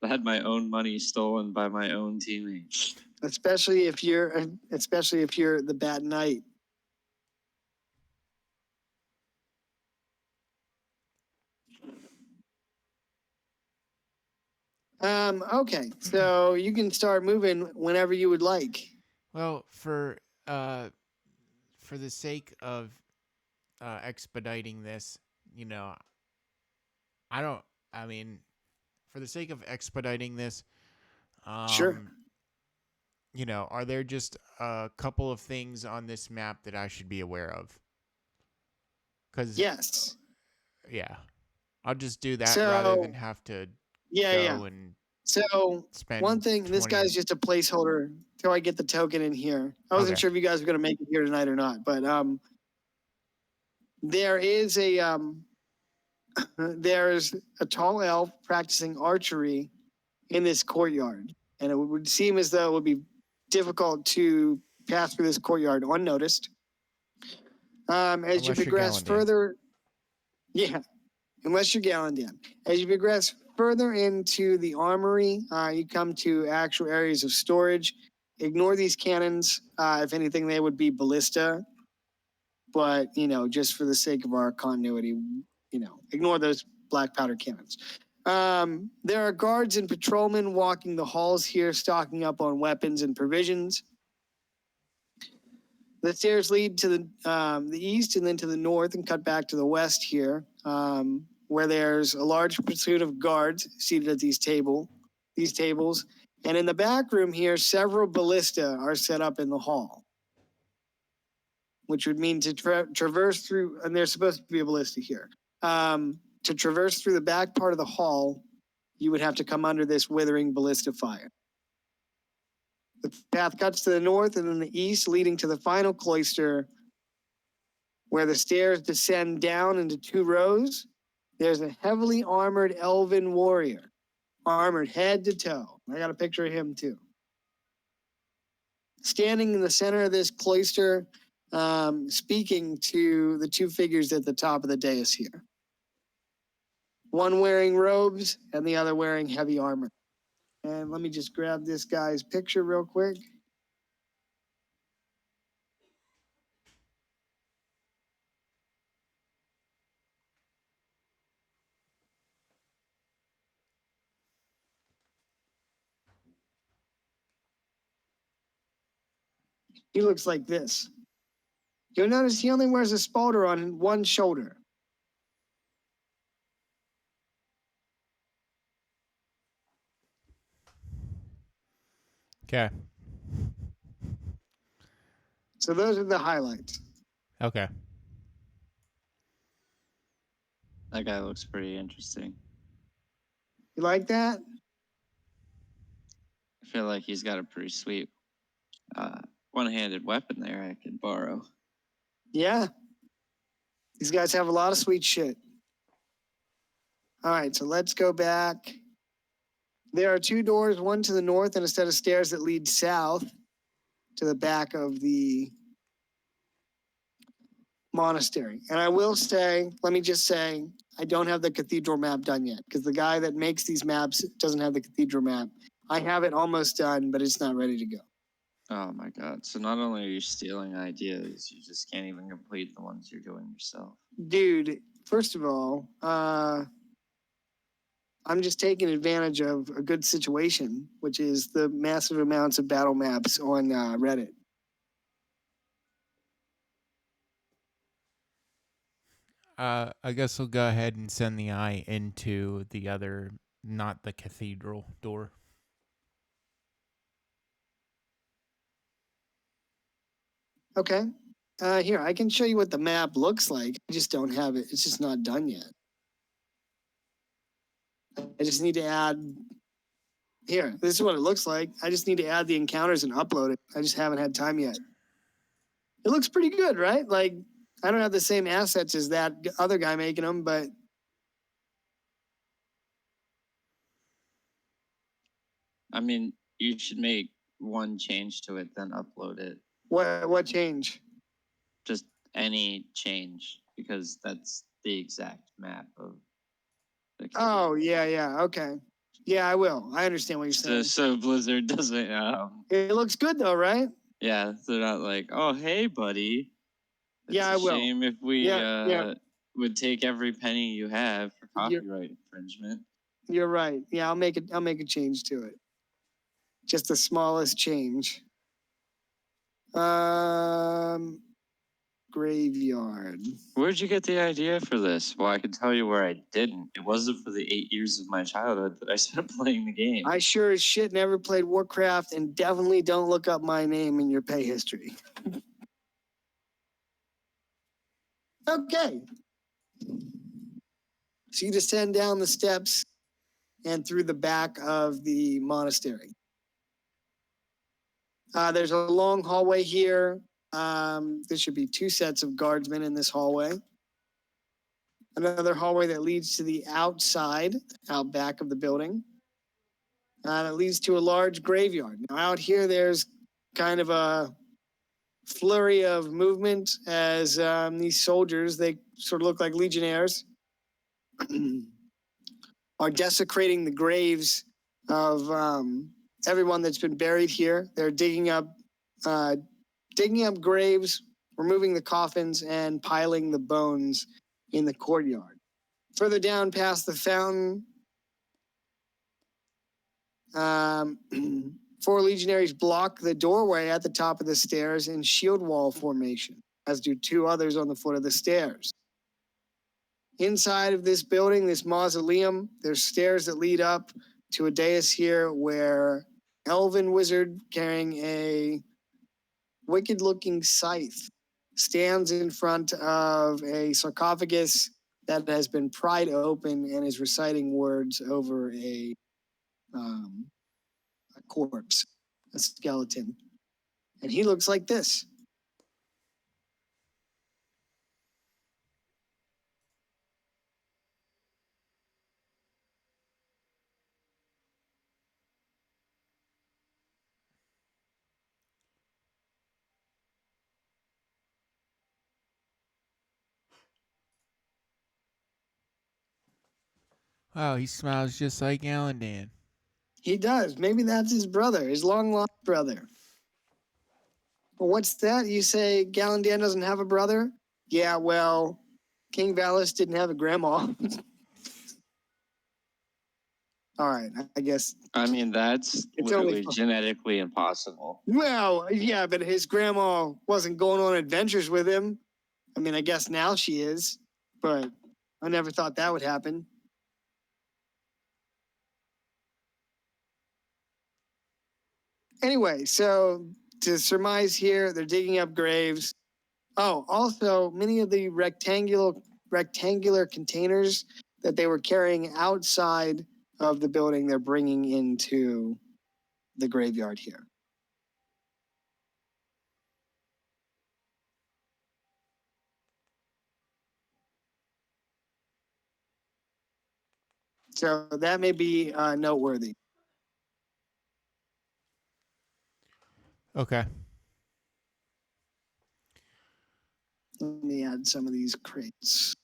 I had my own money stolen by my own teammates. Especially if you're the Bat Knight. Okay, so you can start moving whenever you would like. Well, for the sake of expediting this, for the sake of expediting this, Sure. Are there just a couple of things on this map that I should be aware of? Yes. Yeah, I'll just do that So, rather than have to go and So spend one thing, this 20 guy's just a placeholder till I get the token in here. I wasn't Okay. sure if you guys were gonna make it here tonight or not, but there is a there's a tall elf practicing archery in this courtyard, and it would seem as though it would be difficult to pass through this courtyard unnoticed. As Unless you you're progress Galandan. further, yeah, unless you're Galandan. As you progress further into the armory, you come to actual areas of storage. Ignore these cannons. If anything, they would be ballista. But, just for the sake of our continuity, ignore those black powder cannons. There are guards and patrolmen walking the halls here, stocking up on weapons and provisions. The stairs lead to the east and then to the north and cut back to the west here, where there's a large pursuit of guards seated at these tables. And in the back room here, several ballista are set up in the hall, which would mean to traverse through, and there's supposed to be a ballista here. To traverse through the back part of the hall, you would have to come under this withering ballista fire. The path cuts to the north and then the east, leading to the final cloister, where the stairs descend down into 2 rows. There's a heavily armored elven warrior, armored head to toe. I got a picture of him too. Standing in the center of this cloister, speaking to the 2 figures at the top of the dais here. One wearing robes and the other wearing heavy armor. And let me just grab this guy's picture real quick. He looks like this. You'll notice he only wears a spalder on one shoulder. Okay. So those are the highlights. Okay. That guy looks pretty interesting. You like that? I feel like he's got a pretty sweet one-handed weapon there I could borrow. Yeah. These guys have a lot of sweet shit. All right, so let's go back. There are 2 doors, one to the north and a set of stairs that lead south to the back of the monastery. And I will say, let me just say, I don't have the cathedral map done yet, because the guy that makes these maps doesn't have the cathedral map. I have it almost done, but it's not ready to go. Oh my god. So not only are you stealing ideas, you just can't even complete the ones you're doing yourself. Dude, first of all, I'm just taking advantage of a good situation, which is the massive amounts of battle maps on Reddit. I guess we'll go ahead and send the eye into the other, not the cathedral door. Okay. Here, I can show you what the map looks like. I just don't have it. It's just not done yet. I just need to add. Here, this is what it looks like. I just need to add the encounters and upload it. I just haven't had time yet. It looks pretty good, right? Like, I don't have the same assets as that other guy making them, but I mean, you should make one change to it, then upload it. what change? Just any change, because that's the exact map of the game. Oh, yeah, okay. Yeah, I will. I understand what you're saying. So Blizzard doesn't. It looks good though, right? Yeah, they're not like, oh, hey, buddy. It's Yeah, I will. Shame if we Yeah. would take every penny you have for You're- copyright infringement. You're right. Yeah, I'll make a change to it. Just the smallest change. Graveyard. Where'd you get the idea for this? Well, I can tell you where I didn't. It wasn't for the 8 years of my childhood that I spent playing the game. I sure as shit never played Warcraft, and definitely don't look up my name in your pay history. Okay. So you descend down the steps and through the back of the monastery. There's a long hallway here. There should be 2 sets of guardsmen in this hallway. Another hallway that leads to the outside, out back of the building. That leads to a large graveyard. Now out here, there's kind of a flurry of movement as these soldiers, they sort of look like legionnaires, are desecrating the graves of everyone that's been buried here. They're digging up graves, removing the coffins, and piling the bones in the courtyard. Further down past the fountain, 4 legionaries block the doorway at the top of the stairs in shield wall formation, as do 2 others on the foot of the stairs. Inside of this building, this mausoleum, there's stairs that lead up to a dais here where elven wizard carrying a wicked-looking scythe stands in front of a sarcophagus that has been pried open and is reciting words over a corpse, a skeleton. And he looks like this. Wow, he smiles just like Alandan. He does. Maybe that's his brother, his long-lost brother. Well, what's that? You say Galandan doesn't have a brother? Yeah, well, King Valis didn't have a grandma. All right, I guess. I mean, that's It's literally only- genetically impossible. Well, yeah, but his grandma wasn't going on adventures with him. I mean, I guess now she is, but I never thought that would happen. Anyway, so to surmise here, they're digging up graves. Oh, also, many of the rectangular containers that they were carrying outside of the building, they're bringing into the graveyard here. So that may be noteworthy. Okay. Let me add some of these crates.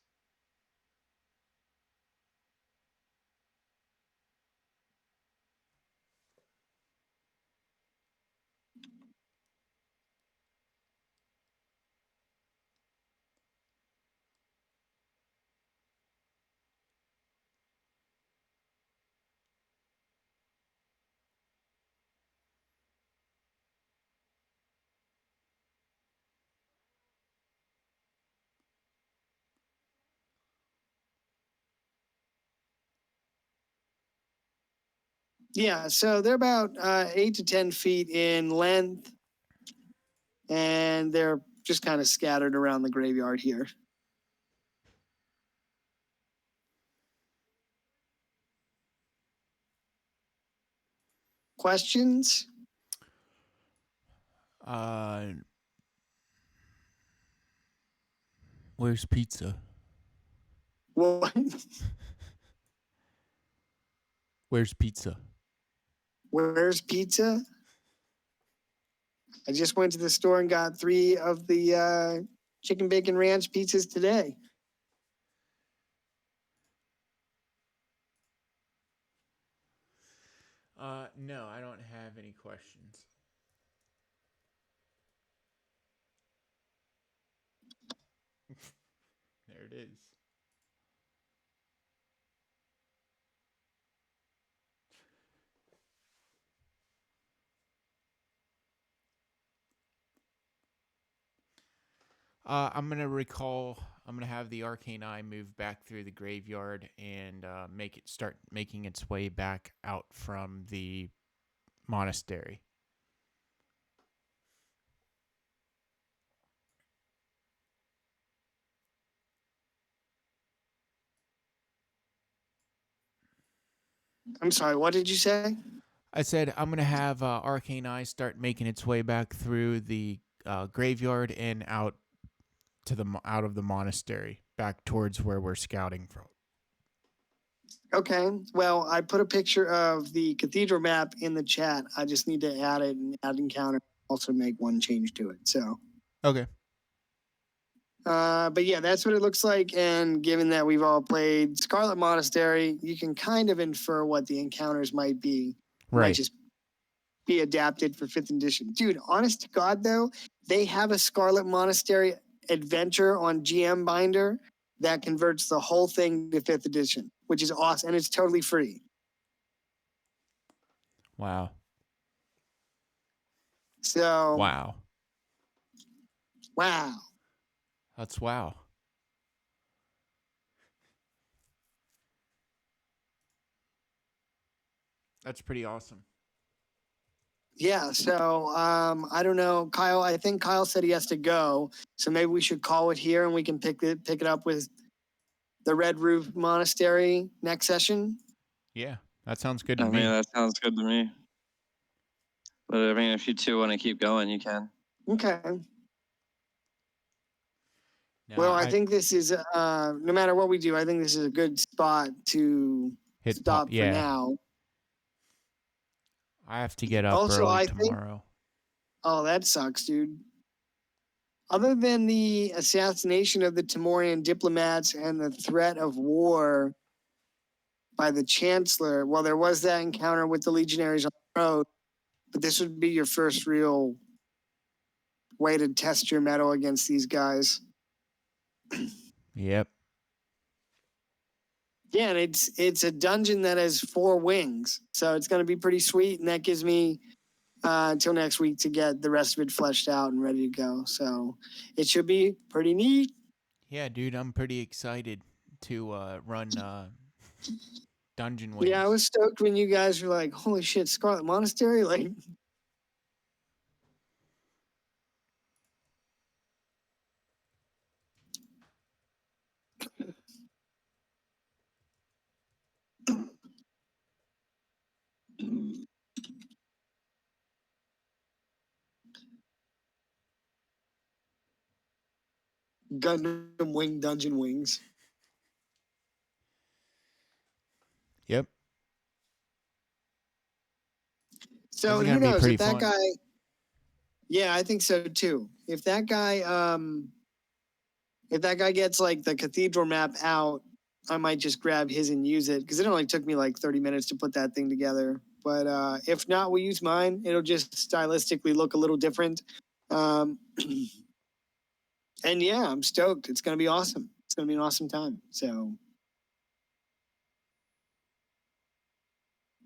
Yeah, so they're about 8 to 10 feet in length. and they're just kind of scattered around the graveyard here. Questions? Where's pizza? What? Where's pizza? Where's pizza? I just went to the store and got 3 of the chicken bacon ranch pizzas today. No, I don't have any questions. There it is. I'm gonna have the arcane eye move back through the graveyard and start making its way back out from the monastery. I'm sorry, what did you say? I said I'm gonna have arcane eye start making its way back through the graveyard and out of the monastery, back towards where we're scouting from. Okay. Well, I put a picture of the cathedral map in the chat. I just need to add it and add encounter. Also make one change to it. So. Okay. But yeah, that's what it looks like. And given that we've all played Scarlet Monastery, you can kind of infer what the encounters might be. Right. Might just be adapted for 5th edition. Dude, honest to God, though, they have a Scarlet Monastery adventure on GM Binder that converts the whole thing to 5th edition, which is awesome. And it's totally free. Wow. So. Wow. Wow. That's wow. That's pretty awesome. Yeah, so I don't know, Kyle. I think Kyle said he has to go, so maybe we should call it here, and we can pick it up with the Red Roof Monastery next session. Yeah, that sounds good to I me. mean, that sounds good to me. But I mean, if you two want to keep going, you can. Okay. No, Well, I think this is no matter what we do, I think this is a good spot to stop for now. I have to get up Also, early tomorrow. Oh, that sucks, dude. Other than the assassination of the Timorian diplomats and the threat of war by the Chancellor, well, there was that encounter with the legionaries on the road, but this would be your first real way to test your mettle against these guys. Yep. Yeah, and it's a dungeon that has 4 wings, so it's going to be pretty sweet, and that gives me until next week to get the rest of it fleshed out and ready to go. So it should be pretty neat. Yeah, dude, I'm pretty excited to run Dungeon Wings. Yeah, I was stoked when you guys were like, "Holy shit, Scarlet Monastery!" Like. Gundam Wing Dungeon Wings. Yep. So who knows if that guy? Yeah, I think so too. If that guy gets like the cathedral map out, I might just grab his and use it because it only took me like 30 minutes to put that thing together. But if not, we'll use mine. It'll just stylistically look a little different. And yeah, I'm stoked. It's going to be awesome. It's going to be an awesome time. So,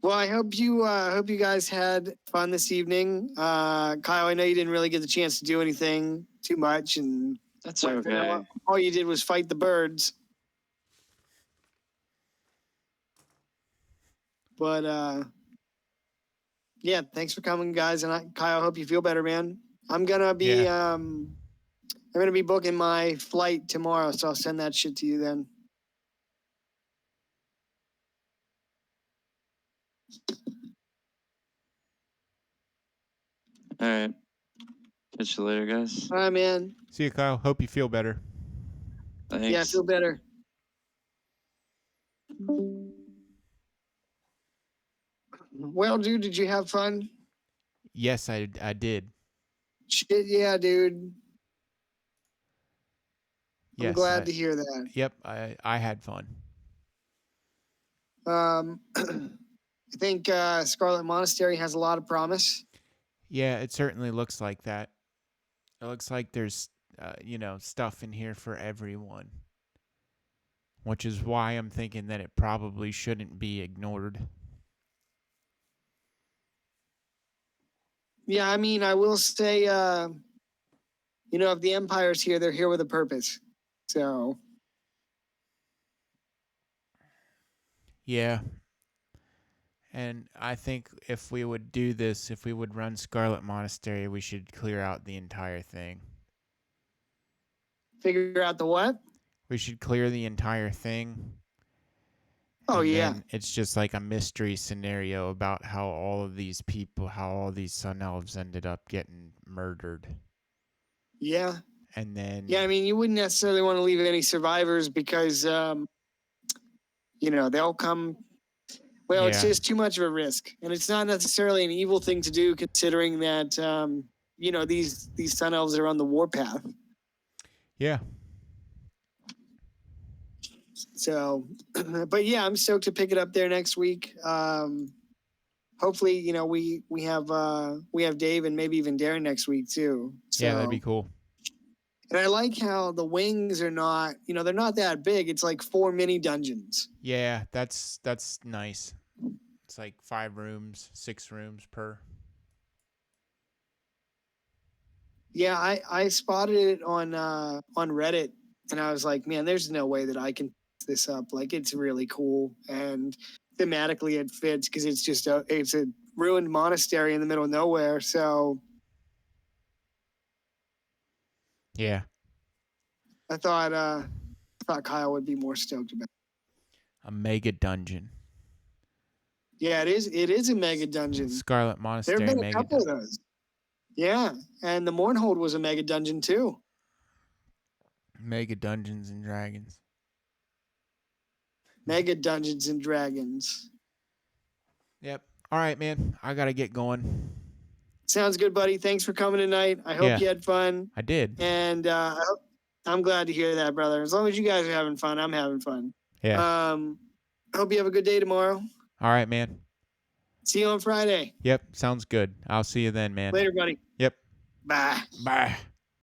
well, I hope you guys had fun this evening. Kyle, I know you didn't really get the chance to do anything too much, and that's okay. All you did was fight the birds. But yeah, thanks for coming, guys. And Kyle, I hope you feel better, man. I'm gonna be I'm gonna be booking my flight tomorrow, so I'll send that shit to you then. All right. Catch you later, guys. All right, man. See you, Kyle. Hope you feel better. Thanks. Yeah, I feel better. Well, dude, did you have fun? Yes, I did. Shit, yeah, dude. Yes, I'm glad to hear that. Yep, I had fun. I think Scarlet Monastery has a lot of promise. Yeah, it certainly looks like that. It looks like there's, stuff in here for everyone. Which is why I'm thinking that it probably shouldn't be ignored. Yeah, I mean, I will say, if the Empire's here, they're here with a purpose. So. Yeah. And I think if we would do this, if we would run Scarlet Monastery, we should clear out the entire thing. Figure out the what? We should clear the entire thing. Oh, and yeah. Then it's just like a mystery scenario about how all of these people, how all these Sun Elves ended up getting murdered. Yeah. And then. Yeah, I mean, you wouldn't necessarily want to leave any survivors because, they'll come. Well, It's just too much of a risk. And it's not necessarily an evil thing to do considering that, these Sun Elves are on the warpath. Yeah. So, but yeah, I'm stoked to pick it up there next week. Hopefully, we have Dave and maybe even Darren next week too. So, yeah, that'd be cool. And I like how the wings are not, they're not that big. It's like 4 mini dungeons. Yeah, that's nice. It's like 5 rooms, 6 rooms per. Yeah, I spotted it on Reddit, and I was like, man, there's no way that I can pick this up. Like, it's really cool, and thematically it fits because it's a ruined monastery in the middle of nowhere. So. Yeah. I thought Kyle would be more stoked about it. A mega dungeon. Yeah, it is a mega dungeon. Scarlet Monastery. There have been a couple of those. Yeah, and the Mournhold was a mega dungeon too. Mega Dungeons and Dragons. Mega Dungeons and Dragons. Yep. All right, man. I gotta get going. Sounds good, buddy. Thanks for coming tonight. I hope you had fun. I did. And I'm glad to hear that, brother. As long as you guys are having fun, I'm having fun. Yeah. Hope you have a good day tomorrow. All right, man. See you on Friday. Yep. Sounds good. I'll see you then, man. Later, buddy. Yep. Bye. Bye.